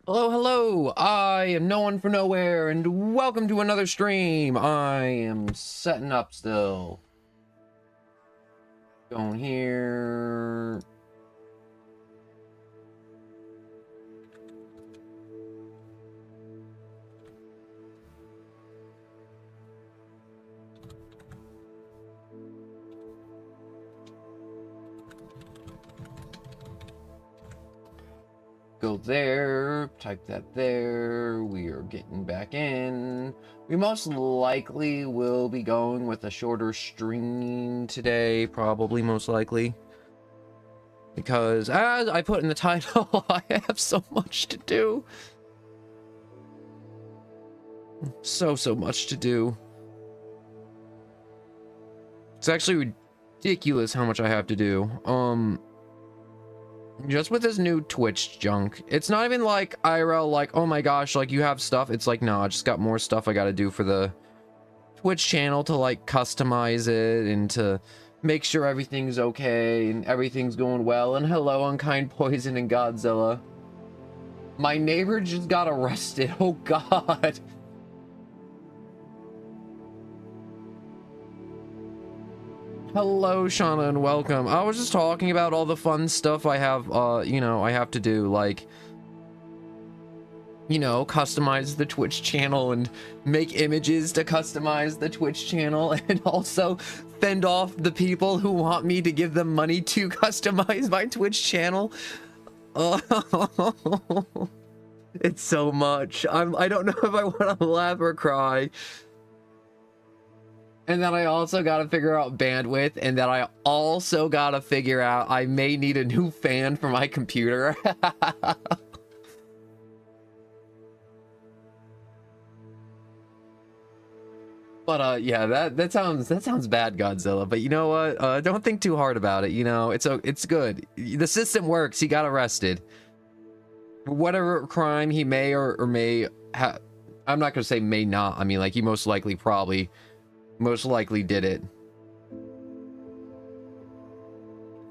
Hello, hello! I am no one for nowhere, and welcome to another stream. I am setting up still. Going here. Go there, type that there. We are getting back in. We most likely will be going with a shorter stream today, probably most likely. Because as I put in the title, I have so much to do. So much to do. It's actually ridiculous how much I have to do. Just with this new Twitch junk, it's not even like IRL, like, oh my gosh, like you have stuff. It's like, no, I just got more stuff I gotta do for the Twitch channel to like customize it and to make sure everything's okay and everything's going well. And hello, Unkind Poison and Godzilla. My neighbor just got arrested. Oh God. Hello, Shauna, and welcome. I was just talking about all the fun stuff I have, you know, I have to do, like, you know, customize the Twitch channel and make images to customize the Twitch channel, and also fend off the people who want me to give them money to customize my Twitch channel. Oh, it's so much. I don't know if I want to laugh or cry. And then I also got to figure out bandwidth, and then I also got to figure out I may need a new fan for my computer. But yeah, that sounds bad, Godzilla. But you know what? Don't think too hard about it. You know, it's good. The system works. He got arrested for whatever crime he may or may have. I'm not gonna say may not. I mean, like, he most likely did it.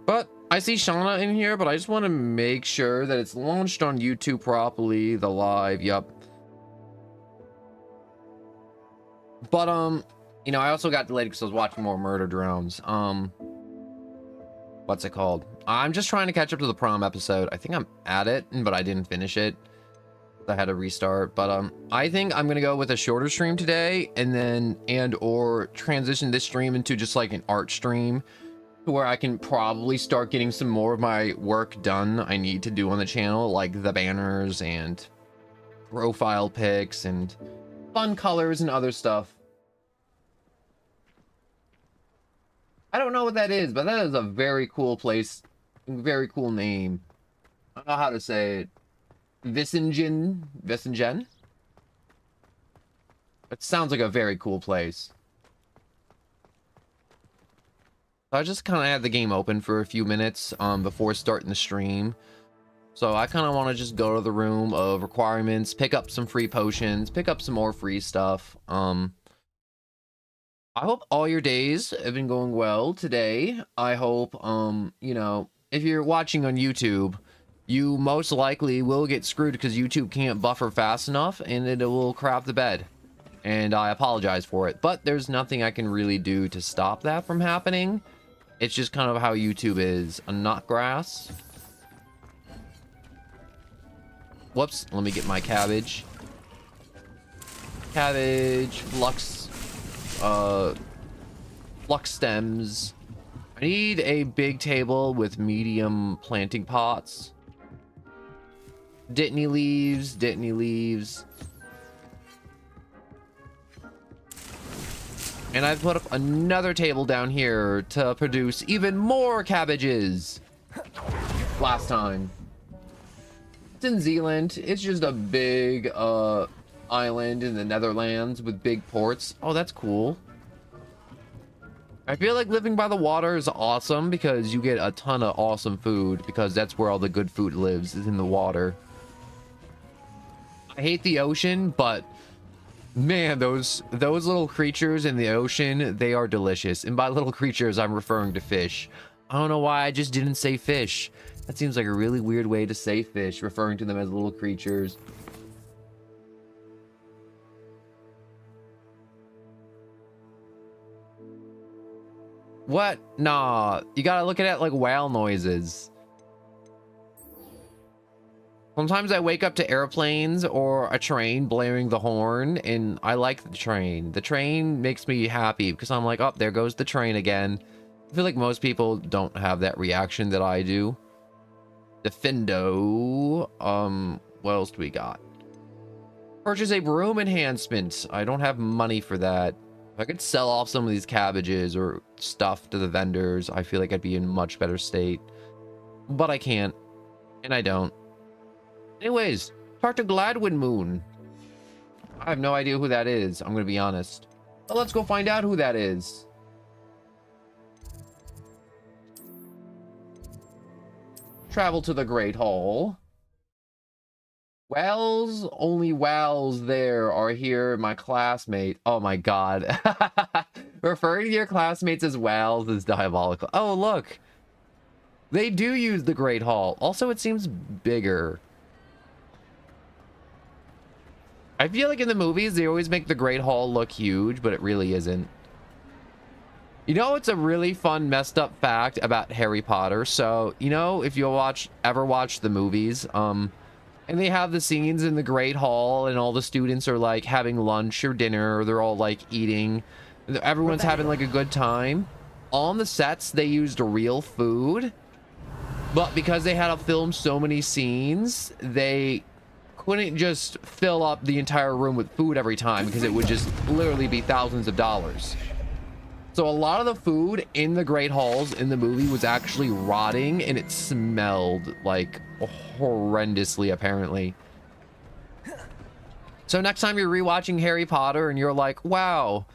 But I see Shauna in here, but I just want to make sure that it's launched on YouTube properly, the live. Yup. But you know, I also got delayed because I was watching more Murder Drones. What's it called? I'm just trying to catch up to the prom episode. I think I'm at it, but I didn't finish it. I had to restart. But I think I'm gonna go with a shorter stream today, and then or transition this stream into just like an art stream, to where I can probably start getting some more of my work done I need to do on the channel, like the banners and profile pics and fun colors and other stuff. I don't know what that is, but that is a very cool place, very cool name. I don't know how to say it. Vissingen? It sounds like a very cool place. So I just kind of had the game open for a few minutes before starting the stream. So I kind of want to just go to the room of requirements, pick up some free potions, pick up some more free stuff. I hope all your days have been going well today. I hope, you know, if you're watching on YouTube, you most likely will get screwed because YouTube can't buffer fast enough and it will crap the bed. And I apologize for it, but there's nothing I can really do to stop that from happening. It's just kind of how YouTube is. A knot grass. Whoops, let me get my cabbage. Cabbage, flux stems. I need a big table with medium planting pots. Dittany leaves. And I've put up another table down here to produce even more cabbages. Last time. It's in Zealand. It's just a big island in the Netherlands with big ports. Oh, that's cool. I feel like living by the water is awesome because you get a ton of awesome food, because that's where all the good food lives, is in the water. I hate the ocean, but man, those little creatures in the ocean, they are delicious. And by little creatures, I'm referring to fish. I don't know why I just didn't say fish. That seems like a really weird way to say fish, referring to them as little creatures. What? Nah, you gotta look at it like whale noises. Sometimes I wake up to airplanes or a train blaring the horn, and I like the train. The train makes me happy because I'm like, oh, there goes the train again. I feel like most people don't have that reaction that I do. Defendo. What else do we got? Purchase a broom enhancement. I don't have money for that. If I could sell off some of these cabbages or stuff to the vendors, I feel like I'd be in much better state. But I can't. And I don't. Anyways, talk to Gladwin Moon. I have no idea who that is, I'm gonna be honest. But let's go find out who that is. Travel to the Great Hall. Wells, only Wells there are here, my classmate. Oh my god. Referring to your classmates as Wells is diabolical. Oh, look. They do use the Great Hall. Also, it seems bigger. I feel like in the movies, they always make the Great Hall look huge, but it really isn't. You know, it's a really fun, messed up fact about Harry Potter. So, you know, if you'll ever watch the movies, and they have the scenes in the Great Hall and all the students are like having lunch or dinner, or they're all like eating. Everyone's having like a good time. On the sets, they used real food, but because they had to film so many scenes, they couldn't just fill up the entire room with food every time because it would just literally be thousands of dollars. So a lot of the food in the Great Halls in the movie was actually rotting, and it smelled like horrendously, apparently. So next time you're rewatching Harry Potter and you're like, wow,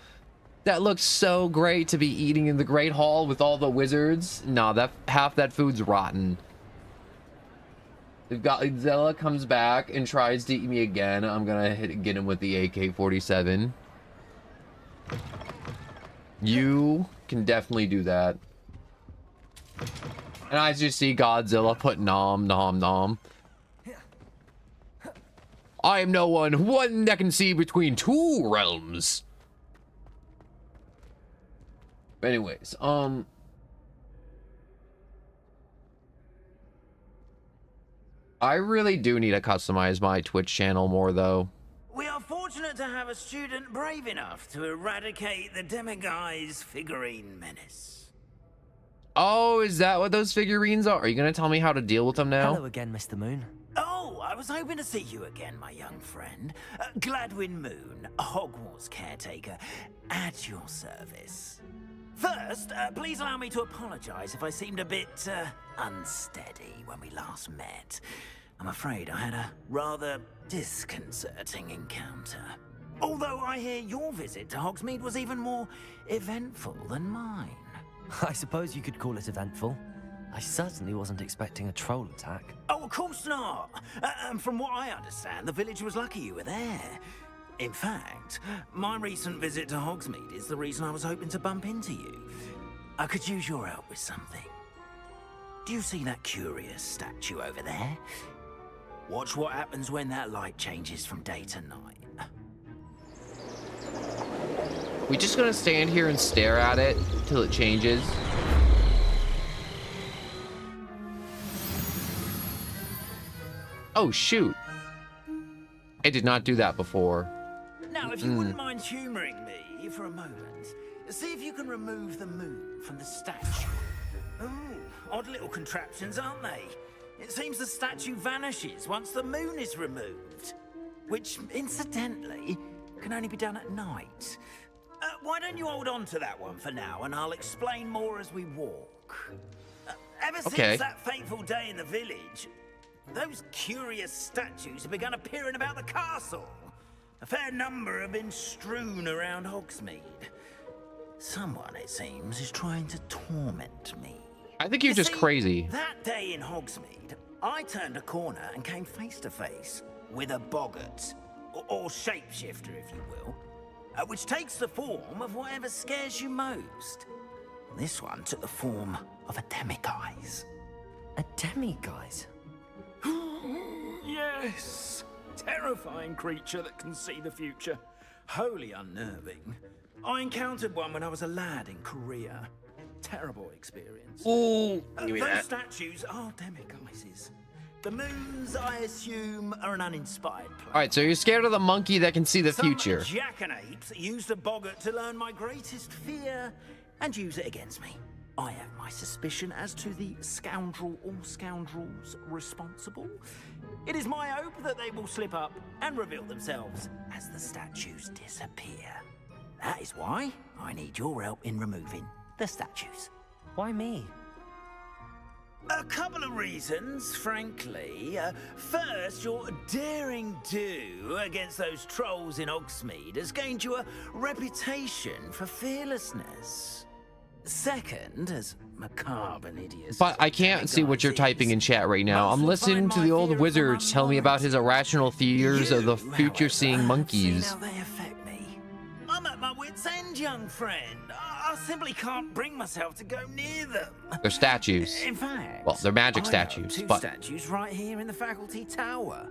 that looks so great to be eating in the Great Hall with all the wizards. Nah, that half that food's rotten. We've got Zella comes back and tries to eat me again. I'm gonna get him with the AK-47. You can definitely do that. And I just see Godzilla put nom nom nom. I am no one that can see between two realms. Anyways, I really do need to customize my Twitch channel more, though. We are fortunate to have a student brave enough to eradicate the Demiguise figurine menace. Oh, is that what those figurines are? Are you going to tell me how to deal with them now? Hello again, Mr. Moon. Oh, I was hoping to see you again, my young friend. Gladwin Moon, Hogwarts caretaker, at your service. First, please allow me to apologize if I seemed a bit unsteady when we last met. I'm afraid I had a rather disconcerting encounter. Although I hear your visit to Hogsmeade was even more eventful than mine. I suppose you could call it eventful. I certainly wasn't expecting a troll attack. Oh, of course not. And from what I understand, the village was lucky you were there. In fact, my recent visit to Hogsmeade is the reason I was hoping to bump into you. I could use your help with something. Do you see that curious statue over there? Watch what happens when that light changes from day to night. We just gonna stand here and stare at it till it changes? Oh, shoot. I did not do that before. Now, if you wouldn't mind humoring me for a moment, see if you can remove the moon from the statue. Ooh, odd little contraptions, aren't they? It seems the statue vanishes once the moon is removed, which, incidentally, can only be done at night. Why don't you hold on to that one for now, and I'll explain more as we walk. Ever since that fateful day in the village, those curious statues have begun appearing about the castle. A fair number have been strewn around Hogsmeade. Someone, it seems, is trying to torment me. I think you're just crazy. That day in Hogsmeade, I turned a corner and came face to face with a boggart, or shapeshifter, if you will, which takes the form of whatever scares you most. This one took the form of a demiguise. A demiguise? Yes! Terrifying creature that can see the future. Wholly unnerving. I encountered one when I was a lad in Korea. Terrible experience. Ooh, Those statues are demiguises. The moons, I assume, are an uninspired planet. All right, so you're scared of the monkey that can see the future. Some jackanapes used a boggart to learn my greatest fear and use it against me. I have my suspicion as to the scoundrel or scoundrels responsible. It is my hope that they will slip up and reveal themselves as the statues disappear. That is why I need your help in removing the statues. Why me? A couple of reasons, frankly. First, your daring do against those trolls in Hogsmeade has gained you a reputation for fearlessness. Second, as macabre and hideous. But I can't see what you're typing in chat right now. I'm listening to the old wizards tell me about his irrational fears of the future-seeing monkeys. See, now they affect me. I'm at my wit's end, young friend. I simply can't bring myself to go near them. They're statues. In fact, Well, they're magic I statues, have two but statues right here in the faculty tower.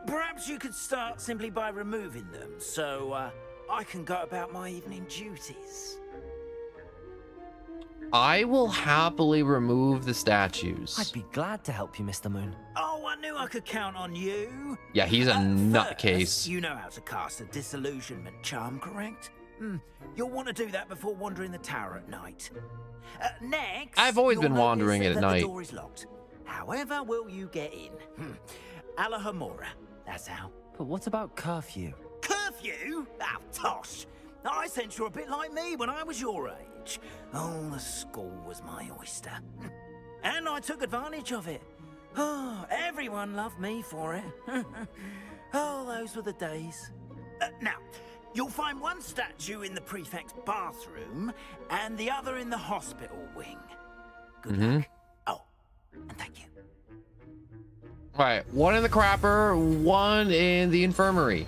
Perhaps you could start simply by removing them, so I can go about my evening duties. I will happily remove the statues. I'd be glad to help you, Mr. Moon. Oh, I knew I could count on you. Yeah, he's a First, nutcase. you know how to cast a disillusionment charm, correct? You'll want to do that before wandering the tower at night. Next, I've always you'll been wandering notice it at that night. The door is locked. However, will you get in? Alahomora. That's how. But what about curfew? Curfew? Oh, tosh. I sense you're a bit like me when I was your age. Oh, the school was my oyster. And I took advantage of it. Oh, everyone loved me for it. Oh, those were the days. Now, you'll find one statue in the prefect's bathroom and the other in the hospital wing. Good luck. Oh, and thank you. All right, one in the crapper, one in the infirmary.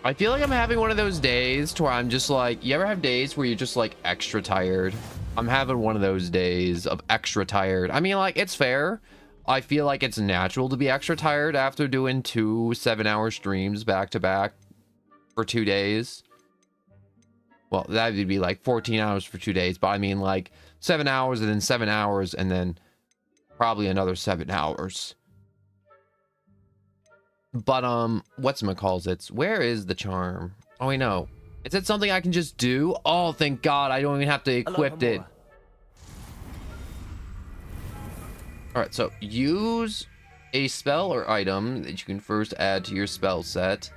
I feel like I'm having one of those days to where I'm just like, you ever have days where you're just like extra tired? I'm having one of those days of extra tired. I mean, like, it's fair. I feel like it's natural to be extra tired after doing 2 7-hour streams back to back for 2 days. Well, that would be like 14 hours for 2 days, but I mean like 7 hours and then 7 hours and then probably another 7 hours. But whatchamacallits, where is the charm? Oh wait, no. Is it something I can just do? Oh, thank God, I don't even have to equip it. Alright, so use a spell or item that you can first add to your spell set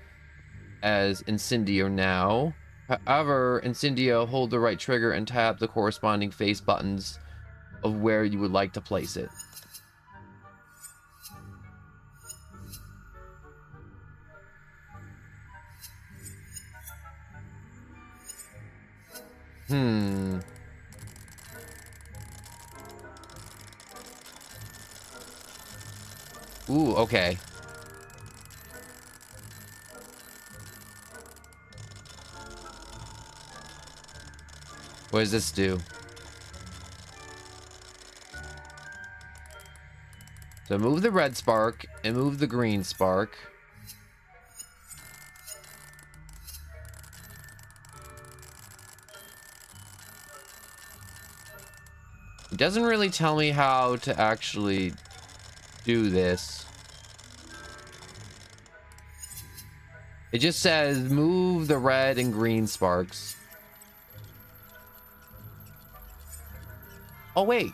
as Incendio now. However, Incendio, hold the right trigger and tap the corresponding face buttons of where you would like to place it. Ooh, okay. What does this do? So move the red spark and move the green spark. It doesn't really tell me how to actually do this. It just says move the red and green sparks. Oh, wait.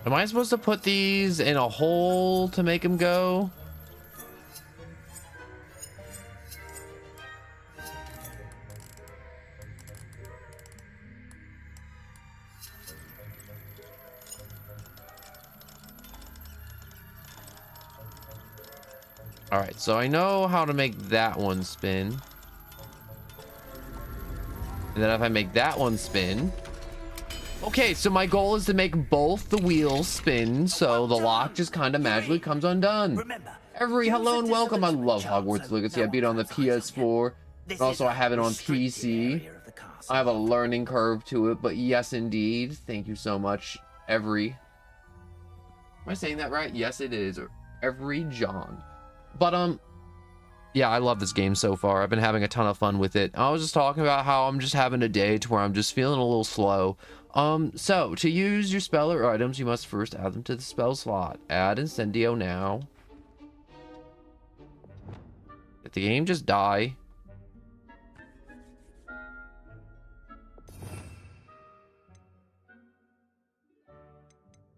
Am I supposed to put these in a hole to make them go? All right, so I know how to make that one spin. And then if I make that one spin. Okay, so my goal is to make both the wheels spin, so the lock just kind of magically comes undone. Remember, Hello and welcome. I love Hogwarts Legacy. I beat it on the PS4. And also I have it on PC. I have a learning curve to it, but yes, indeed. Thank you so much, Every. Am I saying that right? Yes, it is. Every John. But, yeah, I love this game so far. I've been having a ton of fun with it. I was just talking about how I'm just having a day to where I'm just feeling a little slow. So, to use your spell or items, you must first add them to the spell slot. Add Incendio now. Did the game just die?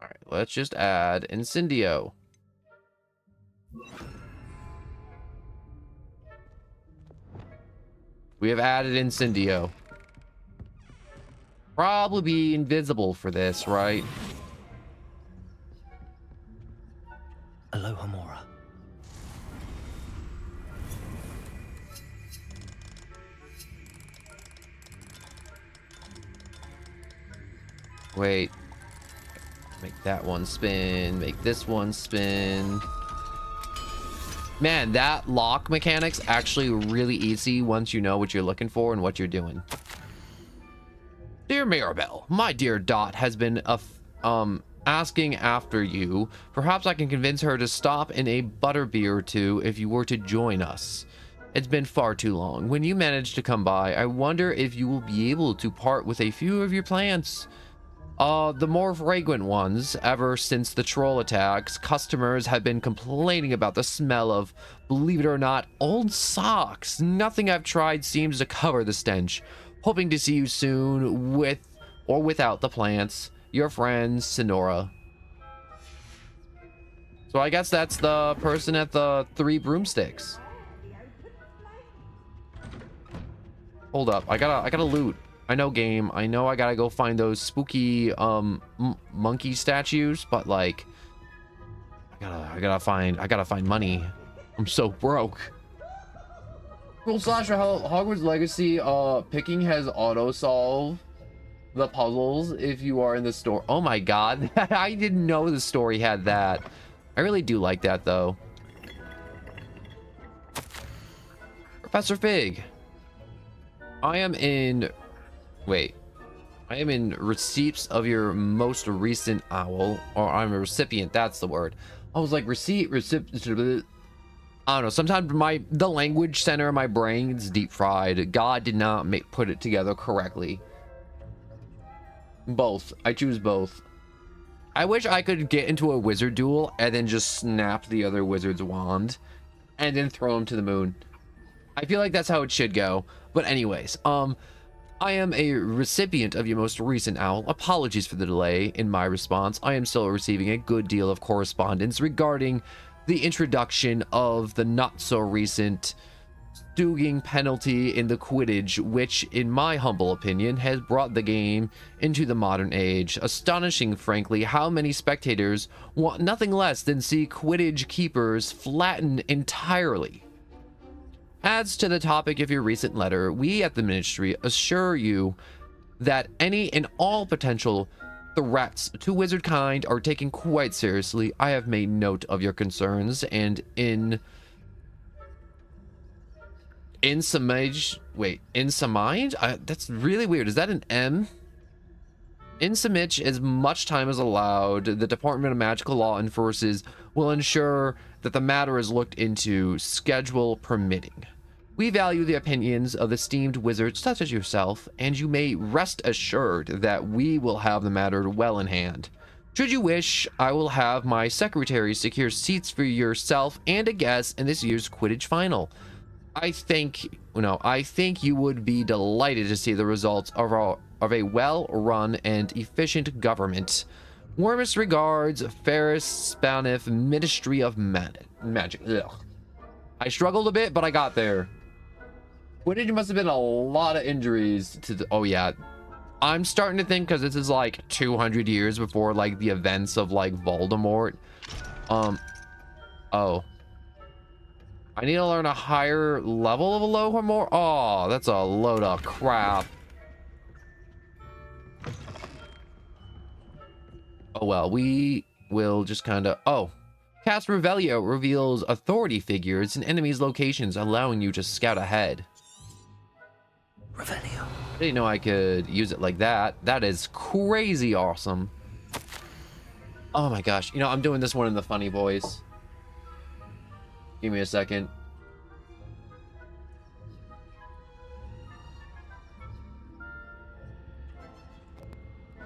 Alright, let's just add Incendio. We have added Incendio. Probably be invisible for this, right? Aloha Mora. Wait. Make that one spin. Make this one spin. Man, that lock mechanic's actually really easy once you know what you're looking for and what you're doing. Dear Mirabelle, my dear Dot has been asking after you. Perhaps I can convince her to stop in a butterbeer or two if you were to join us. It's been far too long. When you manage to come by, I wonder if you will be able to part with a few of your plants. The more fragrant ones. Ever since the troll attacks, customers have been complaining about the smell of, believe it or not, old socks. Nothing I've tried seems to cover the stench. Hoping to see you soon, with or without the plants. Your friend, Sonora. So I guess that's the person at the 3 broomsticks. Hold up, I gotta loot. I know, game. I know I gotta go find those spooky monkey statues, but like, I gotta find money. I'm so broke. Cool, Sasha. Hogwarts Legacy picking has auto solve the puzzles if you are in the store. Oh my god, I didn't know the story had that. I really do like that though. Professor Fig. I am in receipts of your most recent owl, or I'm a recipient. That's the word. I was like recipient. I don't know. Sometimes the language center of my brain is deep fried. God did not put it together correctly. Both. I choose both. I wish I could get into a wizard duel and then just snap the other wizard's wand and then throw him to the moon. I feel like that's how it should go. But anyways, I am a recipient of your most recent owl. Apologies for the delay in my response. I am still receiving a good deal of correspondence regarding the introduction of the not-so-recent Stooging penalty in the Quidditch, which, in my humble opinion, has brought the game into the modern age. Astonishing, frankly, how many spectators want nothing less than see Quidditch keepers flattened entirely. Adds to the topic of your recent letter, we at the Ministry assure you that any and all potential threats to wizard kind are taken quite seriously. I have made note of your concerns, and in some mind? That's really weird. Is that an M? In Samich, as much time as allowed, the Department of Magical Law enforces will ensure that the matter is looked into, schedule permitting. We value the opinions of esteemed wizards such as yourself, and you may rest assured that we will have the matter well in hand. Should you wish, I will have my secretary secure seats for yourself and a guest in this year's Quidditch final. I think you would be delighted to see the results of a well-run and efficient government. Warmest regards, Ferris Spaniff, Ministry of Magic. Ugh. I struggled a bit, but I got there. Quidditch must have been a lot of injuries to the... Oh, yeah. I'm starting to think, because this is like 200 years before like the events of like Voldemort. Oh. I need to learn a higher level of a Lohormor. Oh, that's a load of crap. Oh well, we will just kind of... Oh, Cast Revelio reveals authority figures in enemies' locations, allowing you to scout ahead. Revelio. I didn't know I could use it like that. That is crazy awesome. Oh my gosh. You know, I'm doing this one in the funny voice. Give me a second.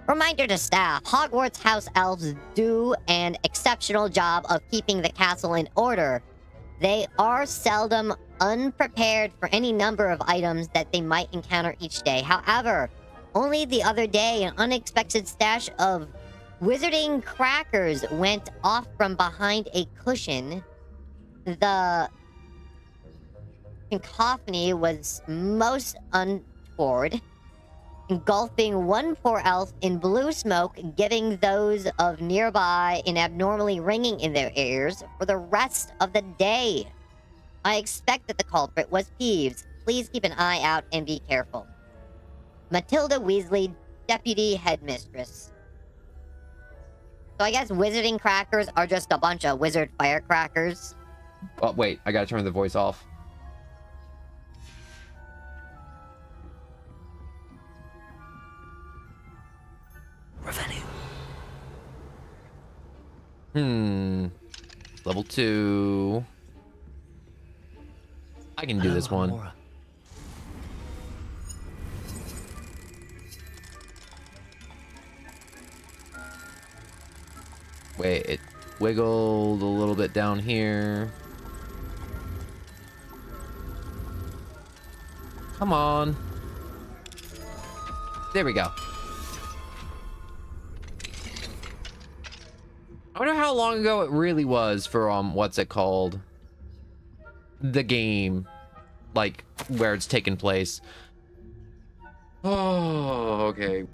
Reminder to staff, Hogwarts house elves do an exceptional job of keeping the castle in order. They are seldom unprepared for any number of items that they might encounter each day. However, only the other day, an unexpected stash of wizarding crackers went off from behind a cushion. The cacophony was most untoward, engulfing one poor elf in blue smoke, giving those of nearby an abnormally ringing in their ears for the rest of the day. I expect that the culprit was Peeves. Please keep an eye out and be careful. Matilda Weasley, Deputy Headmistress. So I guess wizarding crackers are just a bunch of wizard firecrackers. Oh, wait. I gotta turn the voice off. Revelio. Level 2. I can do this one. Homora. Wait, it wiggled a little bit down here. Come on. There we go. I wonder how long ago it really was for, what's it called? The game. Like, where it's taken place. Oh, okay.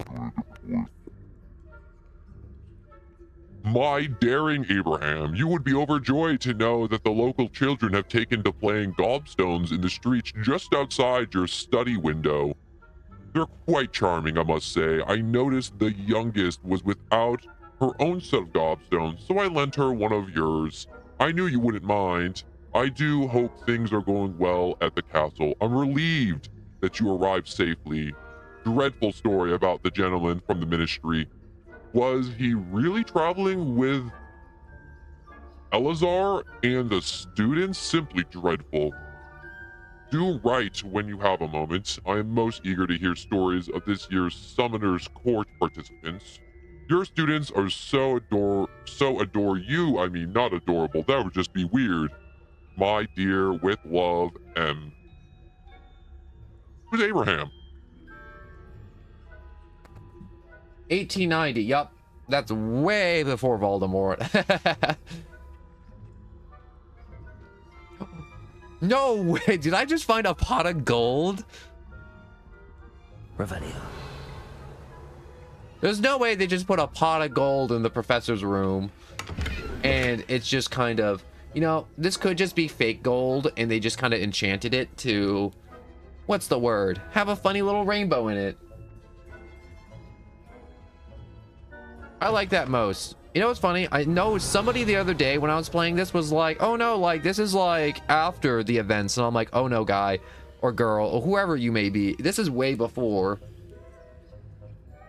My daring Abraham, you would be overjoyed to know that the local children have taken to playing gobstones in the streets just outside your study window. They're quite charming, I must say. I noticed the youngest was without her own set of gobstones, so I lent her one of yours. I knew you wouldn't mind. I do hope things are going well at the castle. I'm relieved that you arrived safely. Dreadful story about the gentleman from the ministry. Was he really traveling with Elazar and the students? Simply dreadful. Do write when you have a moment. I am most eager to hear stories of this year's Summoner's Court participants. Your students are so adore you. I mean, not adorable. That would just be weird. My dear, with love, M. Who's Abraham? 1890, yup. That's way before Voldemort. No way, did I just find a pot of gold? Revelio. There's no way they just put a pot of gold in the professor's room and it's just kind of, you know, this could just be fake gold and they just kind of enchanted it to, what's the word? Have a funny little rainbow in it. I like that most. You know what's funny? I know somebody the other day when I was playing this was like, oh no, like this is like after the events. And I'm like, oh no, guy or girl or whoever you may be. This is way before.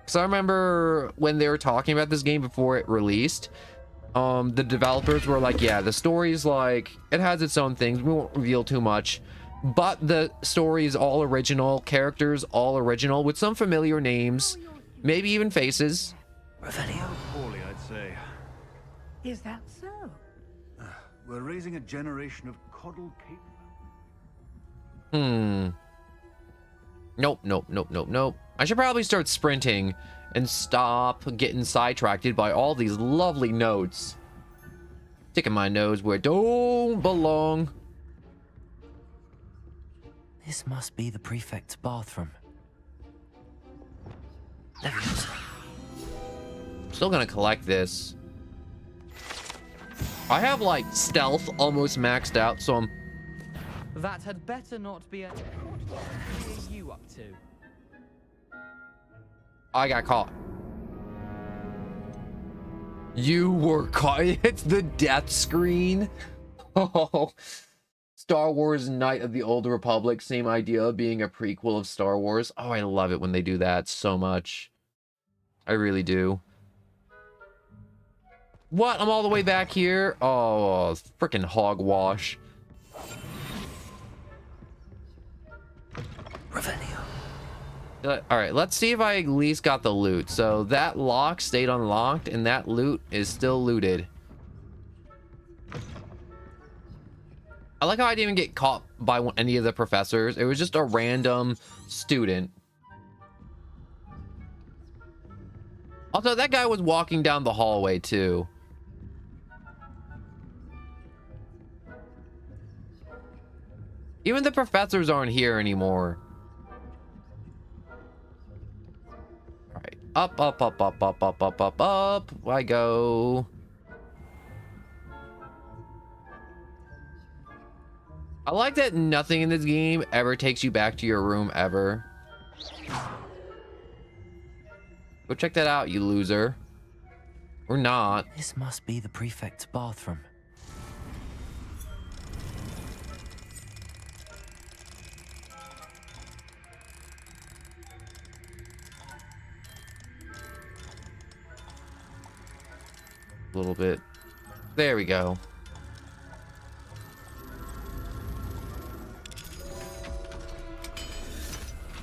So I remember when they were talking about this game before it released, the developers were like, yeah, the story's like, it has its own things. We won't reveal too much. But the story is all original, characters all original with some familiar names, maybe even faces. Revelio. Poorly, I'd say. Is that so? We're raising a generation of coddle capable. Nope. I should probably start sprinting and stop getting sidetracked by all these lovely notes. Sticking my nose where it don't belong. This must be the prefect's bathroom. Leviosa. Still gonna collect this. I have like stealth almost maxed out, so I'm That had better not be a... What are you up to? I got caught. You were caught. It's the death screen. Oh, Star Wars Knight of the Old Republic. Same idea of being a prequel of Star Wars. Oh, I love it when they do that so much. I really do. What? I'm all the way back here? Oh, freaking hogwash. Alright, let's see if I at least got the loot. So that lock stayed unlocked and that loot is still looted. I like how I didn't even get caught by any of the professors. It was just a random student. Also, that guy was walking down the hallway too. Even the professors aren't here anymore. Alright. Up, up, up, up, up, up, up, up, up. I go. I like that nothing in this game ever takes you back to your room ever. Go check that out, you loser. Or not. This must be the prefect's bathroom. A little bit. There we go.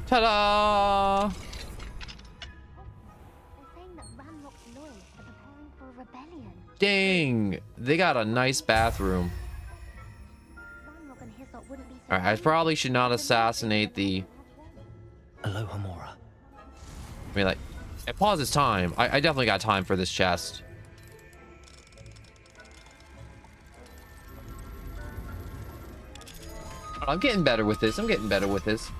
Ta-da! They're saying that Ramlock's loyalists are preparing for a rebellion. Dang! They got a nice bathroom. Ramlock and Hislop wouldn't be so Alright, I probably should not assassinate the... Alohomora. I mean, like, it pauses time. I definitely got time for this chest. I'm getting better with this. I'm getting better with this.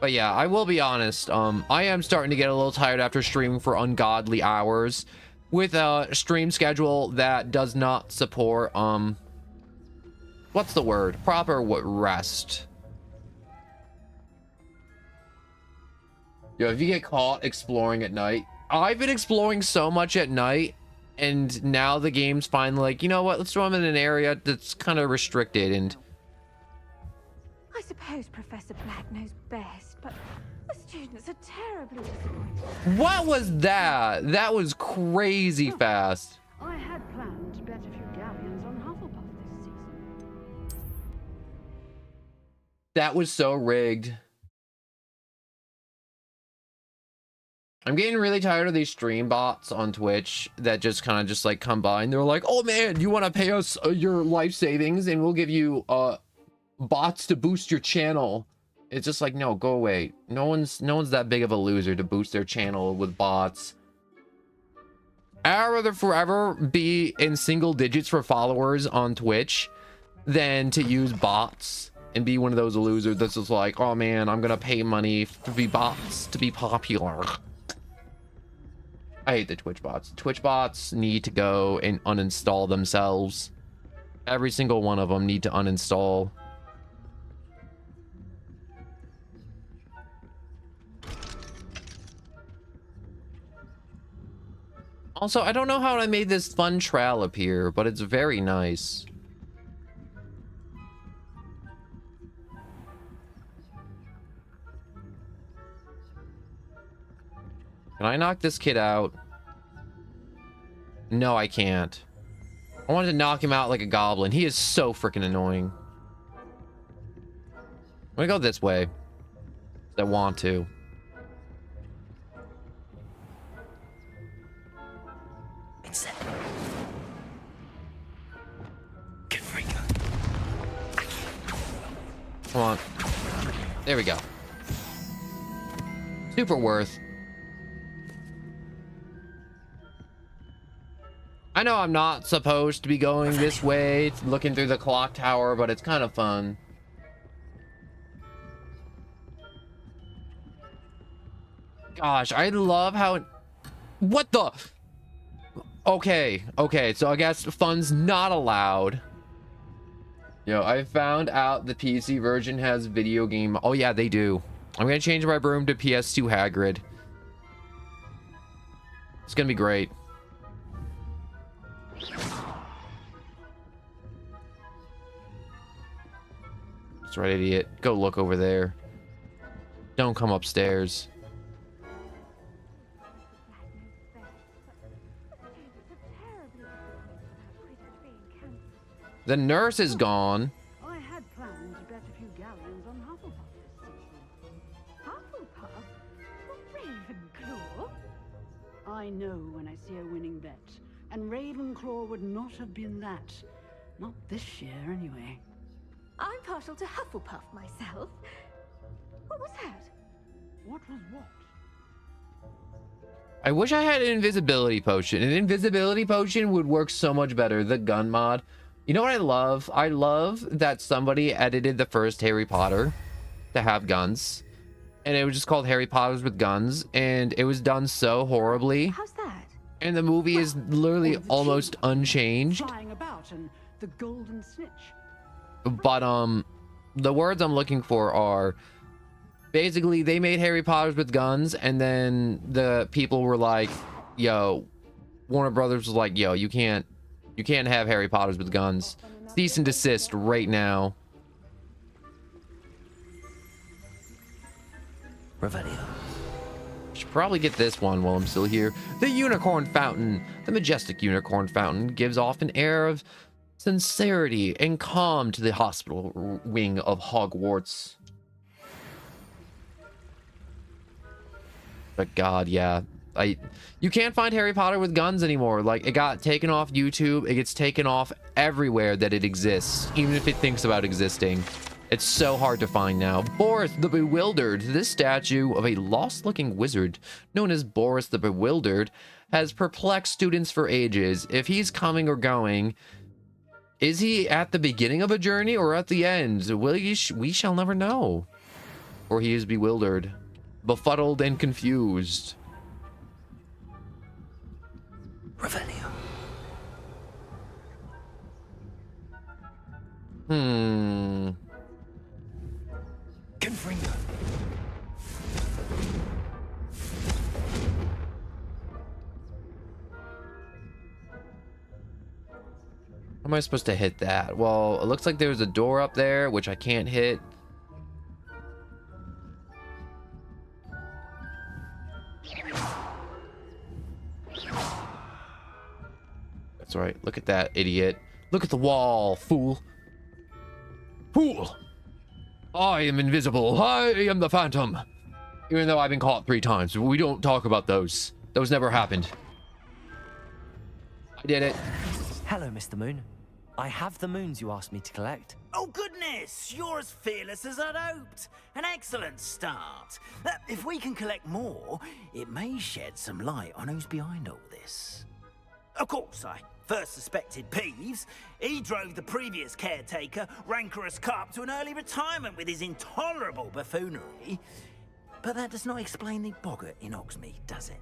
But yeah, I will be honest. I am starting to get a little tired after streaming for ungodly hours with a stream schedule that does not support, what's the word? Proper rest. Yo, if you get caught exploring at night, I've been exploring so much at night, and now the game's finally like, you know what? Let's throw them in an area that's kind of restricted. And I suppose Professor Black knows best, but the students are terribly disappointed. what was that? That was crazy fast. I had planned to bet a few galleons on Hufflepuff this season. That was so rigged. I'm getting really tired of these stream bots on Twitch that just kind of just like come by and they're like, oh man, you want to pay us your life savings and we'll give you bots to boost your channel. It's just like, no, go away. No one's that big of a loser to boost their channel with bots. I'd rather forever be in single digits for followers on Twitch than to use bots and be one of those losers that's just like, oh man, I'm gonna pay money to be bots to be popular. I hate the Twitch bots. Twitch bots need to go and uninstall themselves. Every single one of them need to uninstall. Also, I don't know how I made this fun trail appear, but it's very nice. Can I knock this kid out? No, I can't. I wanted to knock him out like a goblin. He is so freaking annoying. I'm gonna go this way. I want to. Come on. There we go. Super worth. I know I'm not supposed to be going this way, looking through the clock tower, but it's kind of fun. Gosh, I love how... What the... Okay, so I guess fun's not allowed. Yo, I found out the PC version has video game. Oh yeah, they do. I'm gonna change my broom to PS2 Hagrid. It's gonna be great. That's right, idiot. Go look over there. Don't come upstairs. The nurse is gone. I had planned to bet a few galleons on Hufflepuff this season. Hufflepuff? Ravenclaw? I know when I see a winning bet, and Ravenclaw would not have been that. Not this year, anyway. I'm partial to Hufflepuff myself. What was that? What was what? I wish I had an invisibility potion. An invisibility potion would work so much better. The gun mod. You know what I love? I love that somebody edited the first Harry Potter to have guns. And it was just called Harry Potter's with Guns. And it was done so horribly. How's that? And the movie is literally almost unchanged. Flying about and the golden snitch. But the words I'm looking for are basically they made Harry Potter's with Guns, and then the people were like, yo, Warner Brothers was like, yo, you can't have Harry Potter's with Guns. Cease and desist right now. Revelio. Should probably get this one while I'm still here. The Unicorn Fountain. The majestic Unicorn Fountain gives off an air of sincerity and calm to the hospital wing of Hogwarts. But God, yeah. You can't find Harry Potter with Guns anymore. Like, it got taken off YouTube. It gets taken off everywhere that it exists, even if it thinks about existing. It's so hard to find now. Boris the Bewildered. This statue of a lost-looking wizard known as Boris the Bewildered has perplexed students for ages. If he's coming or going, is he at the beginning of a journey or at the end? We shall never know. Or he is bewildered, befuddled, and confused. Revelio. Confringo. How am I supposed to hit that? Well, it looks like there's a door up there, which I can't hit. That's right. Look at that, idiot. Look at the wall, fool. Fool! I am invisible. I am the Phantom. Even though I've been caught 3 times. We don't talk about those. Those never happened. I did it. Hello, Mr. Moon. I have the moons you asked me to collect. Oh goodness, you're as fearless as I'd hoped. An excellent start. If we can collect more, it may shed some light on who's behind all this. Of course, I first suspected Peeves. He drove the previous caretaker, Rancorous Carp, to an early retirement with his intolerable buffoonery. But that does not explain the boggart in Hogsmeade, does it?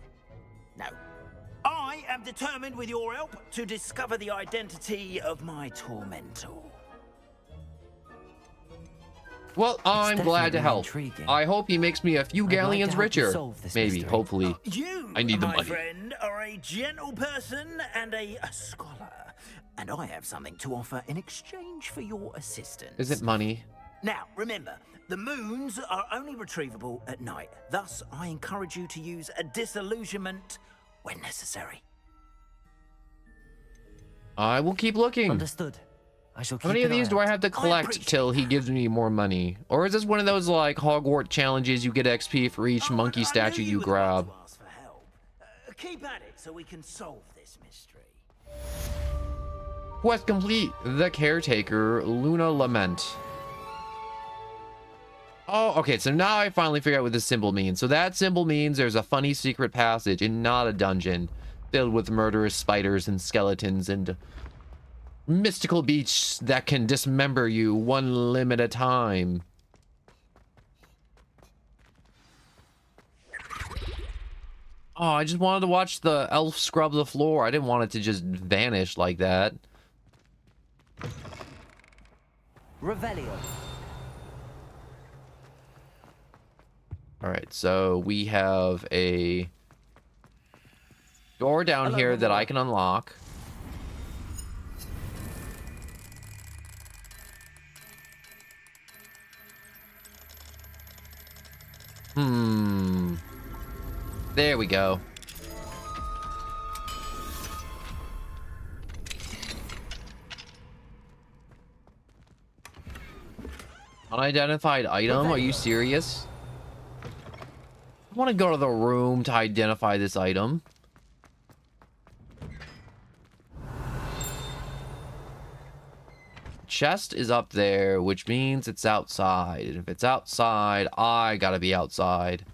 No. I am determined, with your help, to discover the identity of my tormentor. Well, I'm glad to definitely help. intriguing. I hope he makes me a few I'd like to galleons help you richer. solve this Maybe, mystery. hopefully. You, I need the my money. friend, are a gentle person and a scholar. And I have something to offer in exchange for your assistance. Is it money? Now, remember, the moons are only retrievable at night. Thus, I encourage you to use a disillusionment when necessary. I will keep looking. Understood. I shall keep How many of an eye these do I out. have to collect appreciate till he gives me more money? Or is this one of those, like, Hogwart challenges you get XP for each Oh, monkey I statue knew you would want grab? to ask for help. Keep at it so we can solve this mystery. Quest complete. The Caretaker, Luna Lament. Oh, okay, so now I finally figure out what this symbol means. So that symbol means there's a funny secret passage and not a dungeon filled with murderous spiders and skeletons and mystical beasts that can dismember you one limb at a time. Oh, I just wanted to watch the elf scrub the floor. I didn't want it to just vanish like that. Revelio. All right, so we have a door down here that I can unlock. There we go. Unidentified item? Are you serious? I want to go to the room to identify this item. Chest is up there, which means it's outside. And if it's outside, I gotta be outside.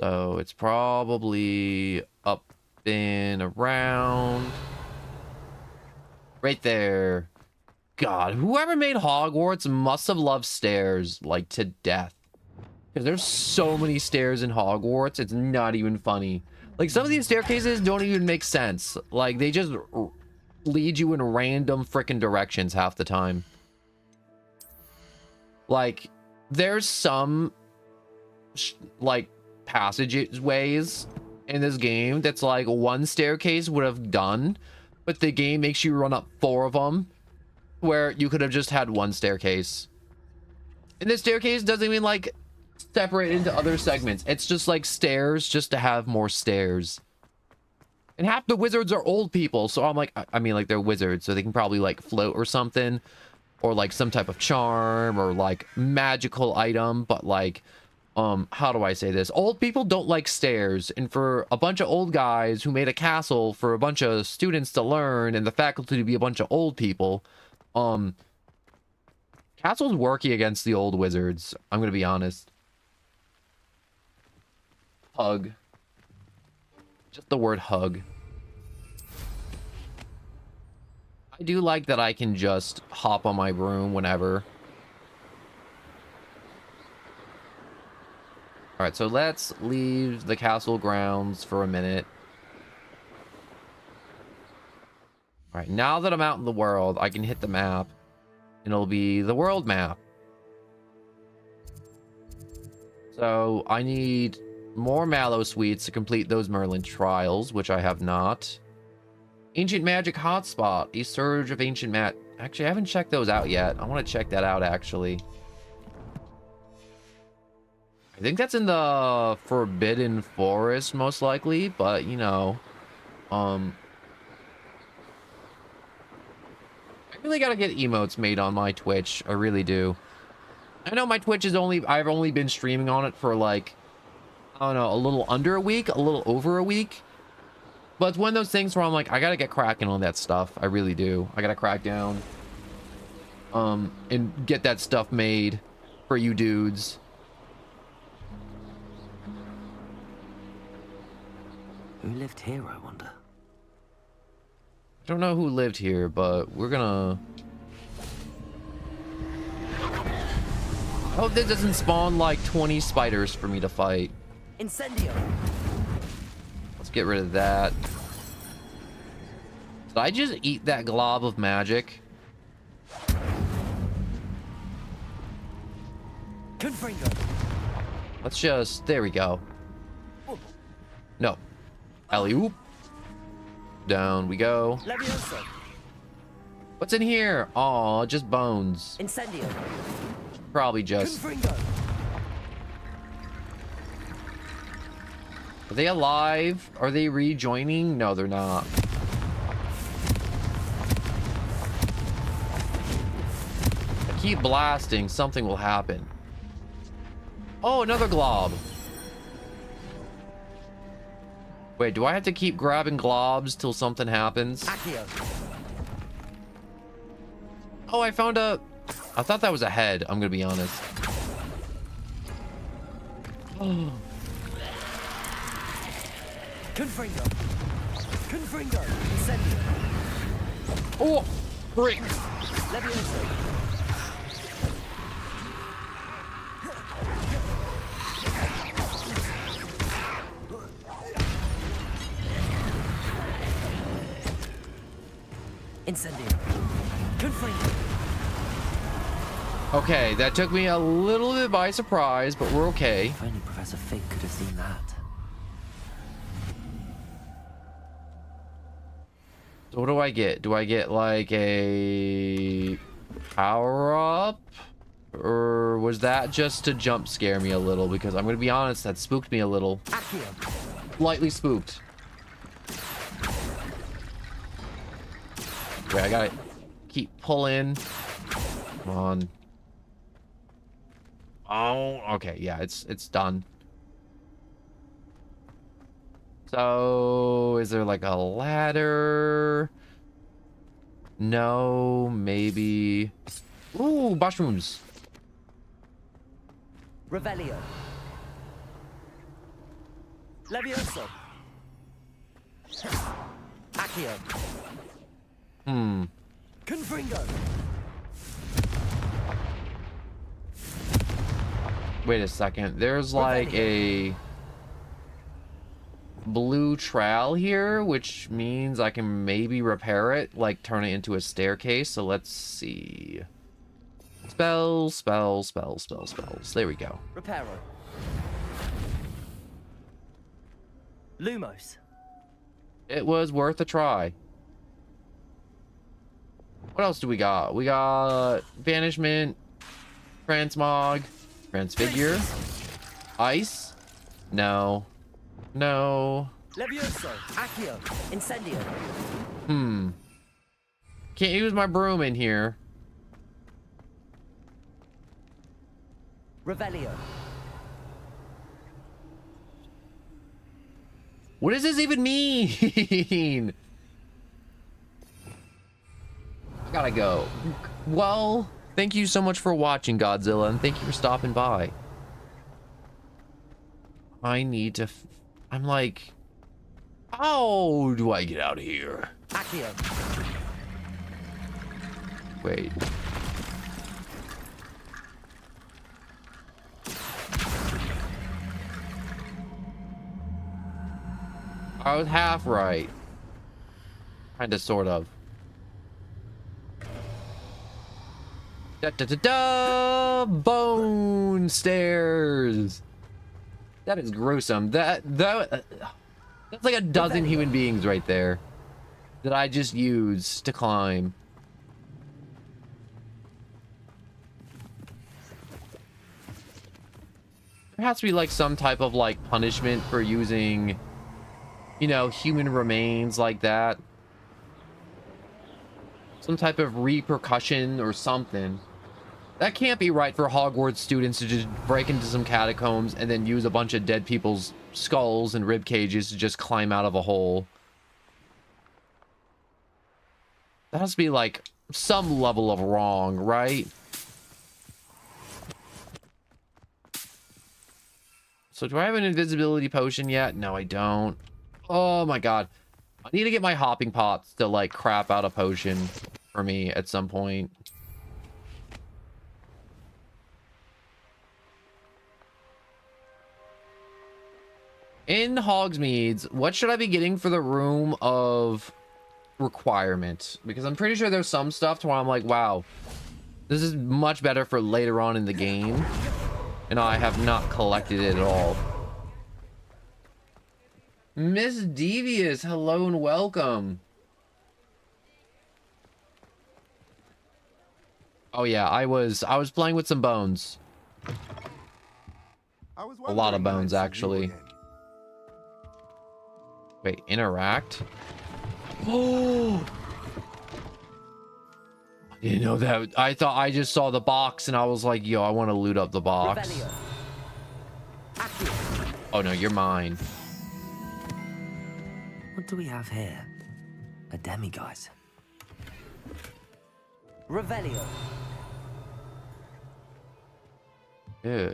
So it's probably up and around. Right there. God, whoever made Hogwarts must have loved stairs, like, to death. Because there's so many stairs in Hogwarts, it's not even funny. Like, some of these staircases don't even make sense. Like, they just lead you in random freaking directions half the time. Like, there's some, like, passageways in this game that's like one staircase would have done, but the game makes you run up 4 of them, where you could have just had one staircase. And this staircase doesn't even, like, separate into other segments. It's just like stairs just to have more stairs. And half the wizards are old people, so I'm like, I mean, like, they're wizards, so they can probably, like, float or something, or like some type of charm or like magical item. But like, how do I say this? Old people don't like stairs, and for a bunch of old guys who made a castle for a bunch of students to learn and the faculty to be a bunch of old people, castle's working against the old wizards. I'm gonna be honest. Hug. Just the word hug. I do like that I can just hop on my broom whenever. Alright, so let's leave the castle grounds for a minute. Alright, now that I'm out in the world, I can hit the map. And it'll be the world map. So, I need more Mallow Sweets to complete those Merlin trials, which I have not. Ancient Magic Hotspot. A surge of ancient Actually, I haven't checked those out yet. I want to check that out, actually. I think that's in the Forbidden Forest, most likely, but, you know, I really gotta get emotes made on my Twitch. I really do. I know my Twitch is I've only been streaming on it for, like, I don't know, a little under a week, a little over a week. But it's one of those things where I'm like, I gotta get cracking on that stuff. I really do. I gotta crack down. And get that stuff made for you dudes. Who lived here, I wonder? I don't know who lived here, but we're gonna... I hope this doesn't spawn like 20 spiders for me to fight. Incendio. Let's get rid of that. Did I just eat that glob of magic? Confringo. Let's just... There we go. No. Alley-oop. Down we go. Levioso. What's in here? Aw, just bones. Incendio. Probably just... Confringo. Are they alive? Are they rejoining? No, they're not. I keep blasting, something will happen. Oh, another glob. Wait, do I have to keep grabbing globs till something happens? Accio. Oh, I found a... I thought that was a head, I'm gonna be honest. Oh. Confringo. Confringo. Incendio. Oh, frick. Levioso. Incendio. Confringo. Okay, that took me a little bit by surprise, but we're okay. If only Professor Fig could have seen that. So what do I get? Do I get like a power up? Or was that just to jump scare me a little? Because I'm gonna be honest, that spooked me a little. Lightly spooked. Wait, I gotta keep pulling. Come on. Oh, okay, yeah, it's done. So, is there like a ladder? No, maybe. Ooh, mushrooms. Revelio. Levioso. Accio. Confringo. Wait a second. There's like a blue trowel here, which means I can maybe repair it, like turn it into a staircase. So let's see. Spells, spells, spells, spells, spells. There we go. Reparo. Lumos. It was worth a try. What else do we got? We got banishment, transmog, transfigure, ice. No. No. Levioso. Accio. Incendio. Can't use my broom in here. Revelio. What does this even mean? I gotta go. Well, thank you so much for watching, Godzilla, and thank you for stopping by. I need to... I'm like... How do I get out of here? Accio. Wait. I was half right. Kinda, sort of. Da da da da! Bone stairs! That is gruesome. That's like a dozen human beings right there that I just used to climb. There has to be like some type of like punishment for using, you know, human remains like that. Some type of repercussion or something. That can't be right for Hogwarts students to just break into some catacombs and then use a bunch of dead people's skulls and rib cages to just climb out of a hole. That has to be like some level of wrong, right? So do I have an invisibility potion yet? No, I don't. Oh my god. I need to get my hopping pots to like crap out a potion for me at some point. In Hogsmeade, what should I be getting for the room of requirement? Because I'm pretty sure there's some stuff to where I'm like, wow, this is much better for later on in the game. And I have not collected it at all. Miss Devious, hello and welcome. Oh yeah, I was playing with some bones. A lot of bones, actually. Wait, interact? Oh! I didn't know that. I thought I just saw the box and I was like, yo, I want to loot up the box. Oh no, you're mine. What do we have here? A demiguise. Revelio. Yeah.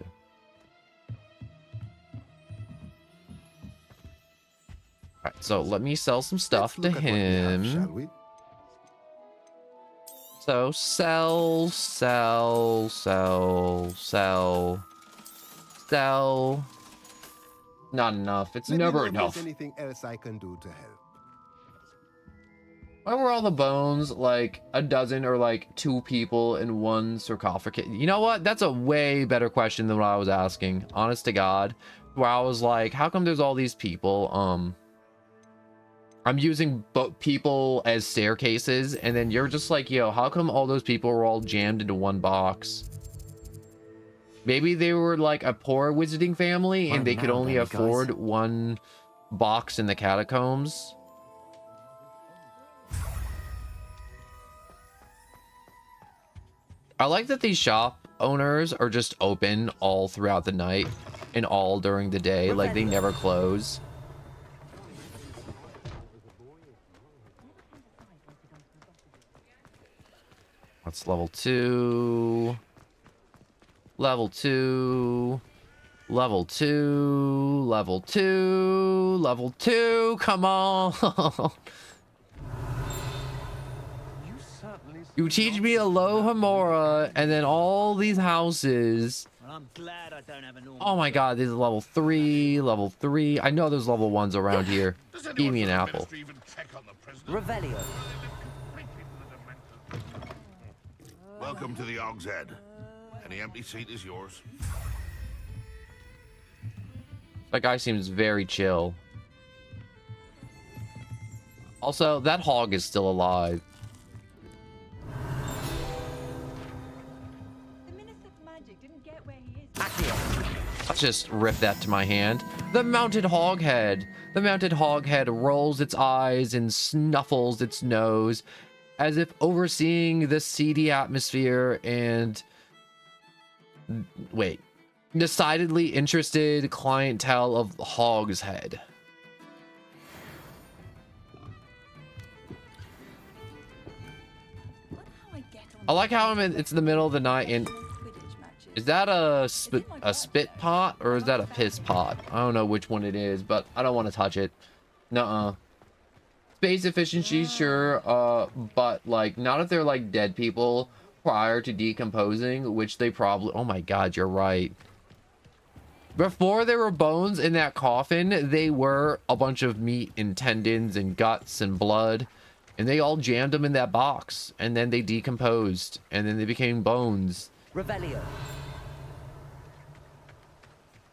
Alright, so let me sell some stuff to him. Shall we? So sell. Not enough. It's Let me know never if enough. there's anything else I can do to help. Why were all the bones like a dozen or like 2 people in one sarcophagus? You know what? That's a way better question than what I was asking. Honest to God. Where I was like, how come there's all these people? I'm using people as staircases, and then you're just like, yo, how come all those people were all jammed into one box? Maybe they were like a poor wizarding family and they could only afford one box in the catacombs. I like that these shop owners are just open all throughout the night and all during the day. Like, they never close. That's level 2. Level 2. Level 2. Level 2. Level 2. Come on. You teach me Alohomora and then all these houses. I'm glad I don't have a normal. Oh my god, this is level 3. Level 3. I know there's level 1s around here. Give me an apple. Revelio. Welcome to the Og's Head. Any empty seat is yours. That guy seems very chill. Also, that hog is still alive. Let's just rip that to my hand. The mounted hog head. The mounted hog head rolls its eyes and snuffles its nose as if overseeing the seedy atmosphere and... Wait. Decidedly interested clientele of Hog's Head. I like how it's the middle of the night and... Is that a spit pot or is that a piss pot? I don't know which one it is, but I don't want to touch it. Nuh-uh. Space efficiency, sure, but like not if they're like dead people prior to decomposing, which they probably... Oh my god, you're right. Before there were bones in that coffin, they were a bunch of meat and tendons and guts and blood, and they all jammed them in that box, and then they decomposed, and then they became bones. Revelio.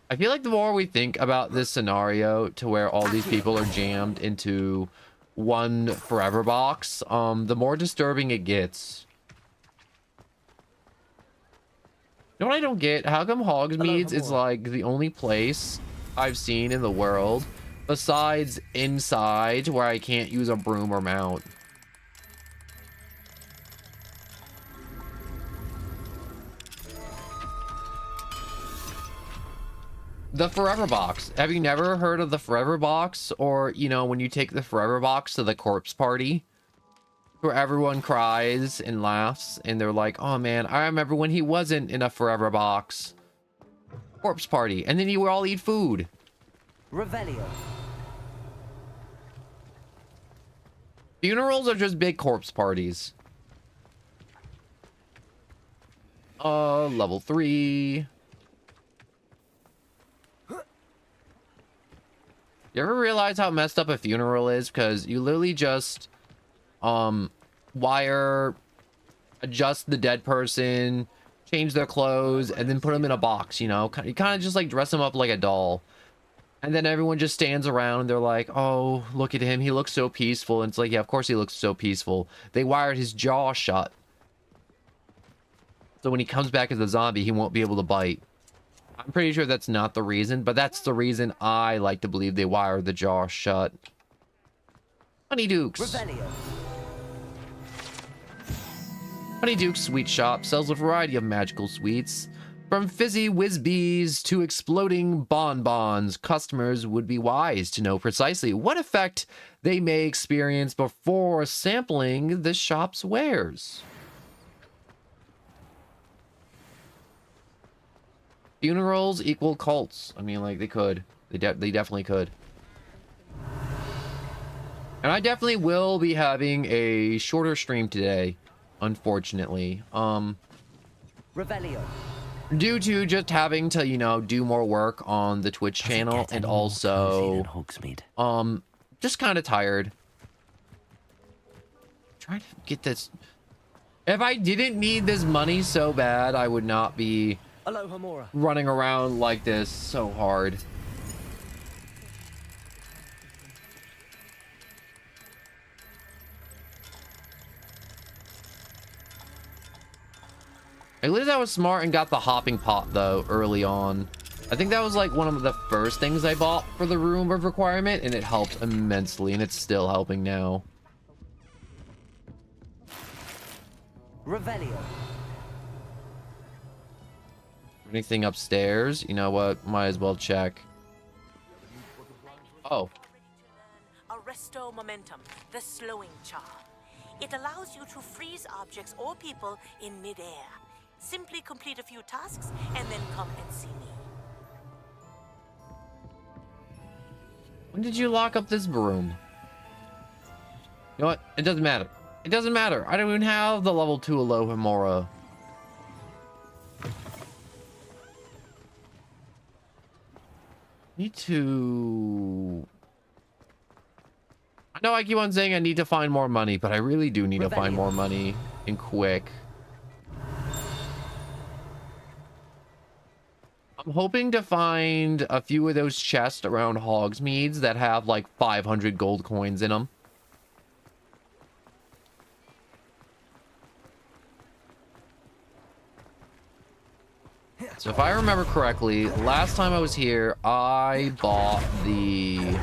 I feel like the more we think about this scenario to where all these people are jammed into one forever box, the more disturbing it gets. You know what I don't get? How come Hogsmeade is like the only place I've seen in the world besides inside where I can't use a broom or mount? The forever box. Have you never heard of the forever box? Or, you know, when you take the forever box to the corpse party where everyone cries and laughs and they're like, oh man, I remember when he wasn't in a forever box. Corpse party. And then you would all eat food. Revelio. Funerals are just big corpse parties. Level 3. You ever realize how messed up a funeral is? Because you literally just wire, adjust the dead person, change their clothes, and then put them in a box, you know? You kind of just like dress them up like a doll. And then everyone just stands around and they're like, oh, look at him. He looks so peaceful. And it's like, yeah, of course he looks so peaceful. They wired his jaw shut. So when he comes back as a zombie, he won't be able to bite. I'm pretty sure that's not the reason, but that's the reason I like to believe they wired the jaw shut. Honeydukes. Revelio. Honeydukes Sweet Shop sells a variety of magical sweets. From fizzy whiz-bees to exploding bonbons, customers would be wise to know precisely what effect they may experience before sampling the shop's wares. Funerals equal cults. I mean, like, they could. They definitely could. And I definitely will be having a shorter stream today, unfortunately. Revelio. Due to just having to, you know, do more work on the Twitch channel and also, just kind of tired. Trying to get this. If I didn't need this money so bad, I would not be Aloha Mora. running around like this so hard. At least I was smart and got the hopping pot though early on. I think that was like one of the first things I bought for the room of requirement, and it helped immensely, and it's still helping now. Revelio. Anything upstairs? You know what? Might as well check. Oh. Arresto momentum, the slowing charm. It allows you to freeze objects or people in midair. Simply complete a few tasks and then come and see me. When did you lock up this broom? You know what? It doesn't matter. It doesn't matter. I don't even have the level 2 Aloha Mora. Need to... I know I keep on saying I need to find more money, but I really do need to find more money and quick. I'm hoping to find a few of those chests around Hogsmeade's that have like 500 gold coins in them. So if I remember correctly, last time I was here, I bought the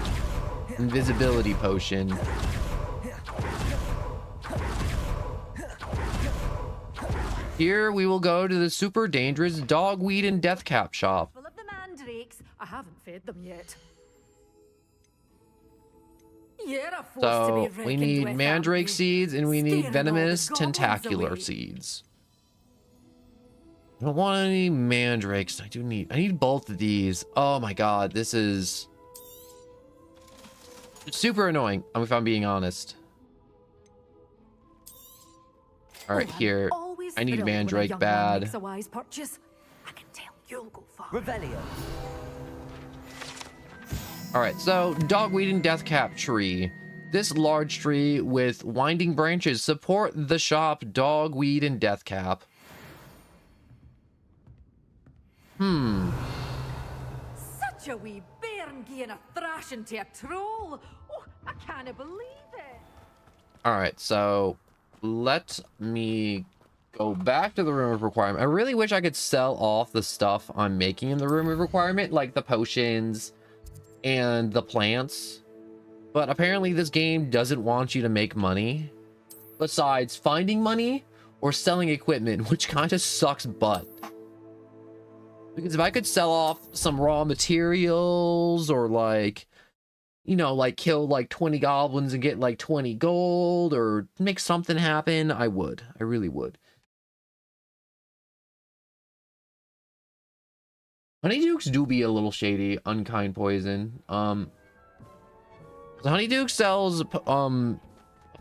invisibility potion. Here we will go to the super dangerous dogweed and deathcap shop. Full of the mandrakes. I haven't fed them yet. You're a force to So be we reckoned need with, mandrake aren't you? seeds and we need Steering all the venomous goblins tentacular away. seeds. I don't want any mandrakes. I need both of these. Oh my god, this is super annoying, if I'm being honest. All right, here. Always I need thrilled when a mandrake young man bad. makes a wise purchase. I can tell you'll go far. Revelio. All right, so dogweed and deathcap tree. This large tree with winding branches support the shop dogweed and deathcap. Such a wee bairn giving a thrashing to a troll. Oh, I can't believe it. All right, so let me go back to the room of requirement. I really wish I could sell off the stuff I'm making in the room of requirement, like the potions and the plants. But apparently this game doesn't want you to make money besides finding money or selling equipment, which kind of sucks butt. Because if I could sell off some raw materials or like, you know, like kill like 20 goblins and get like 20 gold or make something happen, I would. I really would. Honeydukes do be a little shady. Unkind poison. Honeyduke sells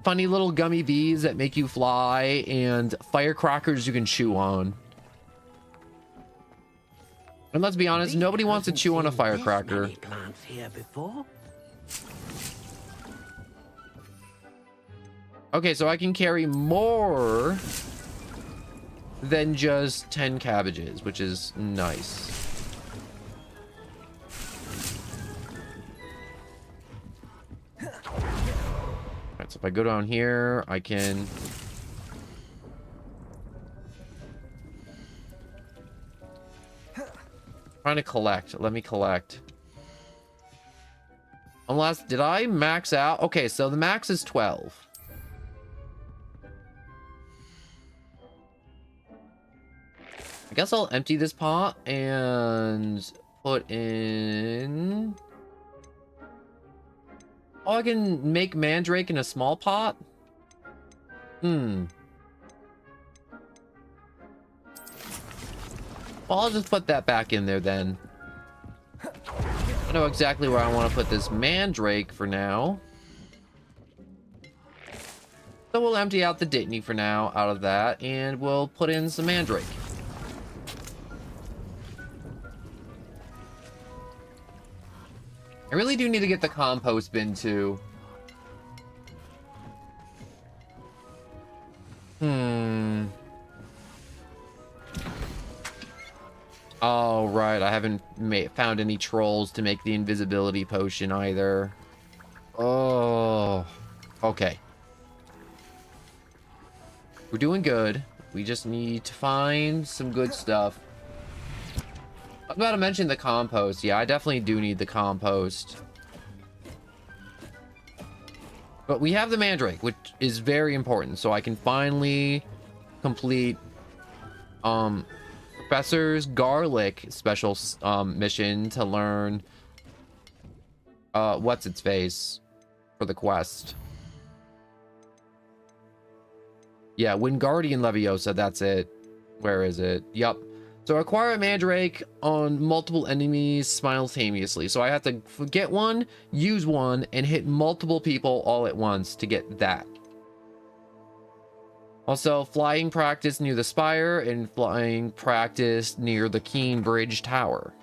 funny little gummy bees that make you fly and firecrackers you can chew on. And let's be honest, nobody wants to chew on a firecracker. Plants here before. Okay, so I can carry more than just 10 cabbages, which is nice. Alright, so if I go down here, I can... Trying to collect. Let me collect. Unless, did I max out? Okay, so the max is 12. I guess I'll empty this pot and put in... Oh, I can make mandrake in a small pot? Well, I'll just put that back in there then. I know exactly where I want to put this mandrake for now. So we'll empty out the Dittany for now out of that, and we'll put in some mandrake. I really do need to get the compost bin too. Oh, right. I haven't found any trolls to make the invisibility potion either. Oh. Okay. We're doing good. We just need to find some good stuff. I was about to mention the compost. Yeah, I definitely do need the compost. But we have the mandrake, which is very important. So I can finally complete Professor's garlic special mission to learn what's its face for the quest. Yeah, Wingardium Leviosa, that's it. Where is it? Yup. So acquire a mandrake on multiple enemies simultaneously. So I have to get one, use one, and hit multiple people all at once to get that. Also, flying practice near the spire and flying practice near the Keen Bridge Tower.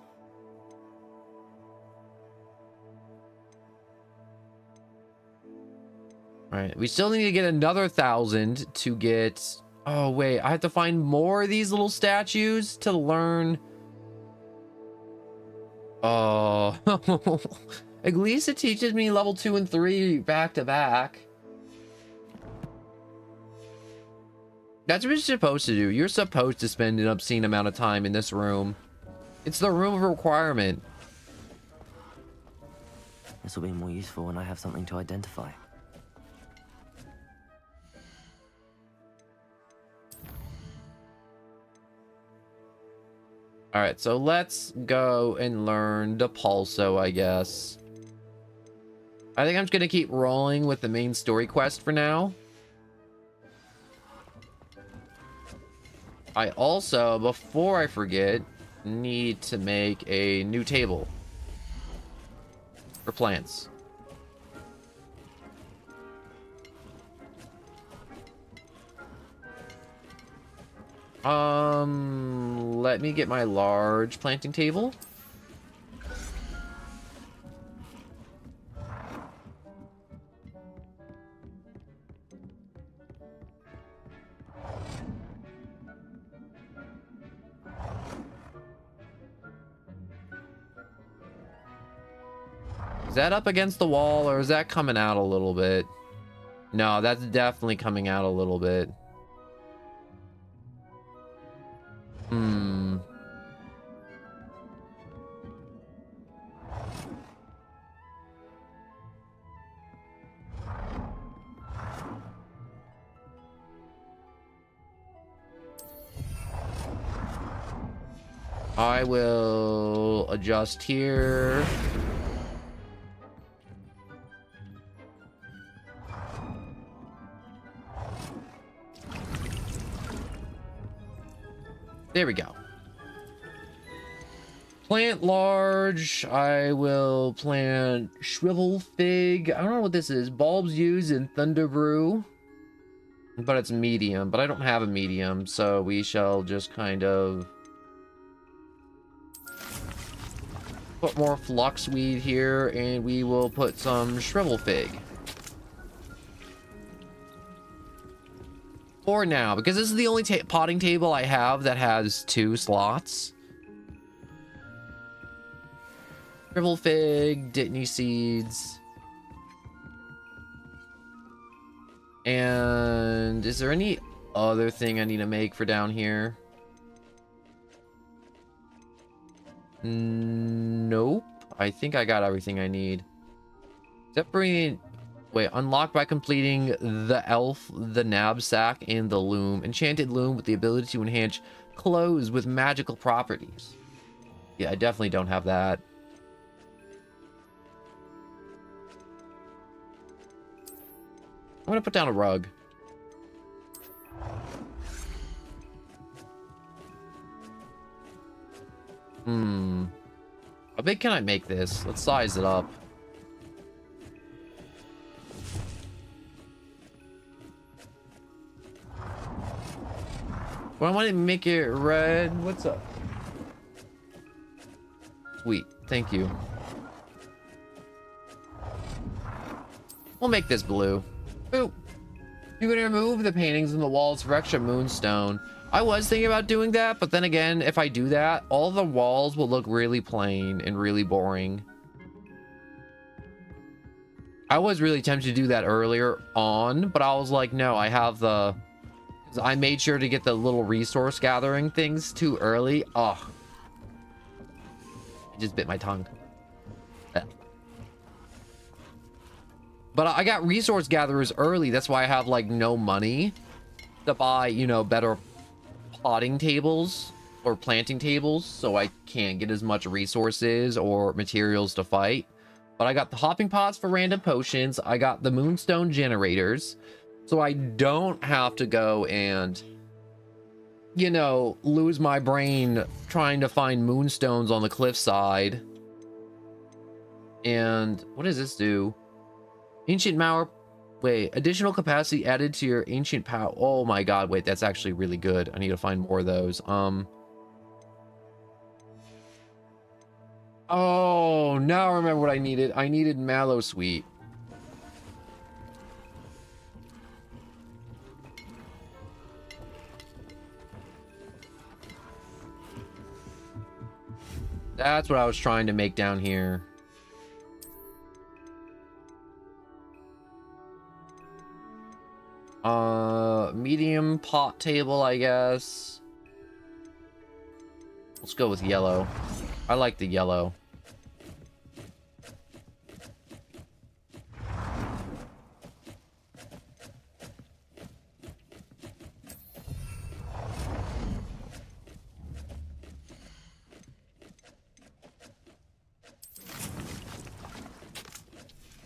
Alright, we still need to get another 1,000 to get... Oh, wait, I have to find more of these little statues to learn... Oh... At least it teaches me level 2 and 3 back to back. That's what you're supposed to do. You're supposed to spend an obscene amount of time in this room. It's the room of requirement. This will be more useful when I have something to identify. Alright, so let's go and learn Depulso, I guess. I think I'm just gonna keep rolling with the main story quest for now. I also, before I forget, need to make a new table for plants. Let me get my large planting table. Is that up against the wall, or is that coming out a little bit? No, that's definitely coming out a little bit. I will adjust here. There we go. Plant large. I will plant shrivel fig. I don't know what this is. Bulbs used in Thunder Brew. But it's medium. But I don't have a medium. So we shall just kind of put more fluxweed here. And we will put some shrivel fig. For now, because this is the only potting table I have that has 2 slots. Shrivel fig, Dittany seeds. And is there any other thing I need to make for down here? Nope. I think I got everything I need. Except for... Wait, unlocked by completing the elf, the knapsack, and the loom. Enchanted loom with the ability to enhance clothes with magical properties. Yeah, I definitely don't have that. I'm gonna put down a rug. How big can I make this? Let's size it up. Well, I want to make it red. What's up? Sweet. Thank you. We'll make this blue. Boop. You can remove the paintings on the walls for extra moonstone. I was thinking about doing that, but then again, if I do that, all the walls will look really plain and really boring. I was really tempted to do that earlier on, but I was like, no, I have the... I made sure to get the little resource gathering things too early. Oh. I just bit my tongue. But I got resource gatherers early. That's why I have, like, no money to buy, you know, better plotting tables or planting tables. So I can't get as much resources or materials to fight. But I got the hopping pots for random potions. I got the moonstone generators. So I don't have to go and, you know, lose my brain trying to find moonstones on the cliffside. And what does this do? Ancient power. Wait, additional capacity added to your ancient power. Oh my god, wait, that's actually really good. I need to find more of those. Oh, now I remember what I needed. I needed Mallow Sweet. That's what I was trying to make down here. Medium pot table, I guess. Let's go with yellow. I like the yellow.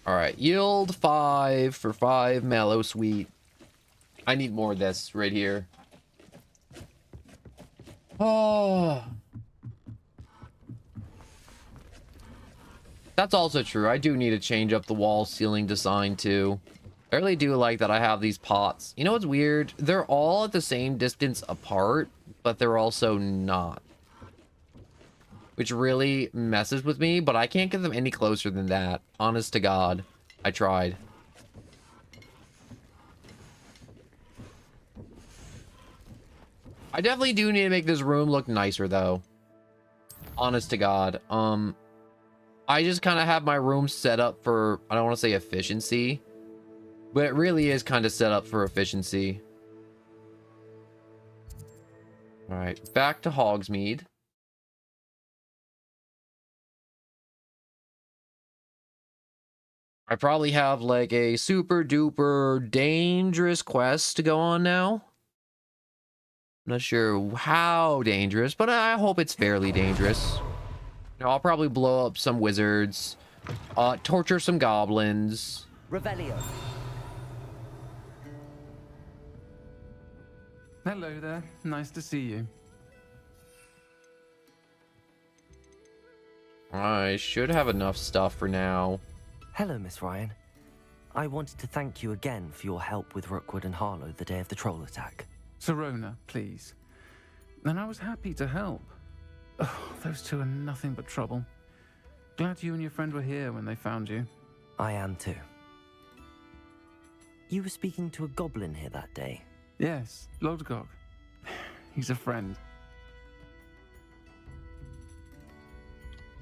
All right, yield 5 for 5 Mallow Sweet. I need more of this right here. Oh. That's also true. I do need to change up the wall ceiling design too. I really do like that I have these pots. You know what's weird? They're all at the same distance apart, but they're also not. Which really messes with me, but I can't get them any closer than that. Honest to God. I tried. I definitely do need to make this room look nicer, though. Honest to God. I just kind of have my room set up for, I don't want to say efficiency, but it really is kind of set up for efficiency. All right, back to Hogsmeade. I probably have like a super duper dangerous quest to go on now. Not sure how dangerous, but I hope it's fairly dangerous. You know, I'll probably blow up some wizards, torture some goblins. Revelio. Hello there. Nice to see you. I should have enough stuff for now. Hello, Miss Ryan. I wanted to thank you again for your help with Rookwood and Harlow the day of the troll attack. Serona, please. And I was happy to help. Oh, those two are nothing but trouble. Glad you and your friend were here when they found you. I am too. You were speaking to a goblin here that day. Yes, Lodgok. He's a friend.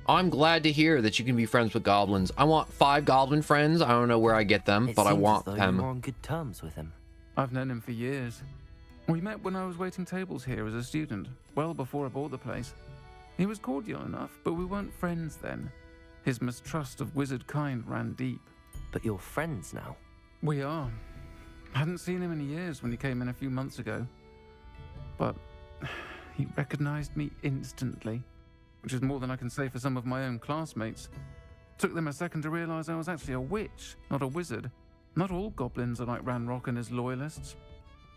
I'm glad to hear that you can be friends with goblins. I want 5 goblin friends. I don't know where I get them, but I want them. You're on good terms with him. I've known him for years. We met when I was waiting tables here as a student, well before I bought the place. He was cordial enough, but we weren't friends then. His mistrust of wizard kind ran deep. But you're friends now? We are. Hadn't seen him in years when he came in a few months ago. But he recognized me instantly, which is more than I can say for some of my own classmates. Took them a second to realize I was actually a witch, not a wizard. Not all goblins are like Ranrock and his loyalists.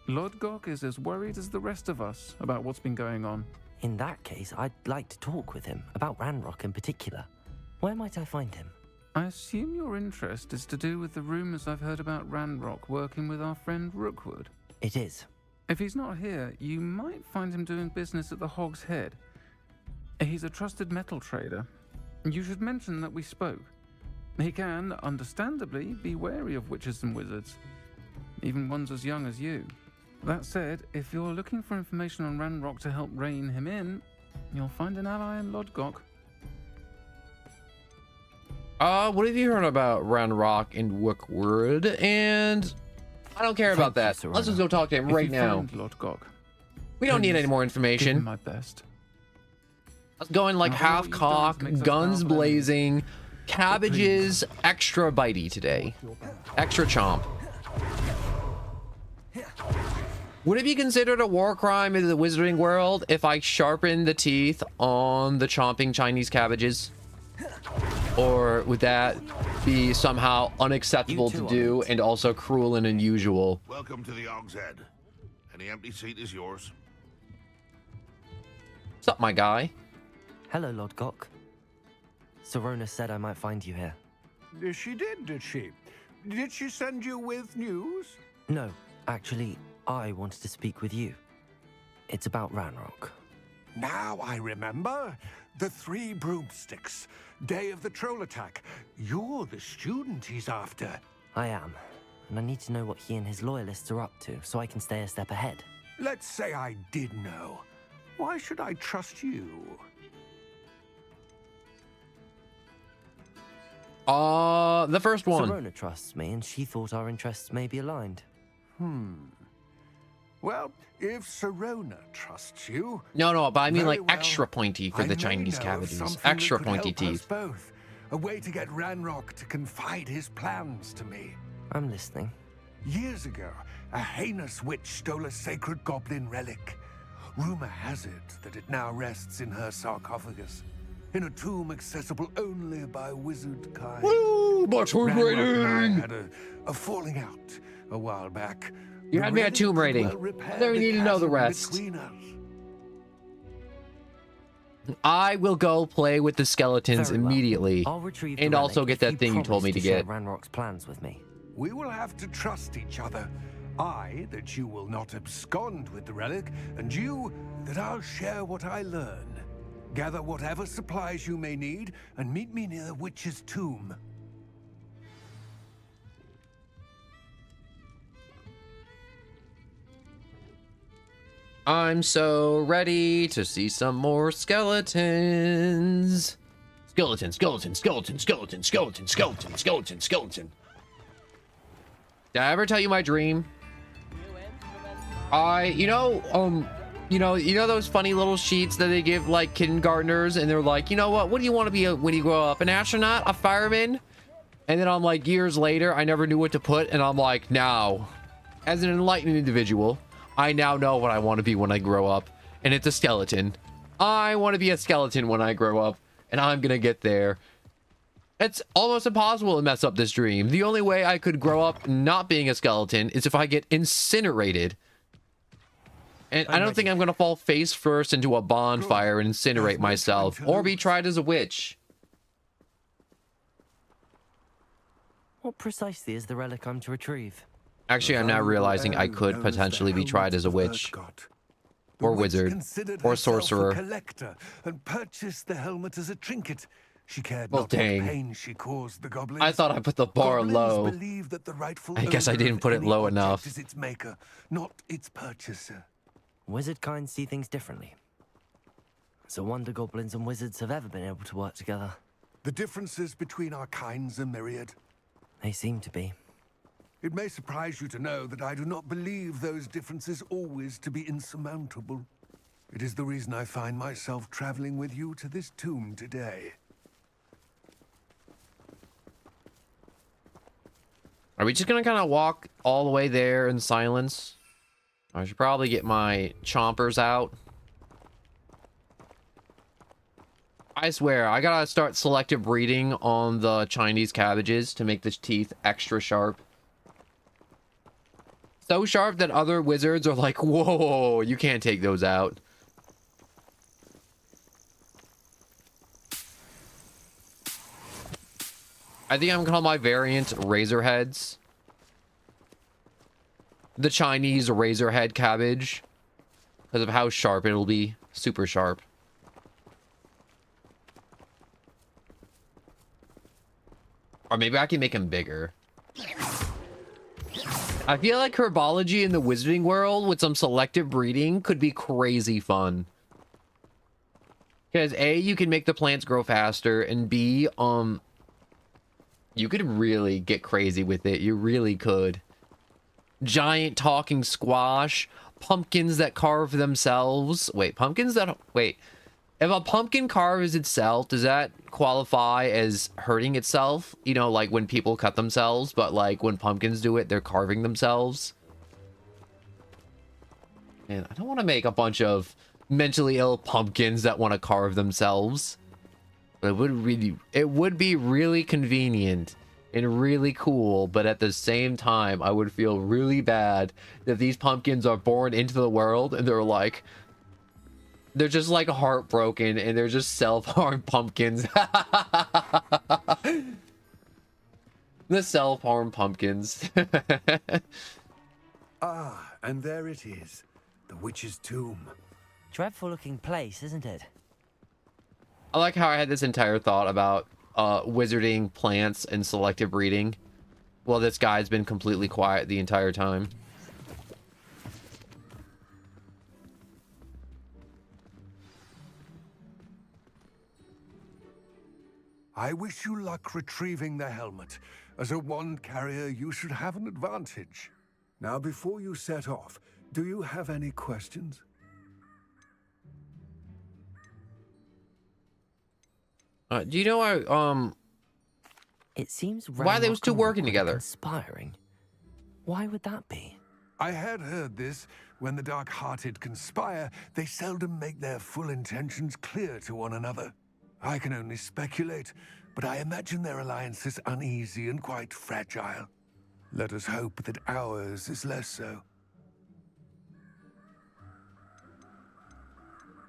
Lodgok is as worried as the rest of us about what's been going on. In that case, I'd like to talk with him, about Ranrock in particular. Where might I find him? I assume your interest is to do with the rumors I've heard about Ranrock working with our friend Rookwood. It is. If he's not here, you might find him doing business at the Hog's Head. He's a trusted metal trader. You should mention that we spoke. He can, understandably, be wary of witches and wizards. even ones as young as you. That said, if you're looking for information on Ranrock to help rein him in, you'll find an ally in Lodgok. What have you heard about Ranrock and Hogwart? And I don't care about that. Let's just go talk to him right now. We don't need any more information. My best. Let's go in like half cock, guns blazing, cabbages extra bitey today. Extra chomp. Would it be considered a war crime in the wizarding world if I sharpen the teeth on the chomping Chinese cabbages? Or would that be somehow unacceptable to do and also cruel and unusual? Welcome to the Hogshead. Any empty seat is yours. What's up, my guy? Hello, Lodgok. Sirona said I might find you here. She did she? Did she send you with news? No, actually, I wanted to speak with you. It's about Ranrock. Now I remember. The 3 broomsticks. Day of the troll attack. You're the student he's after. I am, and I need to know what he and his loyalists are up to so I can stay a step ahead. Let's say I did know. Why should I trust you? The first one. Sirona trusts me, and she thought our interests may be aligned. Well, if Sirona trusts you... No, but I mean like well, extra pointy for the Chinese cabbages. Extra pointy teeth. Both. A way to get Ranrock to confide his plans to me. I'm listening. Years ago, a heinous witch stole a sacred goblin relic. Rumor has it that it now rests in her sarcophagus, in a tomb accessible only by wizard kind. Woo! More tomb raiding! I had a falling out a while back. You had me at tomb raiding. I don't need to know the rest. I will go play with the skeletons immediately, and also get that thing you told me to get. Ranrock's plans with me. We will have to trust each other. I, that you will not abscond with the relic, and you, that I'll share what I learn. Gather whatever supplies you may need, and meet me near the witch's tomb. I'm so ready to see some more skeletons. Skeleton. Did I ever tell you my dream? You know those funny little sheets that they give like kindergartners, and they're like, you know what do you want to be when you grow up? An astronaut? A fireman? And then I'm like, years later, I never knew what to put, and I'm like, now, as an enlightened individual, I now know what I want to be when I grow up, and it's a skeleton. I want to be a skeleton when I grow up, and I'm gonna get there. It's almost impossible to mess up this dream. The only way I could grow up not being a skeleton is if I get incinerated. And I don't think I'm gonna fall face first into a bonfire and incinerate myself, or be tried as a witch. What precisely is the relic I'm to retrieve? Actually, I'm now realizing I could potentially be tried as a witch, or wizard, or sorcerer. Collector and purchased the helmet as a trinket. She cared Well, not what dang. pain she caused the goblins. I thought I put the bar Goblins low. believe that the rightful I guess I owner didn't of put it any low object enough. is its maker, not its purchaser. Wizard kind see things differently. It's a wonder goblins and wizards have ever been able to work together. The differences between our kinds are myriad. They seem to be. It may surprise you to know that I do not believe those differences always to be insurmountable. It is the reason I find myself traveling with you to this tomb today. Are we just gonna kind of walk all the way there in silence? I should probably get my chompers out. I swear, I gotta start selective breeding on the Chinese cabbages to make the teeth extra sharp. So sharp that other wizards are like, whoa, you can't take those out. I think I'm gonna call my variant razor heads. The Chinese razor head cabbage. Because of how sharp it'll be. Super sharp. Or maybe I can make them bigger. I feel like herbology in the wizarding world with some selective breeding could be crazy fun. Because A, you can make the plants grow faster, and B, you could really get crazy with it. You really could. Giant talking squash, pumpkins that carve themselves. Wait, pumpkins that... Wait. If a pumpkin carves itself, does that qualify as hurting itself? You know, like when people cut themselves, but like when pumpkins do it, they're carving themselves. And I don't want to make a bunch of mentally ill pumpkins that want to carve themselves. But it would be really convenient and really cool, but at the same time, I would feel really bad that these pumpkins are born into the world and they're just like heartbroken and they're just self-harm pumpkins. The self-harm pumpkins. Ah, and there it is. The witch's tomb. Dreadful looking place, isn't it? I like how I had this entire thought about wizarding plants and selective breeding. Well, this guy's been completely quiet the entire time. I wish you luck retrieving the helmet. As a wand carrier, you should have an advantage. Now, before you set off, do you have any questions? Do you know it seems why they was two working together? Conspiring. Why would that be? I had heard this. When the dark-hearted conspire, they seldom make their full intentions clear to one another. I can only speculate, but I imagine their alliance is uneasy and quite fragile. Let us hope that ours is less so.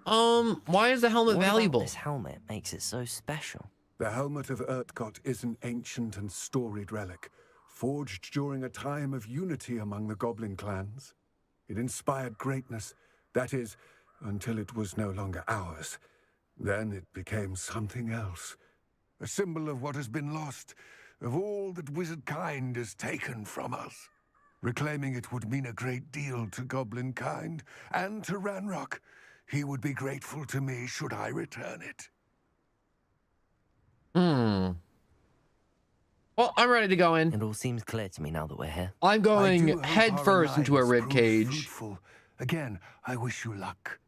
Why is the helmet What valuable? About this helmet makes it so special. The helmet of Urtkot is an ancient and storied relic, forged during a time of unity among the goblin clans. It inspired greatness, that is, until it was no longer ours. Then it became something else. A symbol of what has been lost, of all that wizard kind has taken from us. Reclaiming it would mean a great deal to goblin kind, and to Ranrock. He would be grateful to me should I return it. Well, I'm ready to go in. It all seems clear to me now that we're here. I'm going head first into a rib cage. Again, I wish you luck.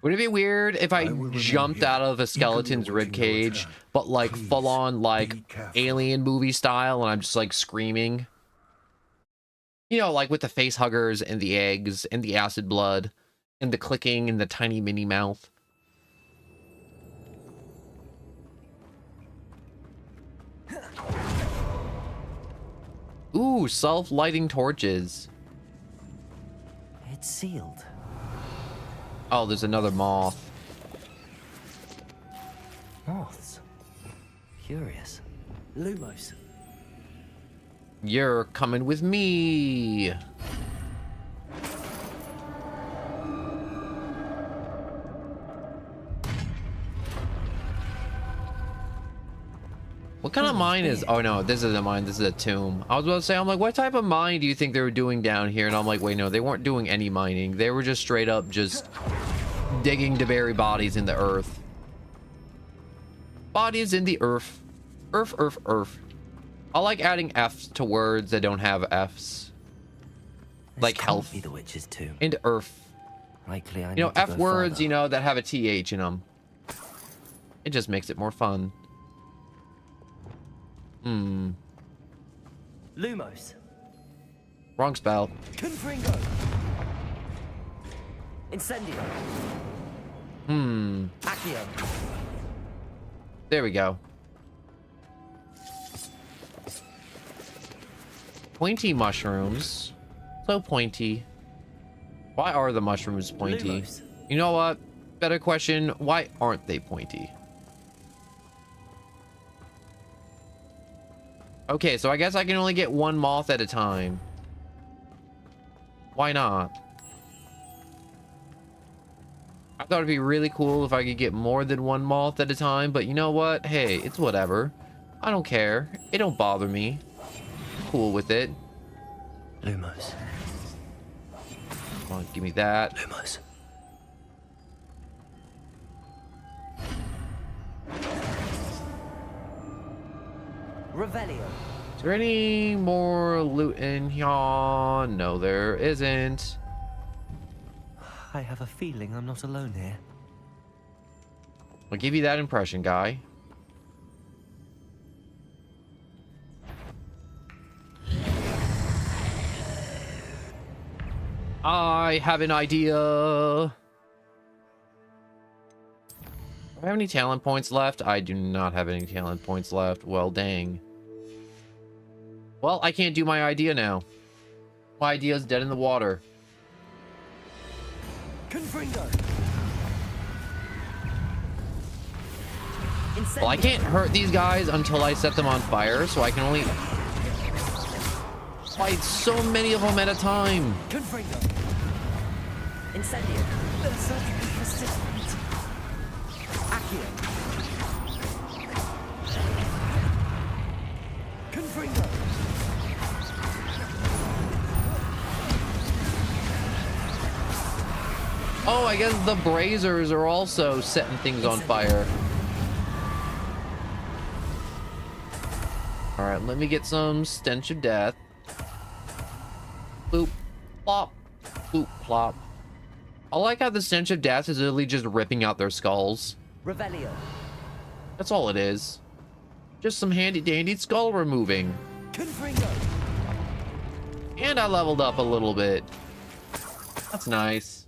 Would it be weird if I jumped out of a skeleton's rib cage, but like full on like alien movie style, and I'm just like screaming? You know, like with the face huggers and the eggs and the acid blood and the clicking and the tiny mini mouth. Ooh, self-lighting torches. It's sealed. Oh, there's another moth. Moths. Curious. Lumos. You're coming with me. What kind of mine is... Oh, no, this isn't a mine. This is a tomb. I was about to say, I'm like, what type of mine do you think they were doing down here? And I'm like, wait, no, they weren't doing any mining. They were just straight up just digging to bury bodies in the earth. Bodies in the earth. Earth, earth, earth. I like adding F's to words that don't have F's. Like health. Be the witches too. And earth. Likely I You know, need to F go words, further. you know, that have a TH in them. It just makes it more fun. Lumos. Wrong spell. Confringo. Incendio. Accio. There we go. Pointy mushrooms. So pointy. Why are the mushrooms pointy? Lumos. You know what? Better question. Why aren't they pointy? Okay, so I guess I can only get one moth at a time. Why not? I thought it'd be really cool if I could get more than one moth at a time, but you know what? Hey, it's whatever. I don't care. It don't bother me. I'm cool with it. Lumos. Come on, give me that. Lumos. Revelio. Is there any more loot in here? No, there isn't. I have a feeling I'm not alone here. I'll give you that impression, guy. I have an idea. Do I have any talent points left? I do not have any talent points left. Well, dang. Well, I can't do my idea now. My idea is dead in the water. Confringo. Well, I can't hurt these guys until I set them on fire, so I can only fight so many of them at a time. Confringo. Incendio. Surgically persistent. Accio. Confringo. Oh, I guess the braziers are also setting things on fire. All right, let me get some stench of death. Boop, plop, boop, plop. I like how the stench of death is literally just ripping out their skulls. Revelio. That's all it is. Just some handy dandy skull removing. Confringo. And I leveled up a little bit. That's nice.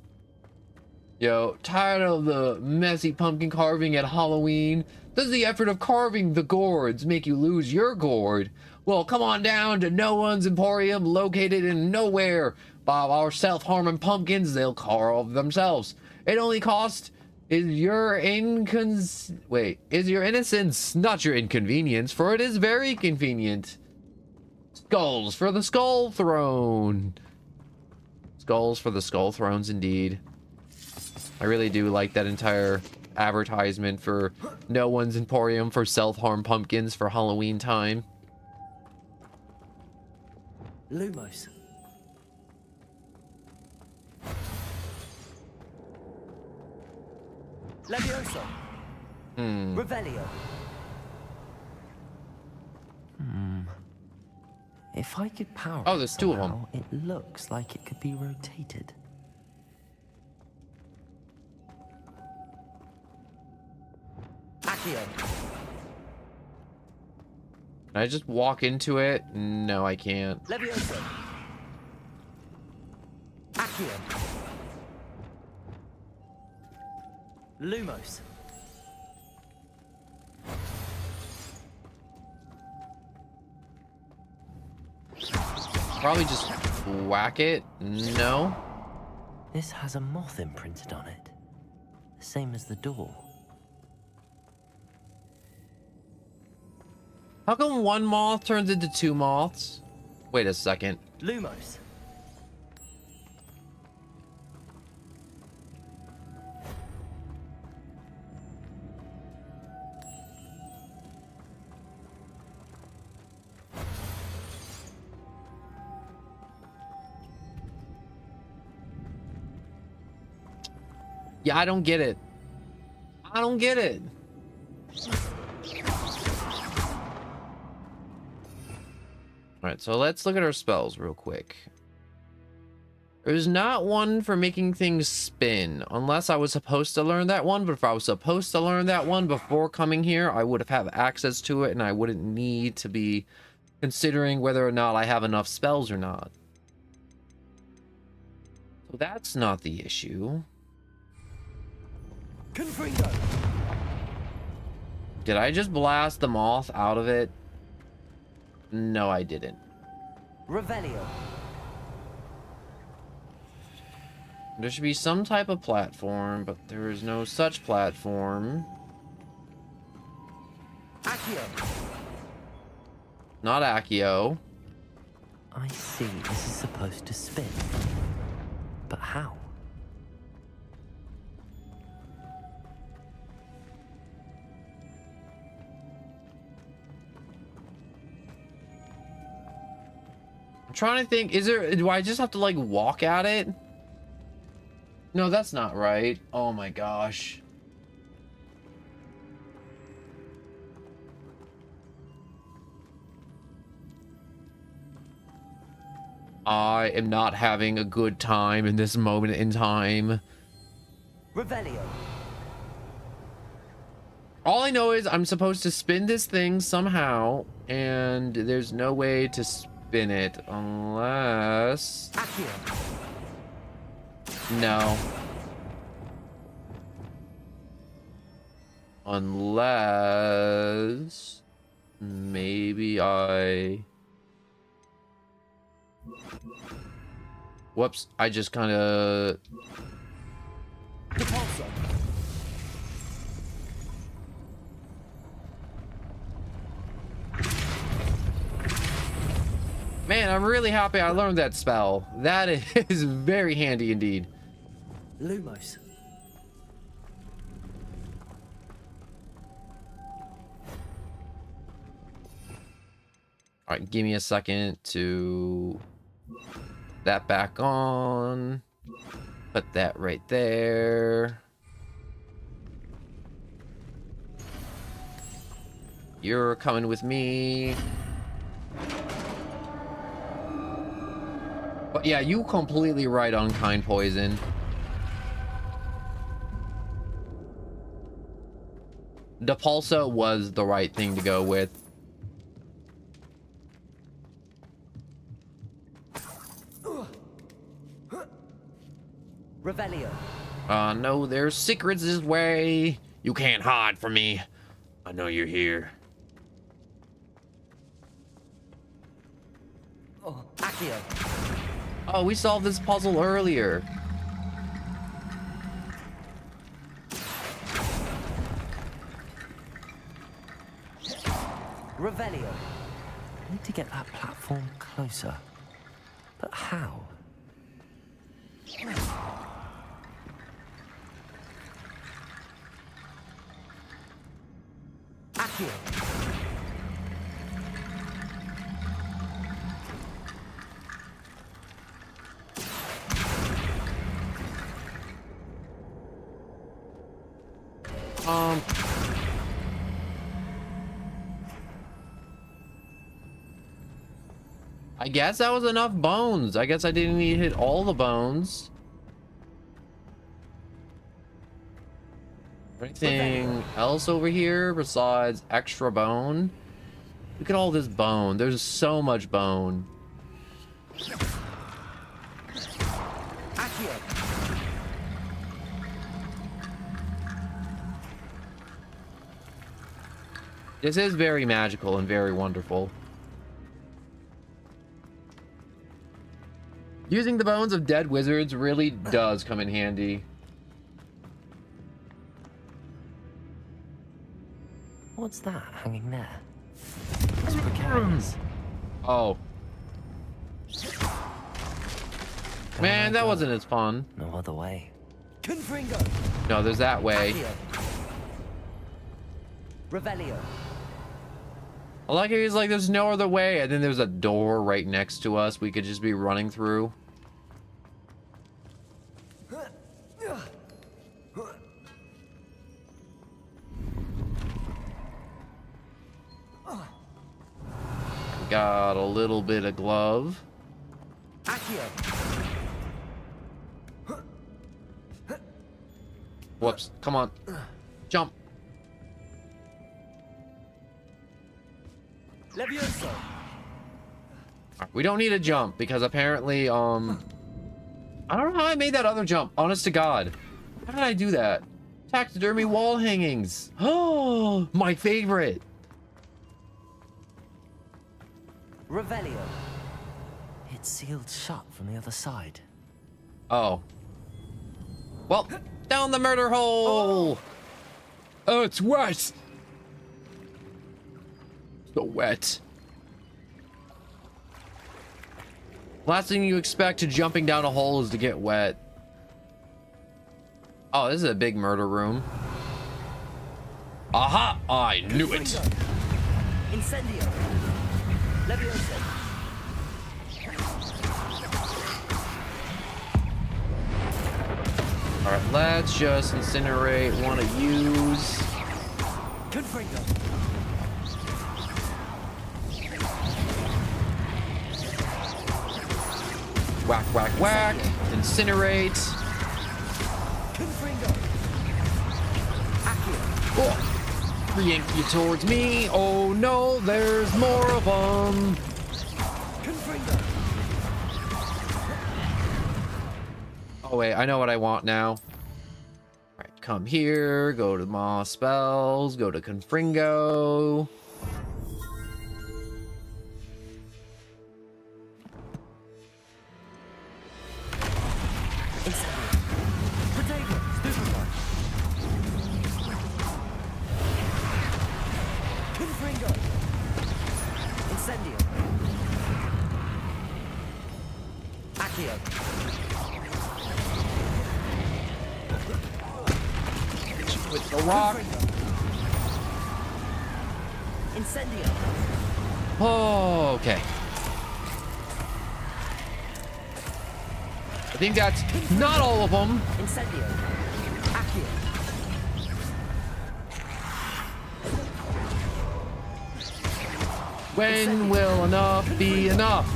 Yo, tired of the messy pumpkin carving at Halloween? Does the effort of carving the gourds make you lose your gourd? Well, come on down to No One's Emporium, located in nowhere. By our self-harming pumpkins, they'll carve themselves. It only costs is your innocence, not your inconvenience, for it is very convenient. Skulls for the skull throne. Skulls for the skull thrones, indeed. I really do like that entire advertisement for No One's Emporium for self-harm pumpkins for Halloween time. Lumos. Levioso. Revelio. If I could power Oh, there's two of them. somehow, it looks like it could be rotated. Accio. Can I just walk into it? No, I can't. Levioso. Accio. Lumos. Probably just whack it? No. This has a moth imprinted on it. The same as the door. How come one moth turns into two moths? Wait a second. Lumos. Yeah, I don't get it. I don't get it. Alright, so let's look at our spells real quick. There's not one for making things spin, unless I was supposed to learn that one, but if I was supposed to learn that one before coming here, I would have had access to it, and I wouldn't need to be considering whether or not I have enough spells or not. So that's not the issue. Confringo. Did I just blast the moth out of it? No, I didn't. Revelio. There should be some type of platform, but there is no such platform. Accio. Not Accio. I see this is supposed to spin. But how? I'm trying to think, do I just have to like walk at it? No, that's not right. Oh my gosh. I am not having a good time in this moment in time. Revelio. All I know is I'm supposed to spin this thing somehow, and there's no way to spin it unless... Accio. No. Unless... maybe I... Whoops, I just kind of... Man, I'm really happy I learned that spell. That is very handy indeed. Lumos. All right, give me a second to that back on. Put that right there. You're coming with me. But yeah, you completely right on kind poison. Depulso was the right thing to go with. Revelio. No, there's secrets this way. You can't hide from me. I know you're here. Oh, Accio. Oh, we solved this puzzle earlier. Revelio. I need to get that platform closer. But how? Accio. I guess that was enough bones. I guess I didn't need to hit all the bones. Anything else over here besides extra bone? Look at all this bone. There's so much bone. Accio. This is very magical and very wonderful. Using the bones of dead wizards really does come in handy. What's that hanging there? It's precarious. Oh. Man, that wasn't as fun. No other way. Confringo. No, there's that way. Accio. Revelio. I like it. He's like, there's no other way. And then there's a door right next to us we could just be running through. Got a little bit of glove. Accio. Whoops. Come on. Jump. Levioso. We don't need a jump because apparently, I don't know how I made that other jump. Honest to God. How did I do that? Taxidermy wall hangings. Oh, my favorite. Revelio. It's sealed shut from the other side. Oh. Well, down the murder hole. Oh, it's wet. So wet. Last thing you expect to jumping down a hole is to get wet. Oh, this is a big murder room. Aha! I knew it. Incendio. Levioso. Let's just incinerate one of yous. Confringo. Whack, whack, whack. Incinerate. Confringo. Accio. Oh. Yank you towards me. Oh no, there's more of them. Confringo. Oh wait, I know what I want now. Alright, come here, go to Maw Spells, go to Confringo. With the rock. Incendio. Oh, okay. I think that's not all of them. Incendio. Accio. When will enough be enough?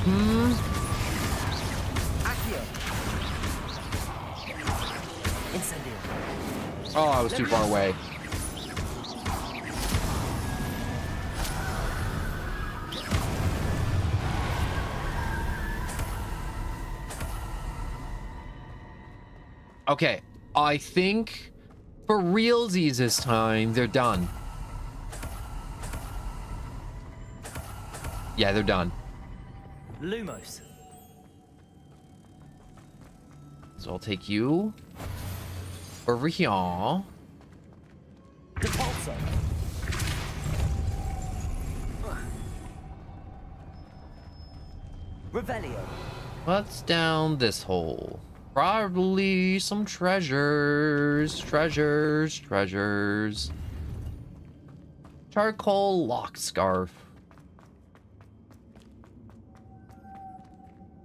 Oh, I was too far away. Okay, I think for realsies this time, they're done. Yeah, they're done. Lumos. So I'll take you over here. Depulso. Revelio. What's down this hole? Probably some treasures. Treasures. Charcoal lock scarf.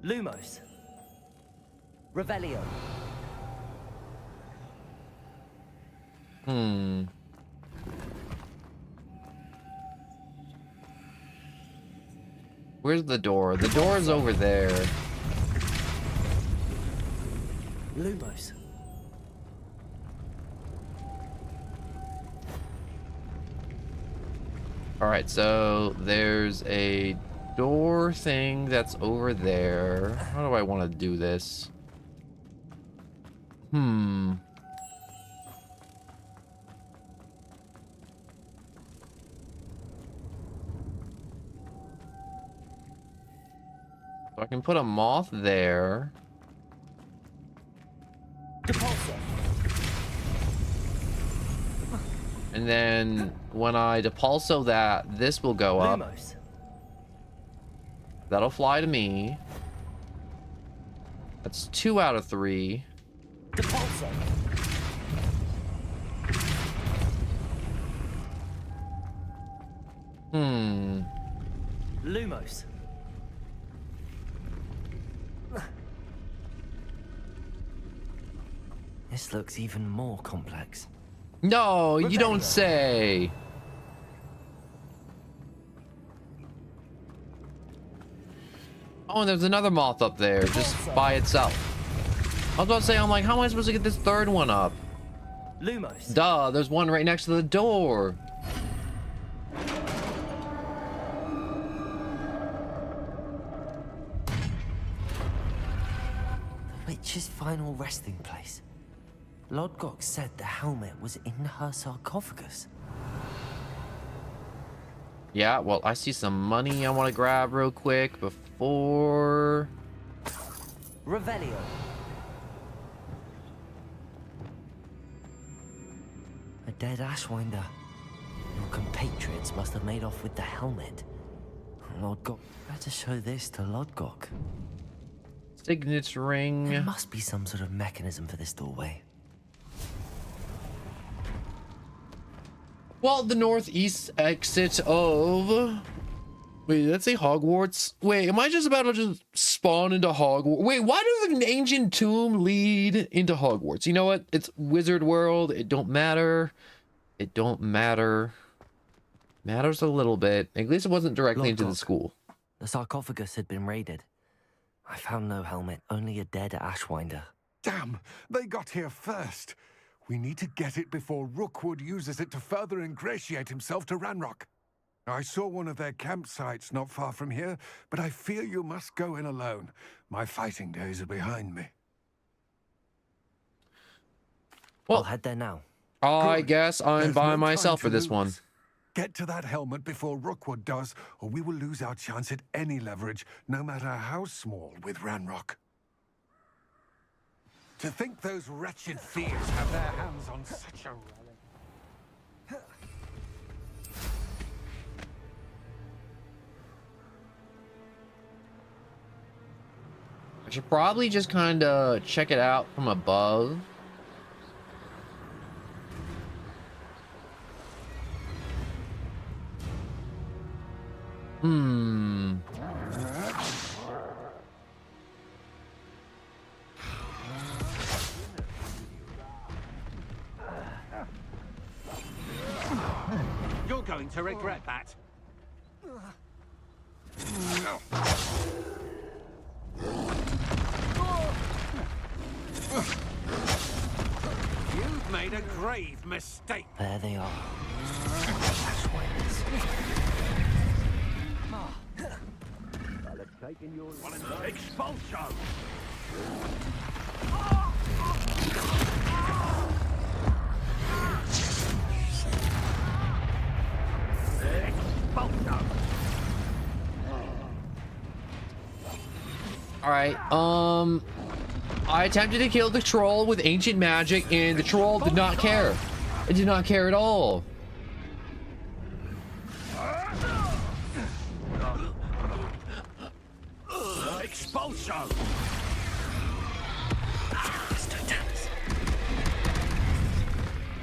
Lumos. Revelio. Where's the door? The door is over there. Lumos. Alright, so there's a door thing that's over there. How do I want to do this? So I can put a moth there. Depulso. And then when I depulso that, this will go up. Lumos. That'll fly to me. That's 2 out of 3. Depulso. Lumos. This looks even more complex. No, you don't say. Oh, and there's another moth up there, just by itself. I was about to say, I'm like, how am I supposed to get this third one up? Lumos. Duh, there's one right next to the door. The witch's final resting place. Lodgok said the helmet was in her sarcophagus. Yeah, well, I see some money I want to grab real quick before... Revelio. A dead Ashwinder. Your compatriots must have made off with the helmet. Lodgok. Better show this to Lodgok. Signet ring. There must be some sort of mechanism for this doorway. Well, the northeast exit of Wait, did that say Hogwarts? Wait, am I just about to just spawn into Hogwarts? Wait, why does an ancient tomb lead into Hogwarts? You know what? It's Wizard World. It don't matter. It don't matter. Matters a little bit. At least it wasn't directly into the school. The sarcophagus had been raided. I found no helmet, only a dead Ashwinder. Damn, they got here first. We need to get it before Rookwood uses it to further ingratiate himself to Ranrock. I saw one of their campsites not far from here, but I fear you must go in alone. My fighting days are behind me. Well, I'll head there now. I guess I'm There's by no myself time for to this one. lose. Get to that helmet before Rookwood does, or we will lose our chance at any leverage, no matter how small, with Ranrock. To think those wretched thieves have their hands on such a relic. I should probably just kind of check it out from above. You're going to regret that. You've made a grave mistake. There they are. Expulsion! Alright, I attempted to kill the troll with ancient magic, and the troll did not care. It did not care at all. Expulsion!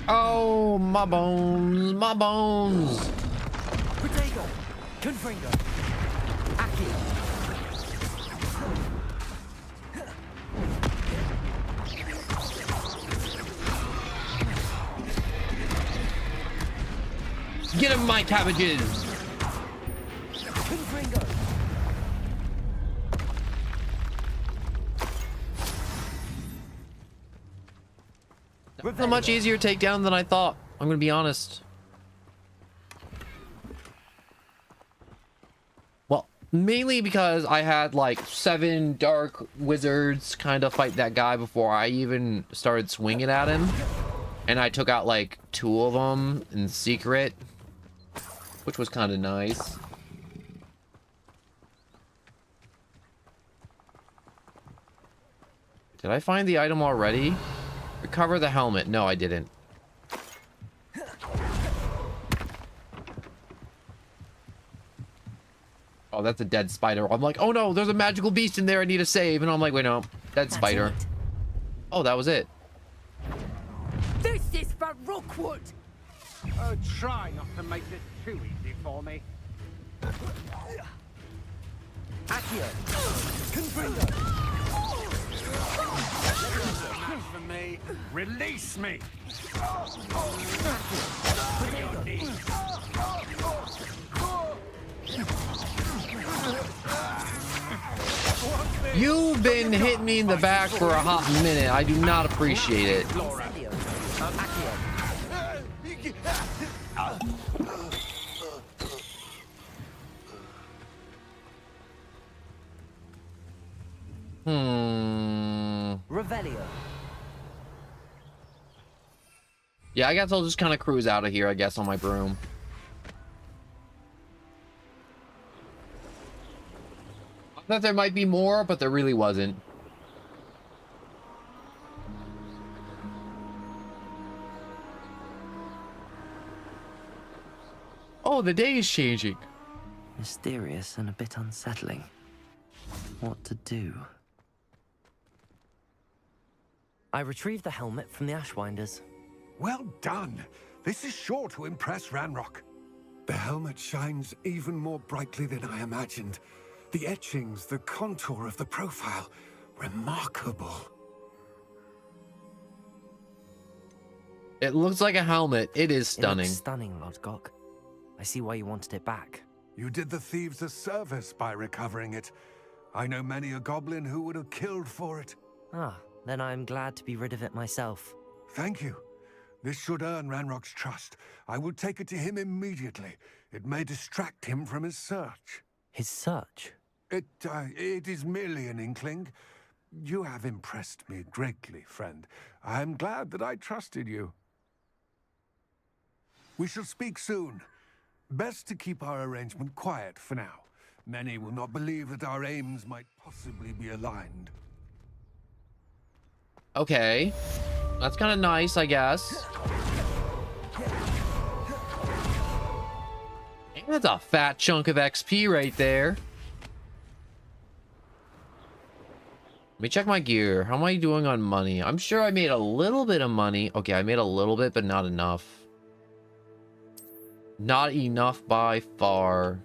Oh, my bones, my bones. Protego! Confringo! Accio! Get him, my cabbages. Confringo! That's a much easier takedown than I thought. I'm gonna be honest. Well, mainly because I had like 7 dark wizards kind of fight that guy before I even started swinging at him. And I took out like 2 of them in secret, which was kind of nice. Did I find the item already? Recover the helmet. No, I didn't. Oh, that's a dead spider. I'm like, oh no, there's a magical beast in there. I need to save. And I'm like, wait, no, dead spider. Oh, that was it. This is for Rookwood! Oh, try not to make this too easy for me. Accio! Confringo! Not for me. Release me! You've been hitting me in the back for a hot minute. I do not appreciate it. Revelio. Yeah, I guess I'll just kind of cruise out of here, I guess, on my broom. I thought there might be more, but there really wasn't. Oh, the day is changing. Mysterious and a bit unsettling. What to do? I retrieved the helmet from the Ashwinders. Well done. This is sure to impress Ranrock. The helmet shines even more brightly than I imagined. The etchings, the contour of the profile, remarkable. It looks like a helmet. It is stunning. It looks stunning, Lodgok. I see why you wanted it back. You did the thieves a service by recovering it. I know many a goblin who would have killed for it. Ah, then I'm glad to be rid of it myself. Thank you. This should earn Ranrock's trust. I will take it to him immediately. It may distract him from his search. His search? It is merely an inkling. You have impressed me greatly, friend. I am glad that I trusted you. We shall speak soon. Best to keep our arrangement quiet for now. Many will not believe that our aims might possibly be aligned. Okay. That's kind of nice, I guess. And that's a fat chunk of XP right there. Let me check my gear. How am I doing on money? I'm sure I made a little bit of money. Okay, I made a little bit, but not enough. Not enough by far.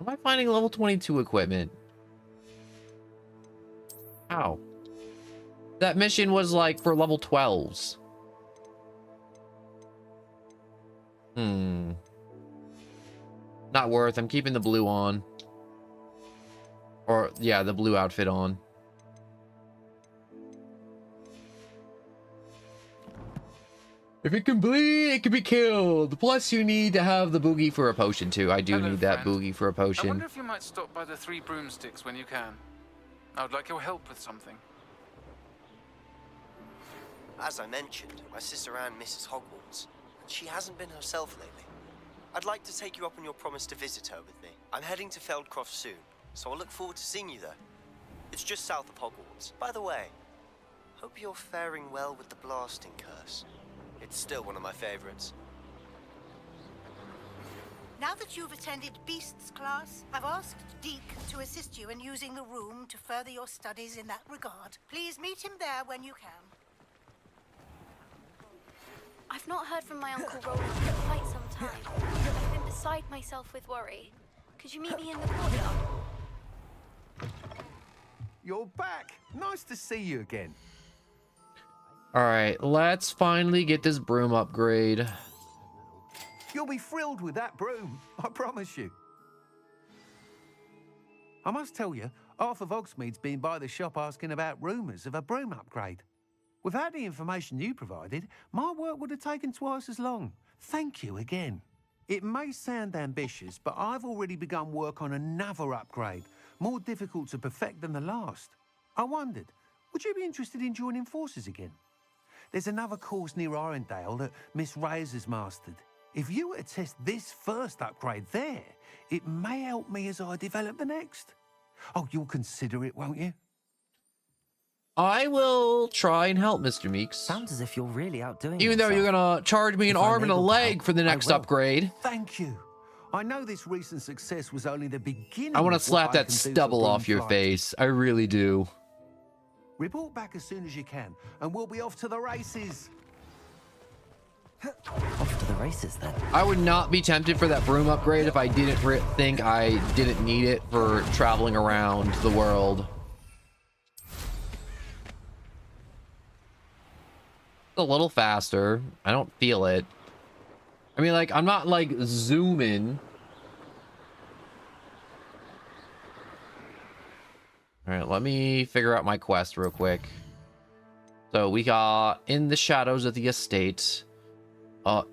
Am I finding level 22 equipment? How? That mission was like for level 12s. Not worth. I'm keeping the blue on. Or, yeah, the blue outfit on. If it can bleed, it can be killed. Plus, you need to have the boogie for a potion, too. I do need that boogie for a I potion. wonder if you might stop by the 3 broomsticks when you can. I would like your help with something. As I mentioned, my sister Anne misses Hogwarts, and she hasn't been herself lately. I'd like to take you up on your promise to visit her with me. I'm heading to Feldcroft soon, so I look forward to seeing you there. It's just south of Hogwarts. By the way, hope you're faring well with the blasting curse. It's still one of my favorites. Now that you've attended Beasts class, I've asked Deke to assist you in using the room to further your studies in that regard. Please meet him there when you can. I've not heard from my Uncle Roland for quite some time. I've been beside myself with worry. Could you meet me in the courtyard? You're back. Nice to see you again. All right, let's finally get this broom upgrade. You'll be thrilled with that broom, I promise you. I must tell you, half of Hogsmeade's been by the shop asking about rumours of a broom upgrade. Without the information you provided, my work would have taken twice as long. Thank you again. It may sound ambitious, but I've already begun work on another upgrade, more difficult to perfect than the last. I wondered, would you be interested in joining forces again? There's another course near Arendelle that Miss Reyes has mastered. If you were to test this first upgrade there, it may help me as I develop the next. Oh, you'll consider it, won't you? I will try and help, Mr. Meeks. Sounds as if you're really outdoing Even though you're gonna charge me an arm and a leg for the next upgrade. Thank you. I know this recent success was only the beginning. I want to of what slap I that can do for stubble off your Broomflight. face. I really do. Report back as soon as you can, and we'll be off to the races. Off to the races, then. I would not be tempted for that broom upgrade if I didn't think I didn't need it for traveling around the world. A little faster. I don't feel it. I mean, like, I'm not like zooming. All right, let me figure out my quest real quick. So we got in the shadows of the estate.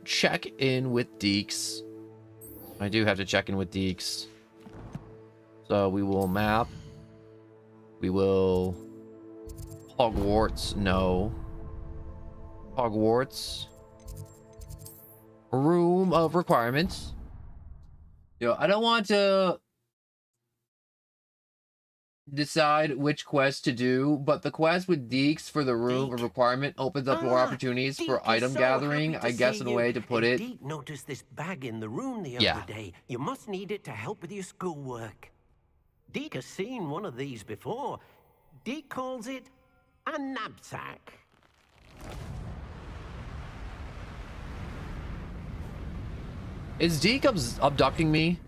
Check in with Deeks. I do have to check in with Deeks. So we will map. We will Hogwarts. No. Hogwarts. Room of requirements. Yo, I don't want to decide which quest to do, but the quest with Deeks for the room of requirement opens up more opportunities for item gathering, I guess, in a way to put it. Deke noticed this bag in the room the Yeah. other day. You must need it to help with your schoolwork. Deke has seen one of these before. Deke calls it a knapsack. Is Deke abducting me?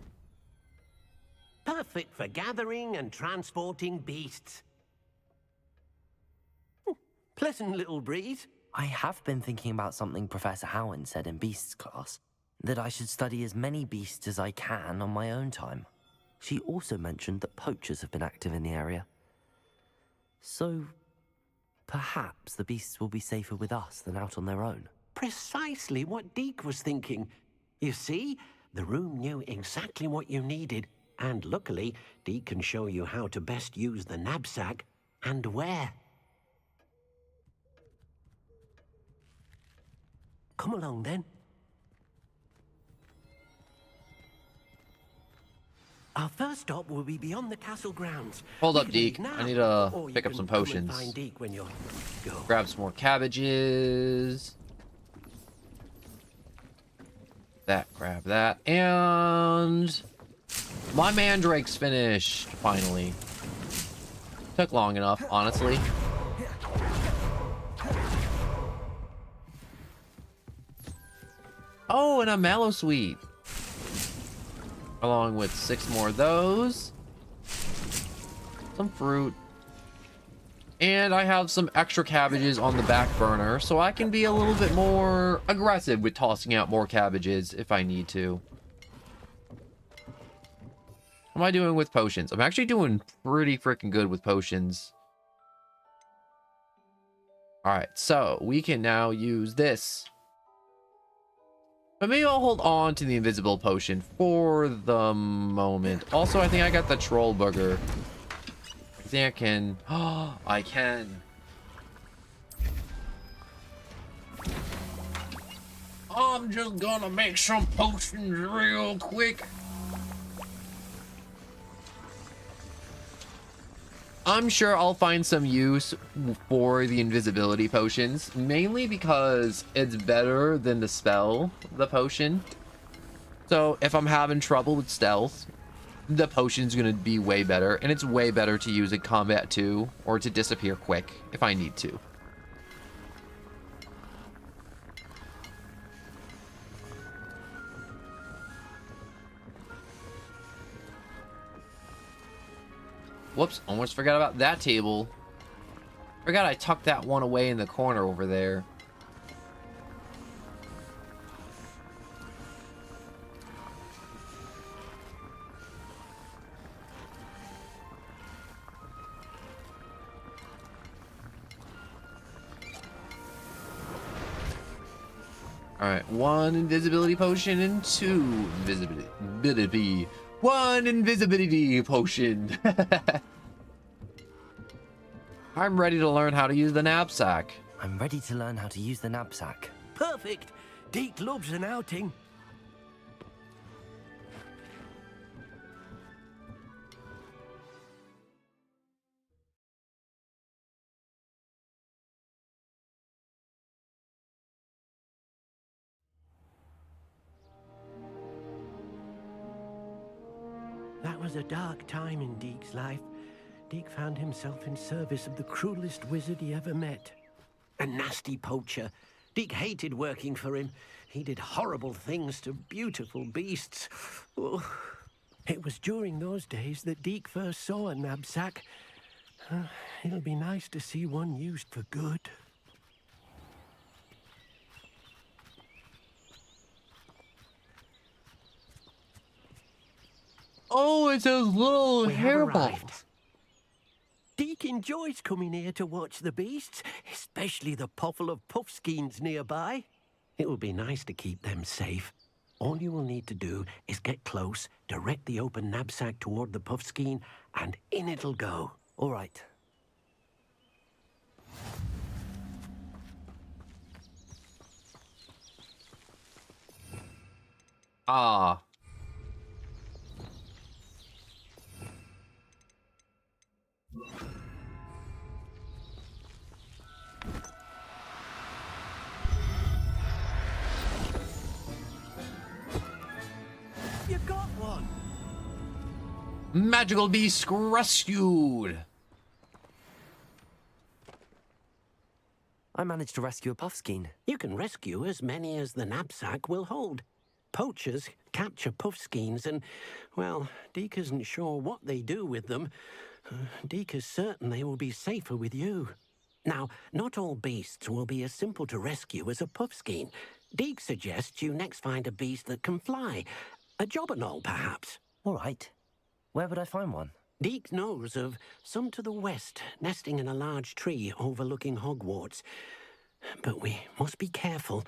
Perfect for gathering and transporting beasts. Pleasant little breeze. I have been thinking about something Professor Howard said in Beasts class, that I should study as many beasts as I can on my own time. She also mentioned that poachers have been active in the area. So, perhaps the beasts will be safer with us than out on their own. Precisely what Deke was thinking. You see, the room knew exactly what you needed, and luckily, Deke can show you how to best use the knapsack and where. Come along, then. Our first stop will be beyond the castle grounds. Hold We up, can leave Deke. now, I need to or you pick up can some come and potions. find Deke when you're go. Grab some more cabbages. Grab that. And my mandrake's finished, finally. Took long enough, honestly. Oh, and a mallow sweet. Along with 6 more of those. Some fruit. And I have some extra cabbages on the back burner, so I can be a little bit more aggressive with tossing out more cabbages if I need to. How am I doing with potions? I'm actually doing pretty freaking good with potions. Alright, so we can now use this. But maybe I'll hold on to the invisible potion for the moment. Also, I think I got the troll booger. I think I can. Oh, I can. I'm just gonna make some potions real quick. I'm sure I'll find some use for the invisibility potions, mainly because it's better than the spell, the potion. So if I'm having trouble with stealth, the potion's gonna be way better, and it's way better to use in combat too, or to disappear quick if I need to. Whoops, almost forgot about that table. Forgot I tucked that one away in the corner over there. Alright, 1 invisibility potion and 2 invisibility. 1 invisibility potion. I'm ready to learn how to use the knapsack. I'm ready to learn how to use the knapsack. Perfect. Deke loves an outing. That was a dark time in Deke's life. Deke found himself in service of the cruelest wizard he ever met. A nasty poacher. Deke hated working for him. He did horrible things to beautiful beasts. Oh. It was during those days that Deke first saw a knapsack. It'll be nice to see one used for good. Oh, it's those little hairballs. Deke enjoys coming here to watch the beasts, especially the puffle of puffskeins nearby. It will be nice to keep them safe. All you will need to do is get close, direct the open knapsack toward the puffskein, and in it'll go. All right. Ah. You got one. Magical beast rescued. I managed to rescue a puffskein. You can rescue as many as the knapsack will hold. Poachers capture puffskeins and, well, Deke isn't sure what they do with them. Deke is certain they will be safer with you. Now, not all beasts will be as simple to rescue as a puffskein. Deke suggests you next find a beast that can fly. A jobberknoll, perhaps. All right. Where would I find one? Deke knows of some to the west, nesting in a large tree overlooking Hogwarts. But we must be careful.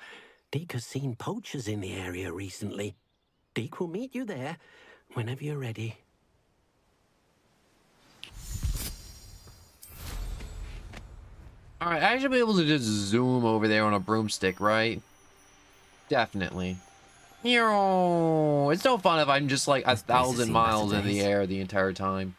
Deke has seen poachers in the area recently. Deke will meet you there whenever you're ready. Alright, I should be able to just zoom over there on a broomstick, right? Definitely. It's no fun if I'm just like 1,000 miles in the air the entire time.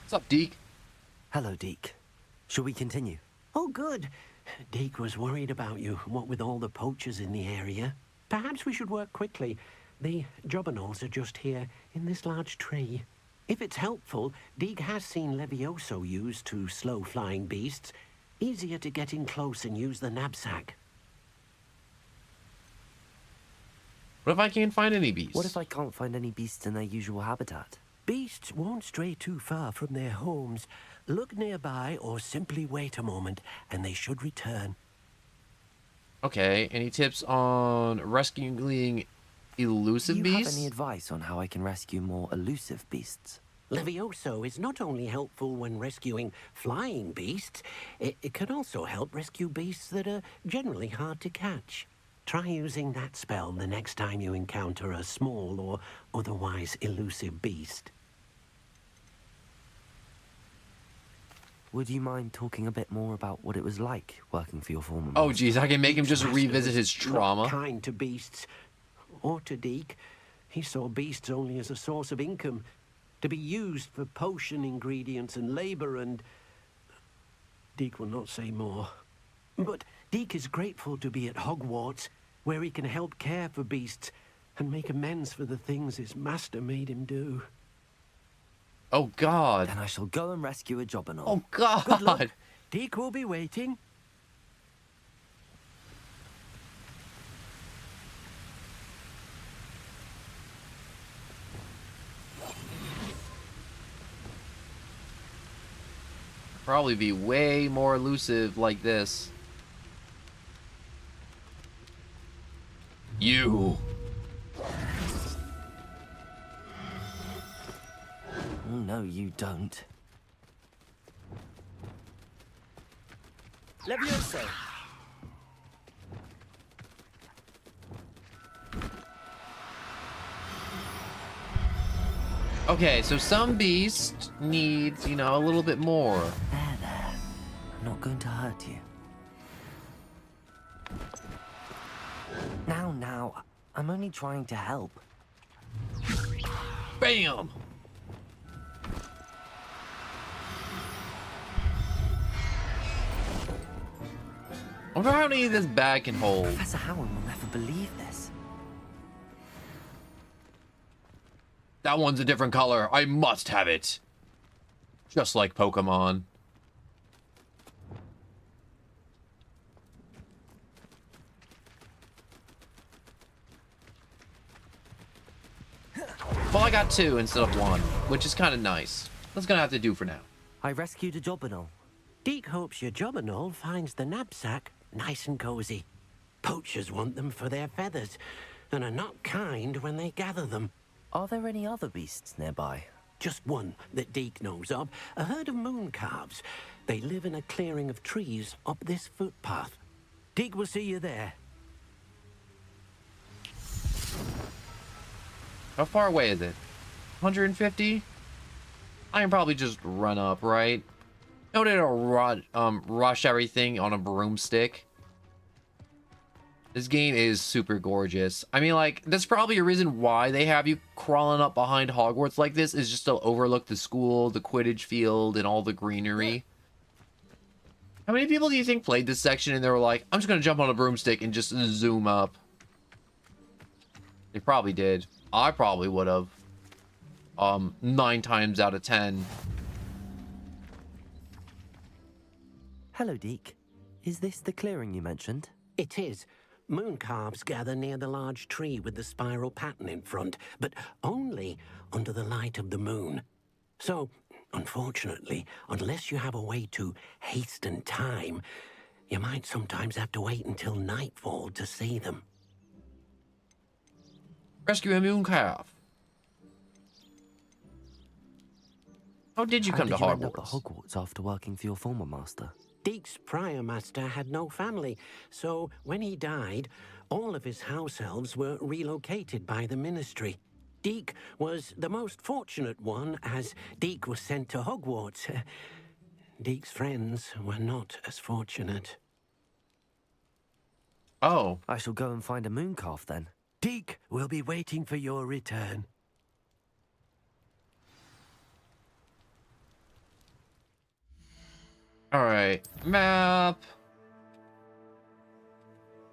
What's up, Deke? Hello, Deke. Shall we continue? Oh, good. Deke was worried about you, what with all the poachers in the area. Perhaps we should work quickly. The jobberknolls are just here, in this large tree. If it's helpful, Deke has seen Levioso used to slow flying beasts. Easier to get in close and use the knapsack. What if I can't find any beasts? What if I can't find any beasts in their usual habitat? Beasts won't stray too far from their homes. Look nearby or simply wait a moment, and they should return. Okay, any tips on rescuing elusive Do you beasts? have any advice on how I can rescue more elusive beasts? Levioso is not only helpful when rescuing flying beasts, it can also help rescue beasts that are generally hard to catch. Try using that spell the next time you encounter a small or otherwise elusive beast. Would you mind talking a bit more about what it was like working for your former Oh, master? geez, I can make him just Master revisit was his trauma. not kind to beasts, or to Deke. He saw beasts only as a source of income, to be used for potion ingredients and labor, and Deke will not say more. But Deke is grateful to be at Hogwarts, where he can help care for beasts and make amends for the things his master made him do. Oh, God. Then I shall go and rescue a jobberknoll. Oh, God. Good luck. Deke will be waiting. Probably be way more elusive like this. You. Oh, no, you don't. Levioso! Okay, so some beast needs, you know, a little bit more. There. I'm not going to hurt you. Now, I'm only trying to help. Bam! I wonder how many this bag can hold. Professor Howard will never believe this. That one's a different color. I must have it. Just like Pokemon. Well, I got 2 instead of 1, which is kind of nice. That's gonna have to do for now. I rescued a jobberknoll. Deke hopes your jobberknoll finds the knapsack nice and cozy. Poachers want them for their feathers, and are not kind when they gather them. Are there any other beasts nearby? Just one that Deke knows of, a herd of moon calves. They live in a clearing of trees up this footpath. Deke will see you there. How far away is it? 150? I can probably just run up, right? No need to rush everything on a broomstick. This game is super gorgeous. I mean, like, that's probably a reason why they have you crawling up behind Hogwarts like this, is just to overlook the school, the Quidditch field, and all the greenery. How many people do you think played this section and they were like, I'm just gonna jump on a broomstick and just zoom up? They probably did. I probably would have. 9 times out of 10. Hello, Deke. Is this the clearing you mentioned? It is. Moon calves gather near the large tree with the spiral pattern in front, but only under the light of the moon. So, unfortunately, unless you have a way to hasten time, you might sometimes have to wait until nightfall to see them. Rescue a moon calf. How did you come to How did you end up Hogwarts? at Hogwarts after working for your former master? Deke's prior master had no family, so when he died, all of his house elves were relocated by the ministry. Deke was the most fortunate one, as Deke was sent to Hogwarts. Deke's friends were not as fortunate. Oh. I shall go and find a moon calf then. Deke will be waiting for your return. Alright, map.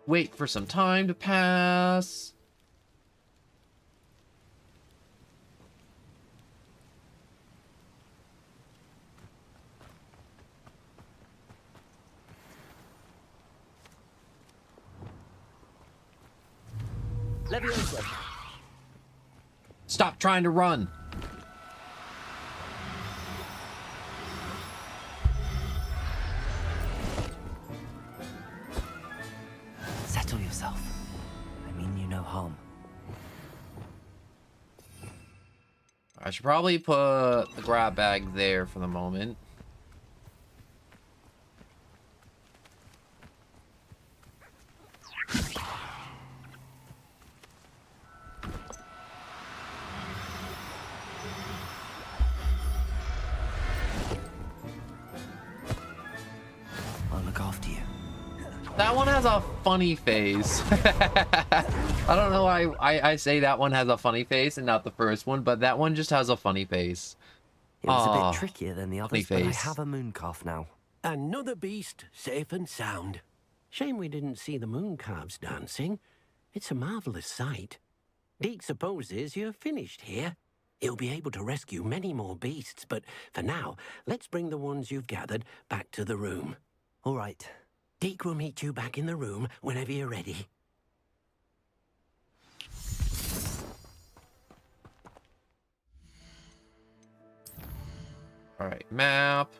Wait for some time to pass. Leviosa. Stop trying to run. Settle yourself. I mean you no harm. I should probably put the grab bag there for the moment. I'll look after you. That one has a funny face. I don't know why I say that one has a funny face and not the first one, but that one just has a funny face. It was a Aw, bit trickier than the funny others, but I face. have a moon calf now. Another beast, safe and sound. Shame we didn't see the moon calves dancing. It's a marvelous sight. Deke supposes you're finished here. He'll be able to rescue many more beasts, but for now, let's bring the ones you've gathered back to the room. All right. Deke will meet you back in the room whenever you're ready. Alright, map.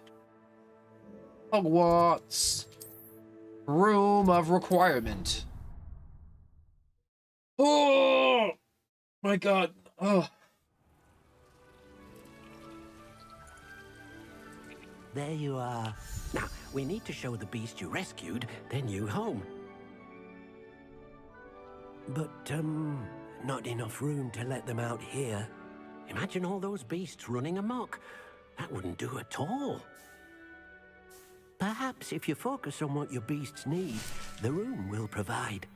Hogwarts. Room of requirement. Oh my god. Oh. There you are. Now, we need to show the beast you rescued their new home. But, not enough room to let them out here. Imagine all those beasts running amok. That wouldn't do at all. Perhaps if you focus on what your beasts need, the room will provide.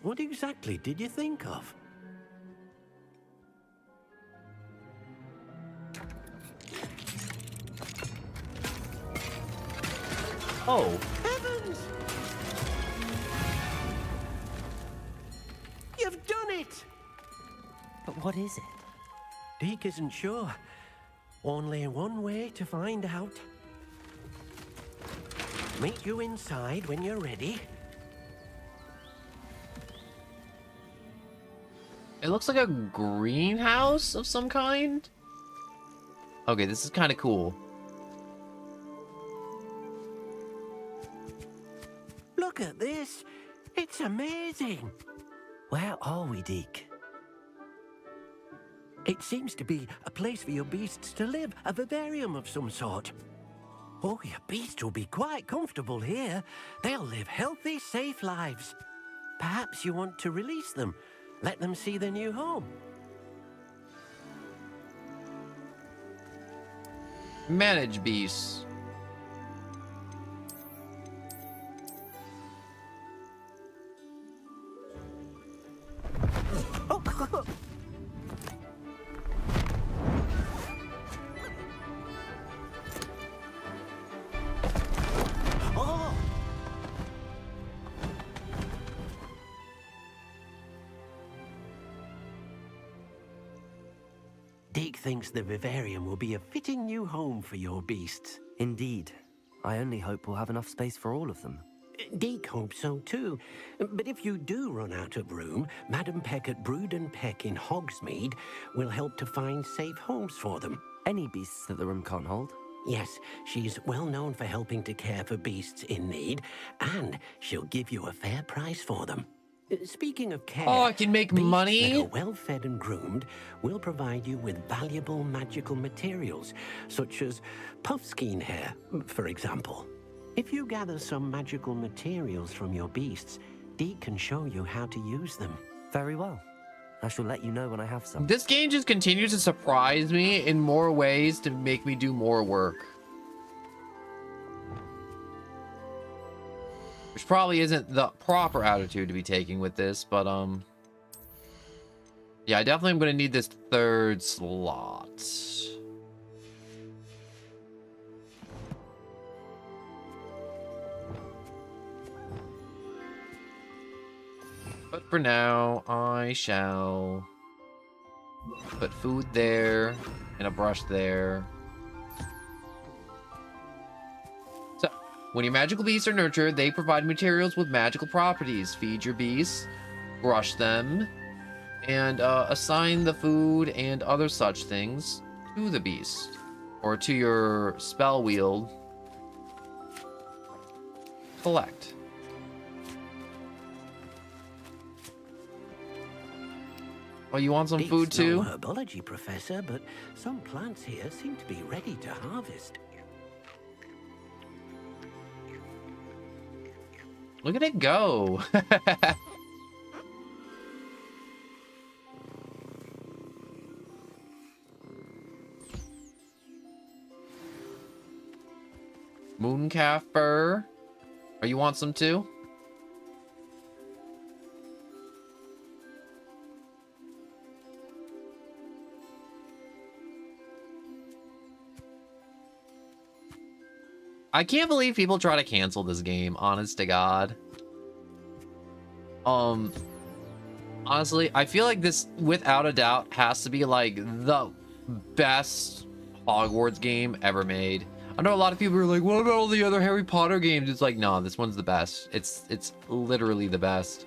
What exactly did you think of? Oh. Heavens! You've done it! But what is it? Deke isn't sure. Only one way to find out. Meet you inside when you're ready. It looks like a greenhouse of some kind. Okay, this is kind of cool. Look at this. It's amazing. Where are we, Deke? It seems to be a place for your beasts to live, a vivarium of some sort. Oh, your beasts will be quite comfortable here. They'll live healthy, safe lives. Perhaps you want to release them. Let them see their new home. Manage beasts. Deke thinks the vivarium will be a fitting new home for your beasts. Indeed. I only hope we'll have enough space for all of them. Deke hopes so too. But if you do run out of room, Madam Peck at Brood and Peck in Hogsmeade will help to find safe homes for them. Any beasts that the room can't hold? Yes, she's well known for helping to care for beasts in need, and she'll give you a fair price for them. Speaking of care, Oh, I can make beasts money? that are well fed and groomed will provide you with valuable magical materials, such as puffskein hair, for example. If you gather some magical materials from your beasts, Deke can show you how to use them. Very well. I shall let you know when I have some. This game just continues to surprise me in more ways to make me do more work. Which probably isn't the proper attitude to be taking with this, but yeah, I definitely am going to need this third slot. But for now, I shall put food there and a brush there. So, when your magical beasts are nurtured, they provide materials with magical properties. Feed your beasts, brush them, and assign the food and other such things to the beast or to your spell wheel. Collect. Oh, you want some Deke's food too? no herbology professor, but some plants here seem to be ready to harvest. Look at it go. Mooncalf fur. Oh, you want some too? I can't believe people try to cancel this game, honest to God. Honestly, I feel like this, without a doubt, has to be like the best Hogwarts game ever made. I know a lot of people are like, what about all the other Harry Potter games? It's like, no, this one's the best. It's literally the best.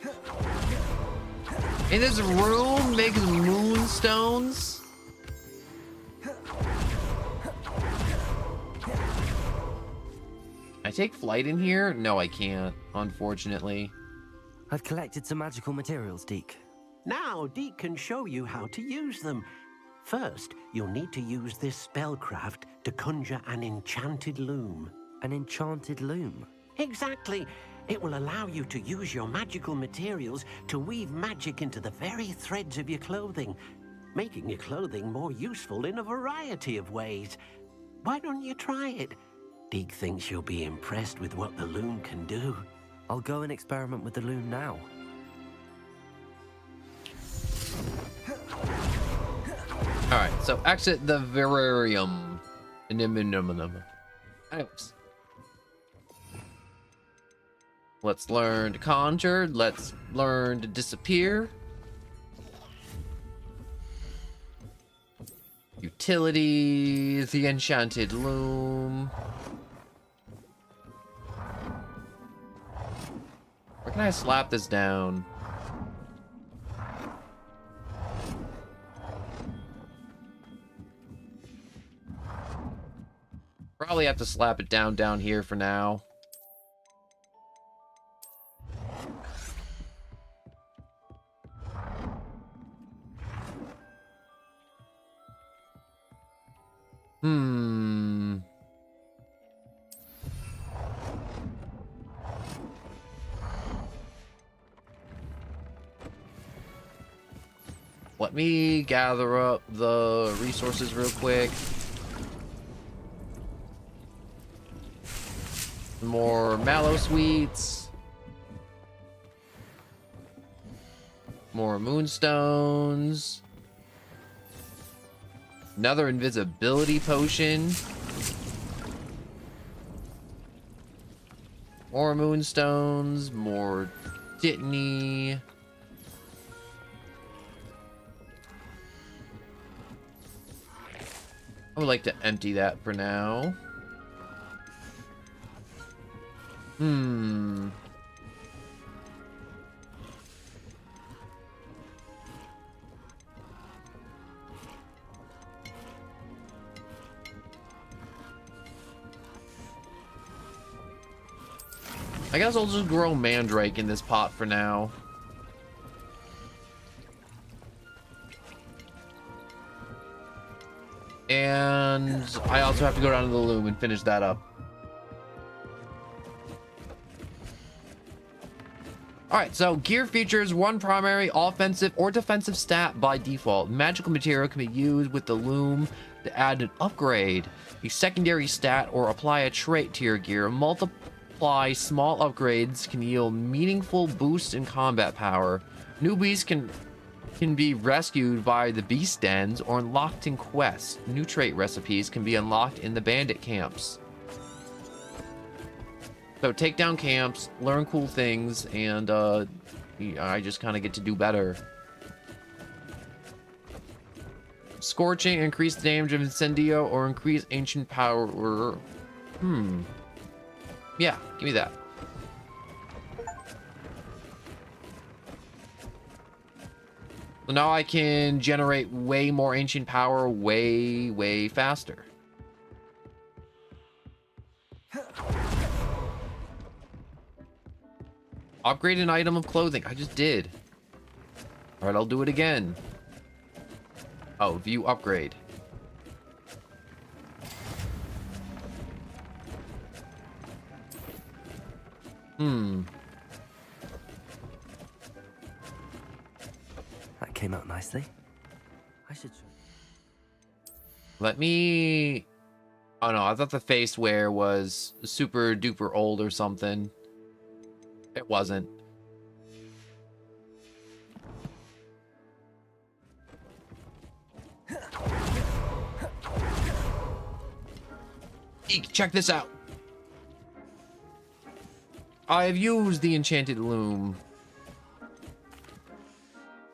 In this room makes moonstones. I take flight in here? No, I can't, unfortunately. I've collected some magical materials, Deke. Now, Deke can show you how to use them. First, you'll need to use this spellcraft to conjure an enchanted loom. An enchanted loom? Exactly. It will allow you to use your magical materials to weave magic into the very threads of your clothing, making your clothing more useful in a variety of ways. Why don't you try it? Deke thinks you'll be impressed with what the loom can do. I'll go and experiment with the loom now. Alright, so exit the vivarium. Anyways. Let's learn to conjure. Let's learn to disappear. Utilities, the enchanted loom. Where can I slap this down? Probably have to slap it down here for now. Let me gather up the resources real quick. More mallow sweets. More moonstones. Another invisibility potion. More moonstones. More Dittany. I would like to empty that for now. I guess I'll just grow Mandrake in this pot for now. And I also have to go down to the loom and finish that up. Alright, so gear features one primary offensive or defensive stat by default. Magical material can be used with the loom to add an upgrade, a secondary stat, or apply a trait to your gear. Multiply small upgrades can yield meaningful boosts in combat power. Newbies can be rescued by the beast dens or unlocked in quests. New trait recipes can be unlocked in the bandit camps. So take down camps, learn cool things, and I just kind of get to do better. Scorching, increase the damage of Incendio, or increase ancient power. Yeah, give me that. So now I can generate way more ancient power way, way faster. Upgrade an item of clothing. I just did. All right, I'll do it again. Oh, view upgrade. That came out nicely. I should... Let me... Oh no, I thought the face wear was super duper old or something. It wasn't. Eek, check this out. I have used the enchanted loom.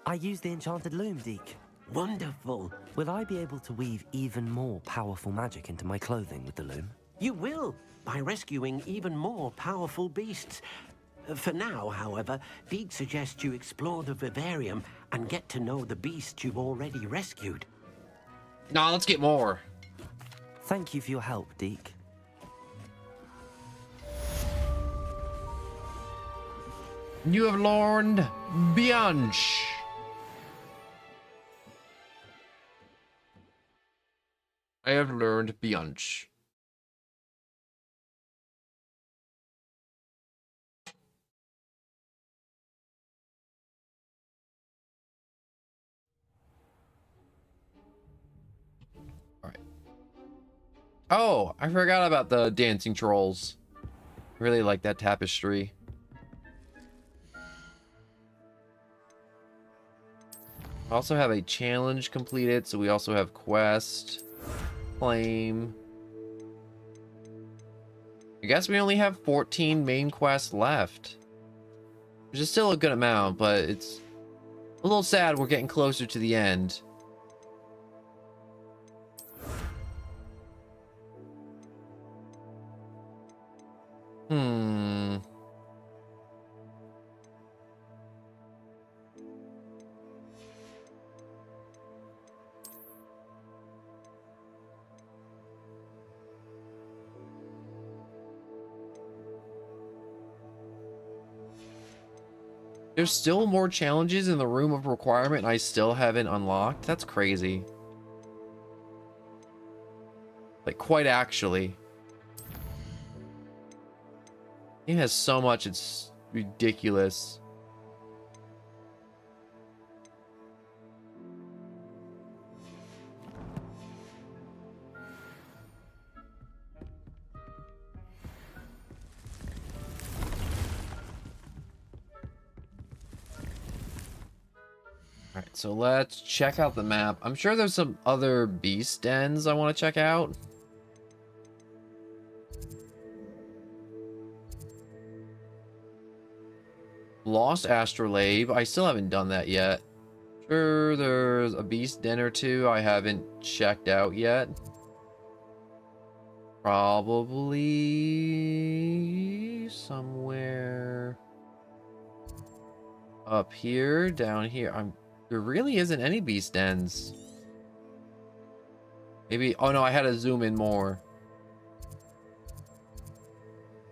I use the enchanted loom, Deke. Wonderful. Will I be able to weave even more powerful magic into my clothing with the loom? You will, by rescuing even more powerful beasts. For now, however, Deke suggests you explore the vivarium and get to know the beasts you've already rescued. Nah, let's get more. Thank you for your help, Deke. You have learned Bianch. I have learned Bianch. Alright. Oh, I forgot about the dancing trolls. Really like that tapestry. I also have a challenge completed, so we also have quest, claim. I guess we only have 14 main quests left, which is still a good amount, but it's a little sad we're getting closer to the end. There's still more challenges in the room of requirement and I still haven't unlocked? That's crazy. Like, quite actually. It has so much, it's ridiculous. right, so let's check out the map. I'm sure there's some other beast dens I want to check out. Lost Astrolabe. I still haven't done that yet. Sure, there's a beast den or two I haven't checked out yet. Probably somewhere up here, down here. There really isn't any beast dens. Maybe, oh no, I had to zoom in more.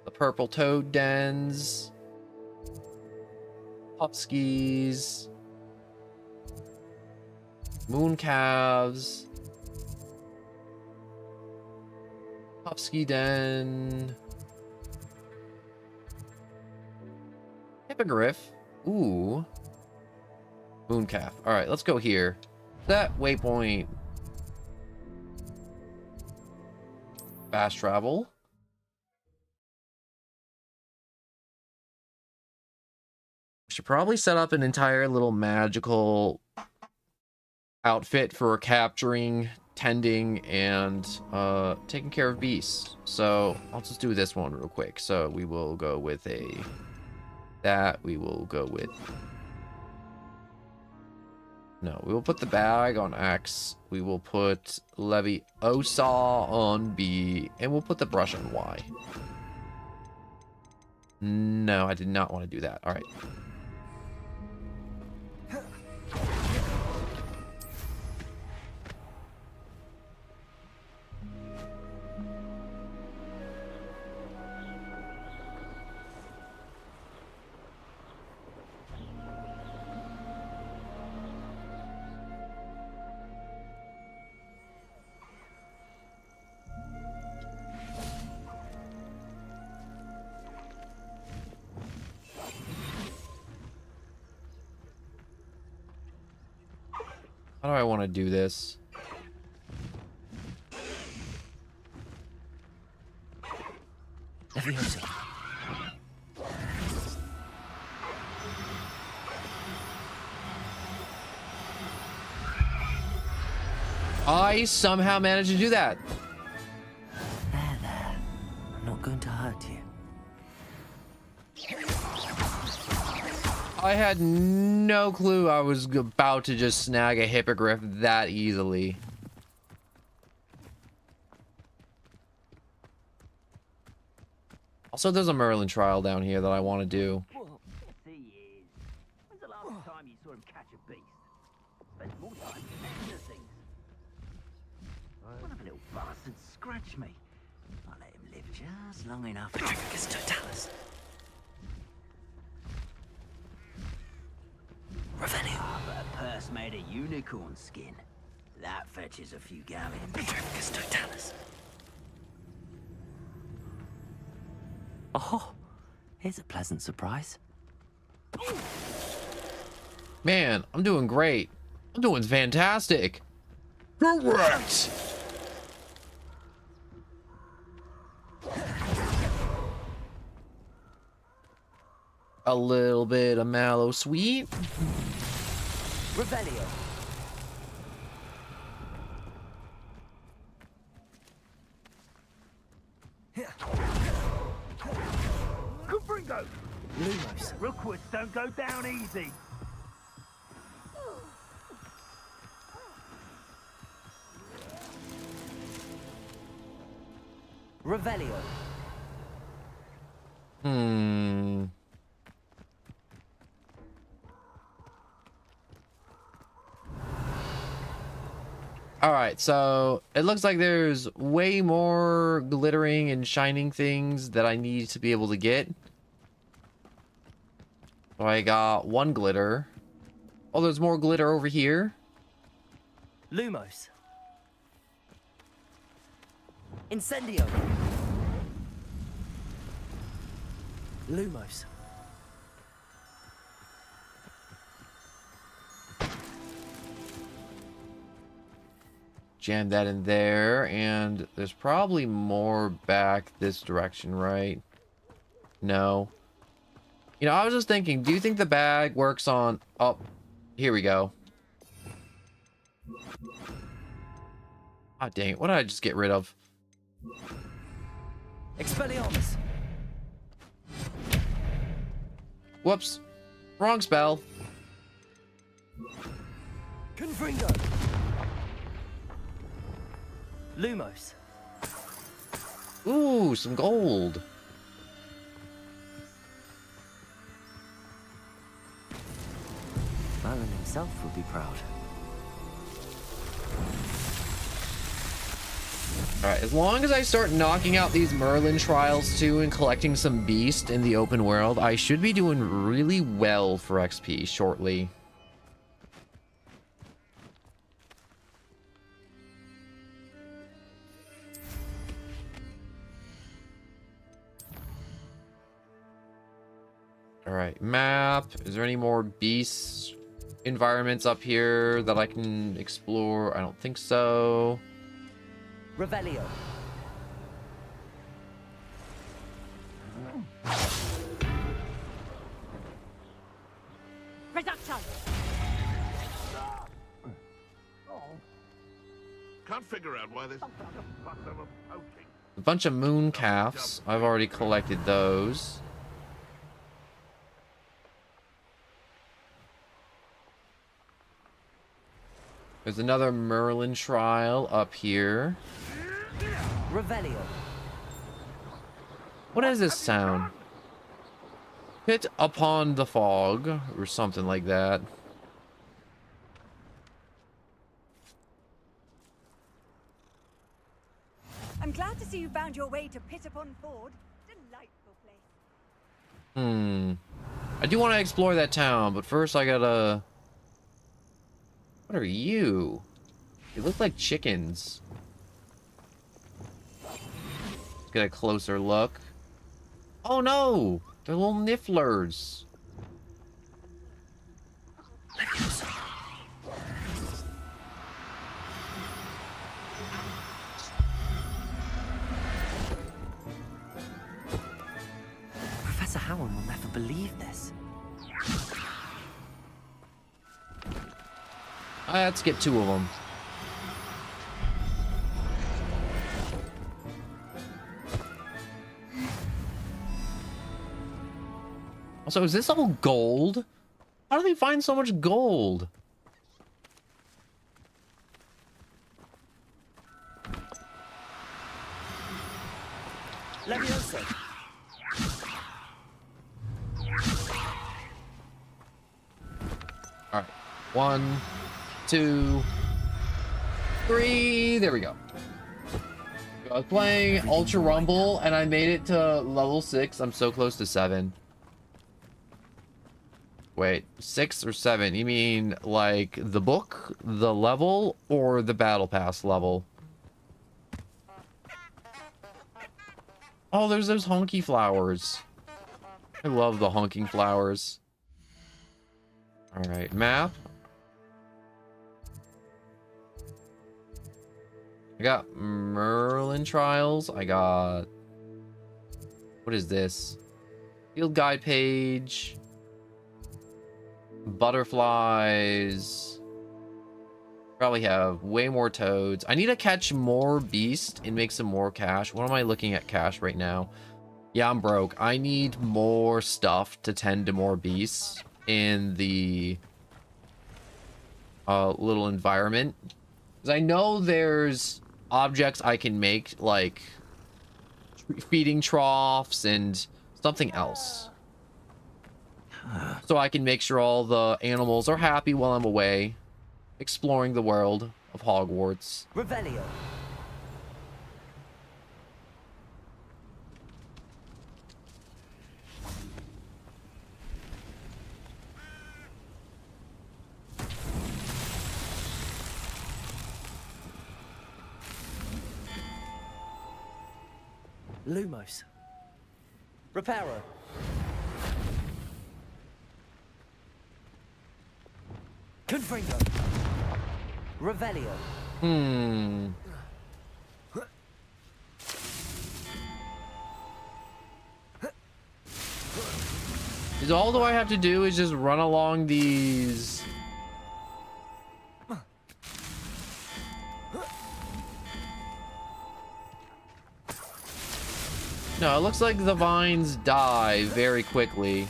The purple toad dens. Hupskis. Moon calves. Hupsky den. Hippogriff. Ooh. Mooncalf. Alright, let's go here. That waypoint. Fast travel. Should probably set up an entire little magical outfit for capturing, tending, and taking care of beasts. So I'll just do this one real quick. So we will go with we will go with, no, we will put the bag on X. We will put Leviosa on B, and we'll put the brush on Y. No, I did not want to do that. All right. How do I want to do this? Leviosa. I somehow managed to do that. There. I'm not going to hurt you. I had no clue I was about to just snag a hippogriff that easily. Also, there's a Merlin trial down here that I want to do. When's the last time you saw him catch a beast? Spends more time catching things. One of the little bastards scratch me. I let him live just long enough. Petrificus totalis. Revenue. But a purse made of unicorn skin. That fetches a few galleons. Petrificus totalis. Oh, here's a pleasant surprise. Man, I'm doing great. I'm doing fantastic. Correct. A little bit of mallow sweet. Revelio. Confringo! Lumos. Rookwoods don't go down easy. Revelio. Alright, so it looks like there's way more glittering and shining things that I need to be able to get. So I got one glitter. Oh, there's more glitter over here. Lumos. Incendio. Lumos. Jam that in there, and there's probably more back this direction, right? No. You know, I was just thinking, do you think the bag works on... Oh, here we go. Ah, dang it. What did I just get rid of? Expelliarmus. Whoops. Wrong spell. Confringo. Lumos. Ooh, some gold. Merlin himself would be proud. Alright, as long as I start knocking out these Merlin trials too and collecting some beast in the open world, I should be doing really well for XP shortly. Alright, map. Is there any more beast environments up here that I can explore? I don't think so. Revelio. Reduction. Can't figure out why there's A bunch of moon calves. I've already collected those. There's another Merlin trial up here. Revelio. What is this sound? Hit upon the fog, or something like that. I'm glad to see you found your way to Pit upon Ford. Delightful place. I do want to explore that town, but first I gotta... What are you? You look like chickens. Let's get a closer look. Oh no! They're little nifflers. Professor Howard will never believe this. Let's get two of them. Also, is this all gold? How do they find so much gold? Levioso. All right, 1, 2, 3. There we go. I was playing Ultra Rumble and I made it to level 6. I'm so close to 7. Wait, 6 or 7? You mean like the book, the level, or the battle pass level? Oh, there's those honky flowers. I love the honking flowers. All right, map. I got Merlin trials. I got... What is this? Field guide page. Butterflies. Probably have way more toads. I need to catch more beast and make some more cash. What am I looking at cash right now? Yeah, I'm broke. I need more stuff to tend to more beasts in the little environment. Because I know there's objects I can make, like feeding troughs and something else. So I can make sure all the animals are happy while I'm away, exploring the world of Hogwarts. Revelio. Lumos. Reparo. Confringo. Revelio. Is all I have to do is just run along these... No, it looks like the vines die very quickly.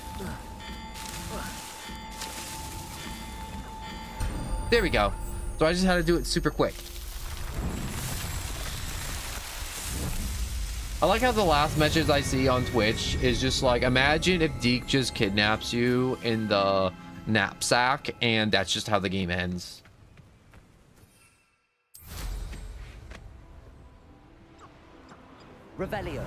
There we go. So I just had to do it super quick. I like how the last message I see on Twitch is just like, imagine if Deke just kidnaps you in the knapsack and that's just how the game ends. Revelio.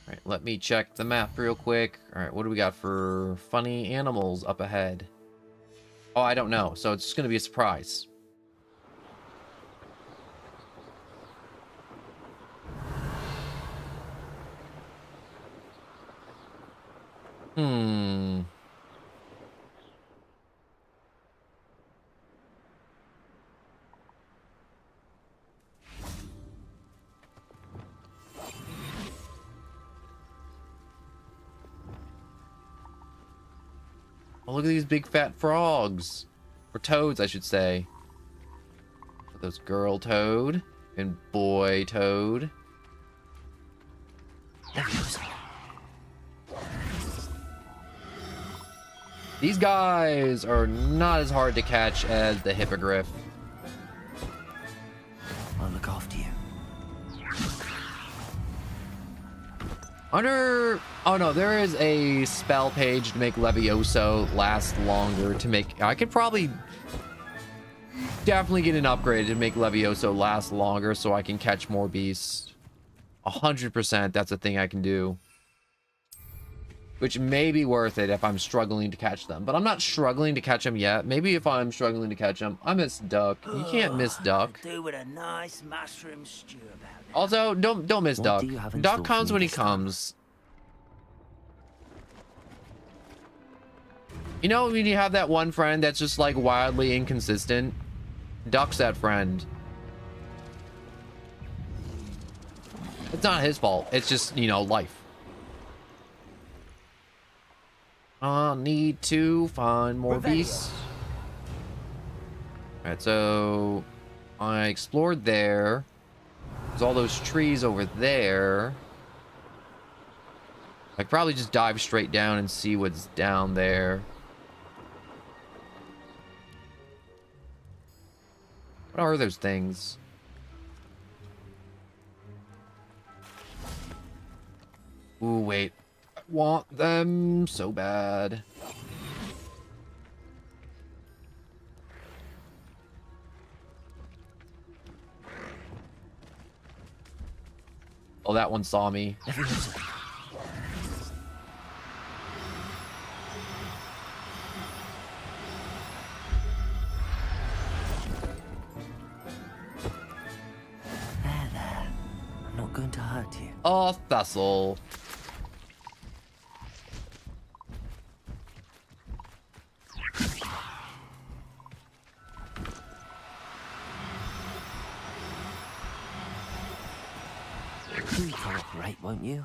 All right, let me check the map real quick. All right, what do we got for funny animals up ahead? Oh, I don't know. So it's just going to be a surprise. Hmm. Oh, look at these big fat frogs. Or toads, I should say. Those girl toad and boy toad. These guys are not as hard to catch as the hippogriff. I'll look after you. Oh no, there is a spell page to make Levioso last longer to make... I could probably definitely get an upgrade to make Levioso last longer so I can catch more beasts. 100% that's a thing I can do. Which may be worth it if I'm struggling to catch them. But I'm not struggling to catch them yet. Maybe if I'm struggling to catch them, I miss Duck. You can't miss Duck. Do with a nice mushroom stew about it. Also, don't miss Duck. Duck comes when he comes. You know when you have that one friend that's just like wildly inconsistent? Duck's that friend. It's not his fault. It's just, you know, life. I need to find more beasts. Alright, so I explored there. There's all those trees over there. I could probably just dive straight down and see what's down there. What are those things? Ooh, wait. I want them so bad. Oh, that one saw me. There. I'm not going to hurt you. Oh, Thessel. You cooperate, won't you?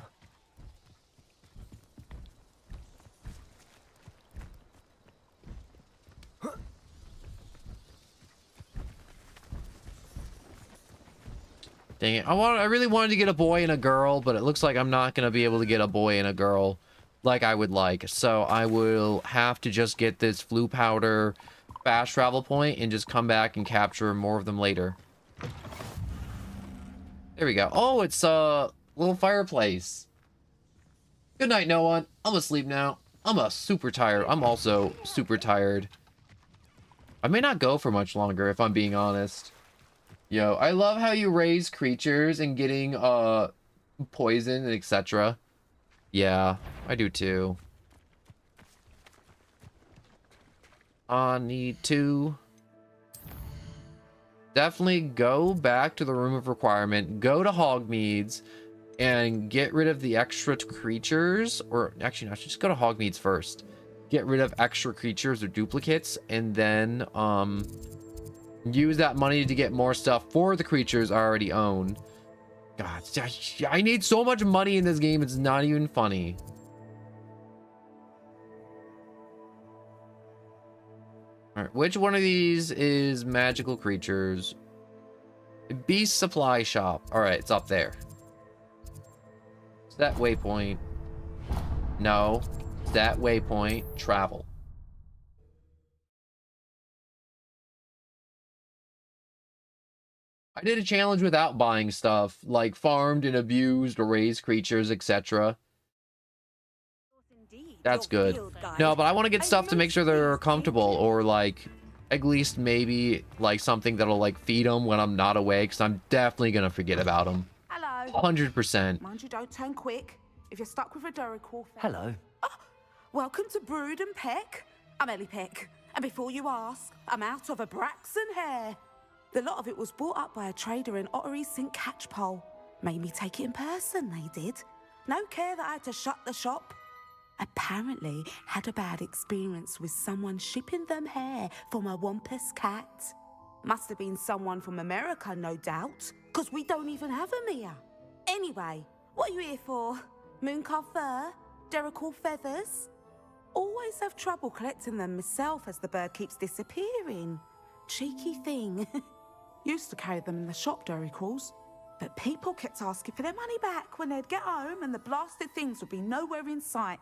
Dang it. I really wanted to get a boy and a girl, but it looks like I'm not going to be able to get a boy and a girl like I would like. So I will have to just get this flu powder fast travel point and just come back and capture more of them later. There we go. Oh, it's a little fireplace. Good night, no one. I'm asleep now. I'm super tired. I'm also super tired. I may not go for much longer if I'm being honest. Yo, I love how you raise creatures and getting poison and etc. Yeah, I do too. I need to definitely go back to the room of requirement, go to Hogmeads, and get rid of the extra creatures. Or actually, no, I should just go to Hogmeads first. Get rid of extra creatures or duplicates, and then use that money to get more stuff for the creatures I already own. God, I need so much money in this game, it's not even funny. All right, which one of these is magical creatures? Beast supply shop. All right, it's up there. It's that waypoint. No, it's that waypoint. Travel. I did a challenge without buying stuff, like farmed and abused or raised creatures, etc. That's good. No, but I want to get stuff to make sure they're comfortable, or like at least maybe like something that'll like feed them when I'm not away, because I'm definitely gonna forget about them. Hello. 100%. Mind you, don't turn quick. If you're stuck with a Duracell... Hello. Oh, welcome to Brood and Peck. I'm Ellie Peck. And before you ask, I'm out of a Braxton hair. The lot of it was bought up by a trader in Ottery St. Catchpole. Made me take it in person, they did. No care that I had to shut the shop. Apparently had a bad experience with someone shipping them hair for my Wampus cat. Must have been someone from America, no doubt, because we don't even have them here. Anyway, what are you here for? Mooncalf fur? Duracell feathers? Always have trouble collecting them myself as the bird keeps disappearing. Cheeky thing. Used to carry them in the shop, Duracalls, but people kept asking for their money back when they'd get home and the blasted things would be nowhere in sight.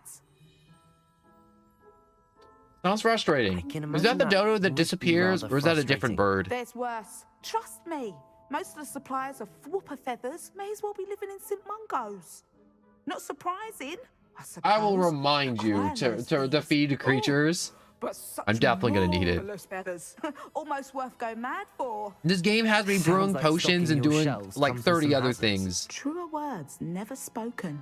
Sounds frustrating. Is that the dodo that disappears, or is that a different bird? There's worse. Trust me. Most of the suppliers of whooper feathers may as well be living in St. Mungo's. Not surprising, I suppose. I will remind you to feed creatures. But such I'm definitely gonna need it. marvelous feathers. Almost worth going mad for. This game has me brewing potions and doing like 30 other things. Truer words never spoken.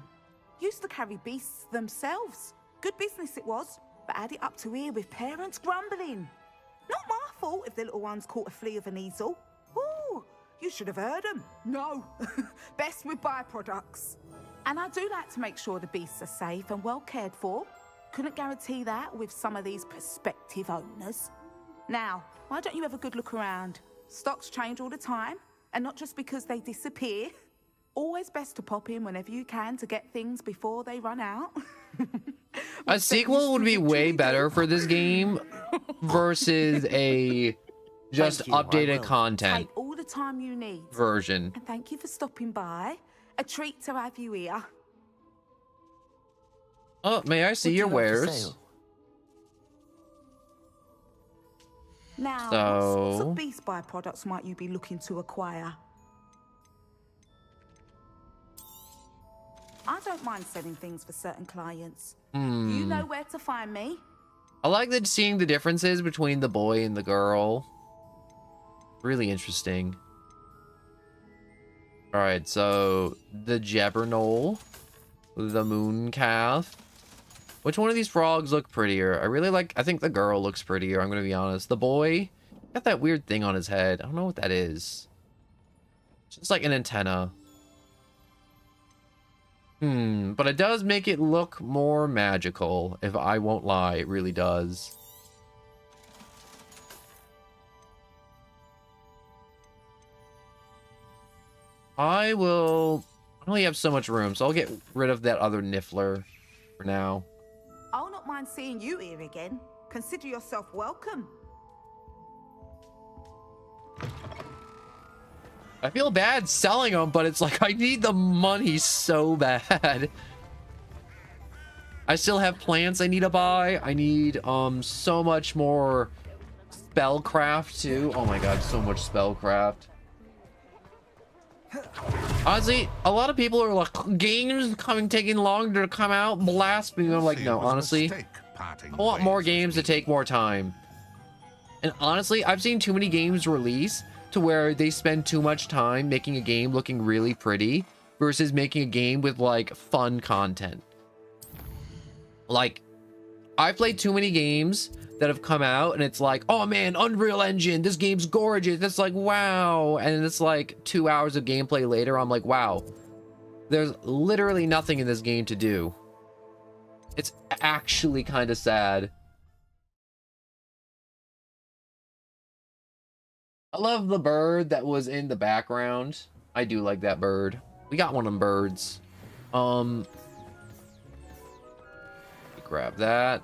Used to carry beasts themselves. Good business it was, but add it up to here with parents grumbling. Not my fault if the little ones caught a flea of an easel. Ooh, you should have heard them. No, best with byproducts. And I do like to make sure the beasts are safe and well cared for. Couldn't guarantee that with some of these prospective owners. Now, why don't you have a good look around? Stocks change all the time, and not just because they disappear. Always best to pop in whenever you can to get things before they run out. A sequel would be way better for this game versus a just updated content Take all the time you need. version. And thank you for stopping by. A treat to have you here. Oh, may I see your wares? Now, what sorts of beast byproducts might you be looking to acquire? I don't mind selling things for certain clients. You know where to find me. I like that seeing the differences between the boy and the girl. Really interesting. All right, so the Jebbernol, the Mooncalf. Which one of these frogs look prettier? I think the girl looks prettier, I'm gonna be honest. The boy got that weird thing on his head. I don't know what that is. It's just like an antenna. But it does make it look more magical, if I won't lie, it really does. I only have so much room, so I'll get rid of that other Niffler for now. I'll not mind seeing you here again. Consider yourself welcome. I feel bad selling them, but it's like I need the money so bad. I still have plants I need to buy. I need so much more spellcraft too. Oh my god, so much spellcraft. Honestly, a lot of people are like, games taking longer to come out, blast me. I'm like, no, honestly, I want more games to take more time. And honestly, I've seen too many games release to where they spend too much time making a game looking really pretty versus making a game with like fun content. Like, I've played too many games that have come out and it's like, oh man, Unreal Engine, this game's gorgeous. It's like, wow. And it's like 2 hours of gameplay later, I'm like, wow, there's literally nothing in this game to do. It's actually kind of sad. I love the bird that was in the background. I do like that bird. We got one of them birds. Grab that.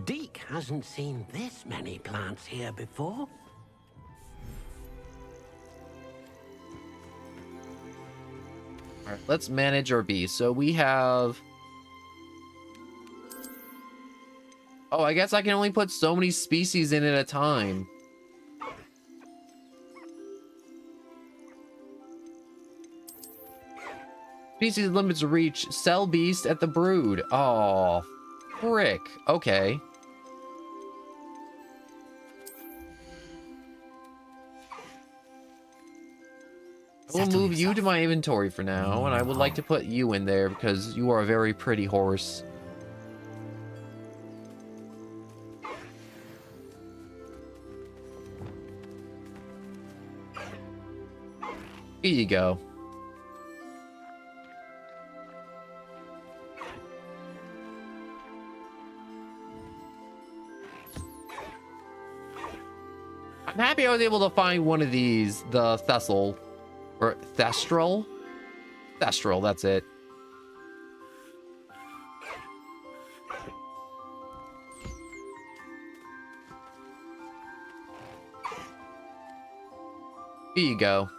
Deke hasn't seen this many plants here before. All right, let's manage our bees. So we have... Oh, I guess I can only put so many species in at a time. Species limits reach. Sell beast at the brood. Oh, frick. Okay. I will move you to my inventory for now, and I would like to put you in there because you are a very pretty horse. Here you go. I'm happy I was able to find one of these, the Thessal. Or Thestral? Thestral, that's it. Here you go.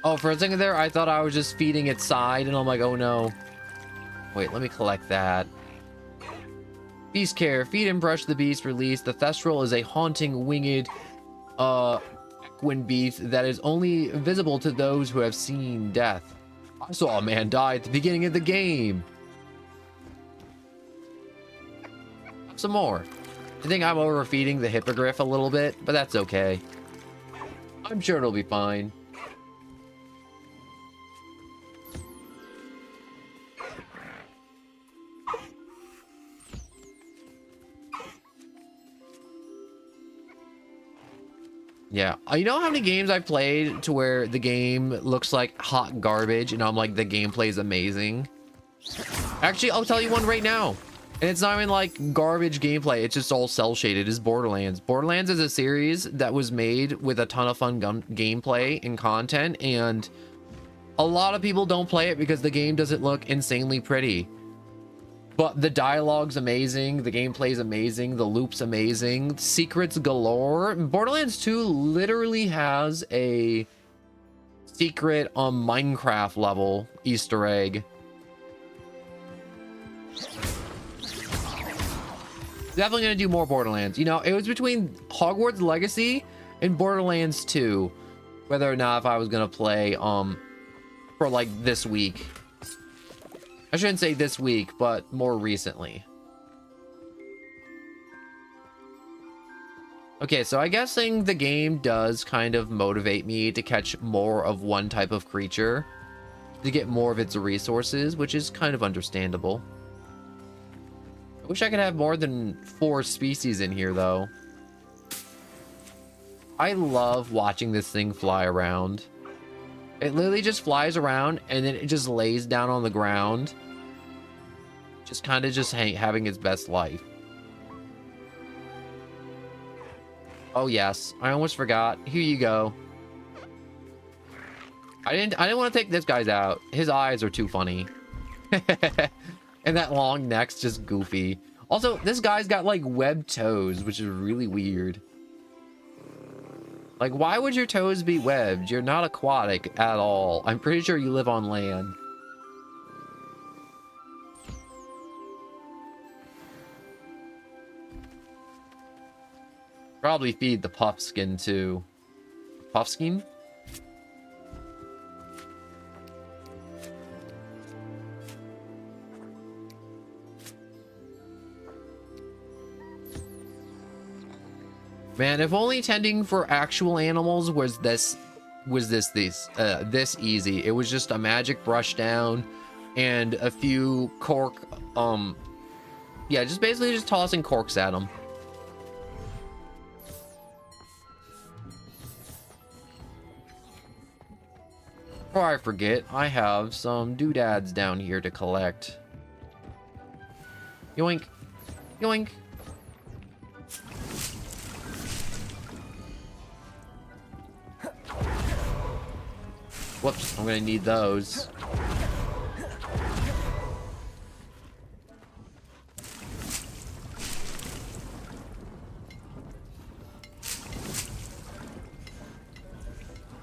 Oh, for a second there, I thought I was just feeding its side, and I'm like, oh no. Wait, let me collect that. Beast care. Feed and brush the beast. Release. The Thestral is a haunting, winged, equine beast that is only visible to those who have seen death. I saw a man die at the beginning of the game. Some more. I think I'm overfeeding the hippogriff a little bit, but that's okay. I'm sure it'll be fine. Yeah, you know how many games I've played to where the game looks like hot garbage and I'm like, the gameplay is amazing? Actually, I'll tell you one right now. And it's not even like garbage gameplay, it's just all cell shaded. Is Borderlands. Borderlands is a series that was made with a ton of fun gameplay and content, and a lot of people don't play it because the game doesn't look insanely pretty. But the dialogue's amazing, the gameplay's amazing, the loop's amazing, secrets galore. Borderlands 2 literally has a secret on Minecraft level Easter egg. Definitely gonna do more Borderlands. You know, it was between Hogwarts Legacy and Borderlands 2, whether or not if I was gonna play for like this week. I shouldn't say this week, but more recently. Okay, so I'm guessing the game does kind of motivate me to catch more of one type of creature to get more of its resources, which is kind of understandable. I wish I could have more than 4 species in here, though. I love watching this thing fly around. It literally just flies around and then it just lays down on the ground. Just kind of just having its best life. Oh yes, I almost forgot. Here you go. I didn't want to take this guy's out. His eyes are too funny. And that long neck's just goofy. Also, this guy's got like webbed toes, which is really weird. Like, why would your toes be webbed? You're not aquatic at all. I'm pretty sure you live on land. Probably feed the puffskin too. Puffskin? Man, if only tending for actual animals was this easy. It was just a magic brush down and a few cork, yeah, just basically just tossing corks at them. Before I forget, I have some doodads down here to collect. Yoink. Yoink. Whoops, I'm gonna need those.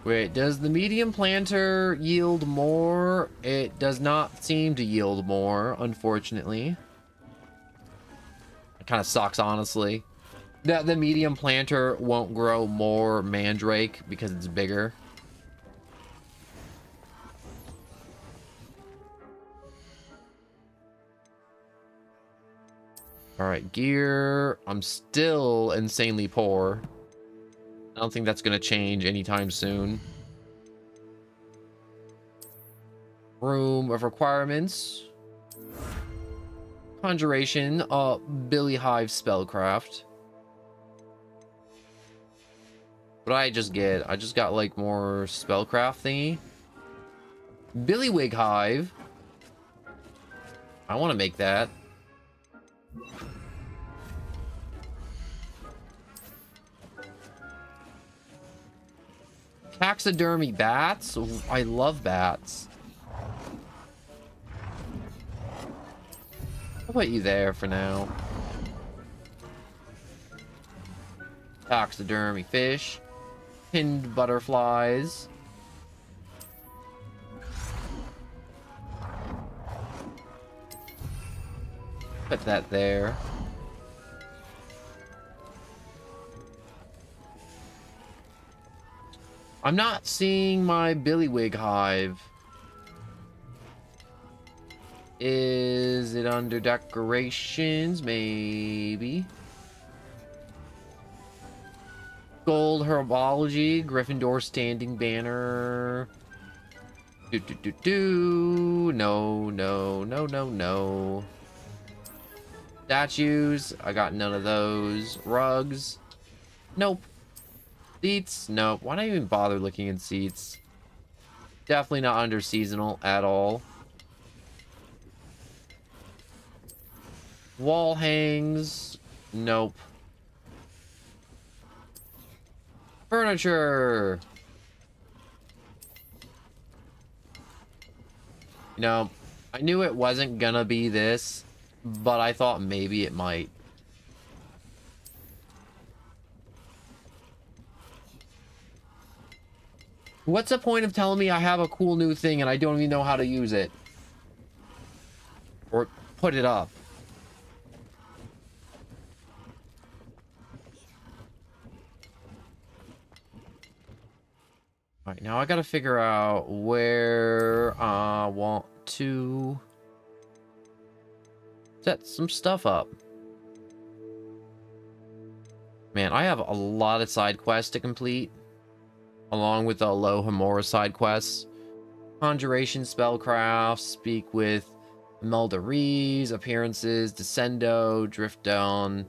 Wait, does the medium planter yield more? It does not seem to yield more, unfortunately. It kind of sucks, honestly. That the medium planter won't grow more mandrake because it's bigger. All right, gear. I'm still insanely poor. I don't think that's going to change anytime soon. Room of requirements. Conjuration. Billy Hive spellcraft. What did I just get? I just got like more spellcraft thingy. Billywig Hive. I want to make that. Taxidermy bats. Ooh, I love bats. I'll put you there for now. Taxidermy fish. Pinned butterflies. Put that there. I'm not seeing my Billywig hive. Is it under decorations? Maybe. Gold herbology, Gryffindor standing banner. No, no, no, no, no. Statues, I got none of those. Rugs, nope. Seats, nope. Why not even bother looking in seats? Definitely not under seasonal at all. Wall hangs, nope. Furniture. You know, I knew it wasn't gonna be this, but I thought maybe it might. What's the point of telling me I have a cool new thing and I don't even know how to use it? Or put it up. Alright, now I gotta figure out where I want to set some stuff up. Man, I have a lot of side quests to complete, along with the Alohomora side quests. Conjuration spellcraft, speak with Meldarees, appearances, Descendo, Drift Down,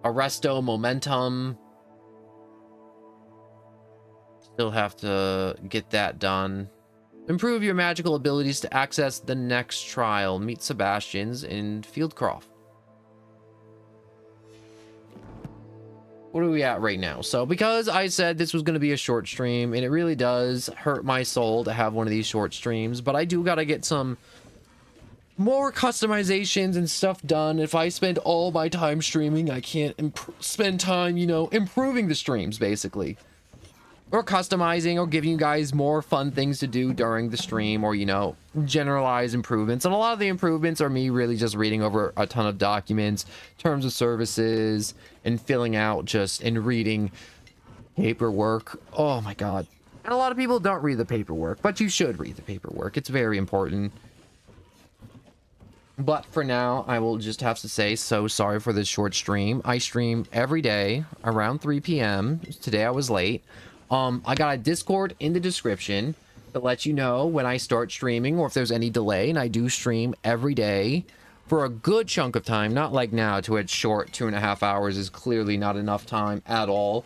Arresto Momentum. Still have to get that done. Improve your magical abilities to access the next trial. Meet Sebastian's in Fieldcroft. What are we at right now? So because I said this was going to be a short stream, and it really does hurt my soul to have one of these short streams, but I do got to get some more customizations and stuff done. If I spend all my time streaming, I can't spend time, you know, improving the streams, basically. Or customizing, or giving you guys more fun things to do during the stream, or, you know, generalized improvements. And a lot of the improvements are me really just reading over a ton of documents, terms of services, and filling out just and reading paperwork. Oh my god. And a lot of people don't read the paperwork, but you should read the paperwork. It's very important. But for now, I will just have to say so sorry for this short stream. I stream every day around 3 p.m. Today I was late. I got a Discord in the description to let you know when I start streaming or if there's any delay, and I do stream every day for a good chunk of time, not like now to it's short. 2.5 hours is clearly not enough time at all.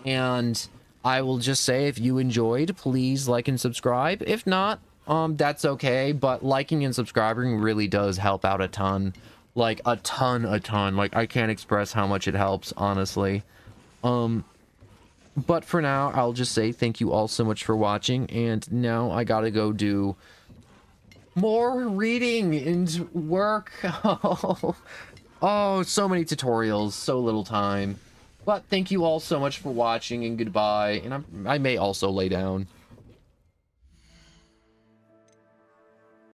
And I will just say, if you enjoyed, please like and subscribe. If not, that's okay, but liking and subscribing really does help out a ton. Like a ton. Like I can't express how much it helps, honestly. But for now, I'll just say thank you all so much for watching, and now I gotta go do more reading and work. Oh, so many tutorials, so little time. But thank you all so much for watching, and goodbye. And I may also lay down.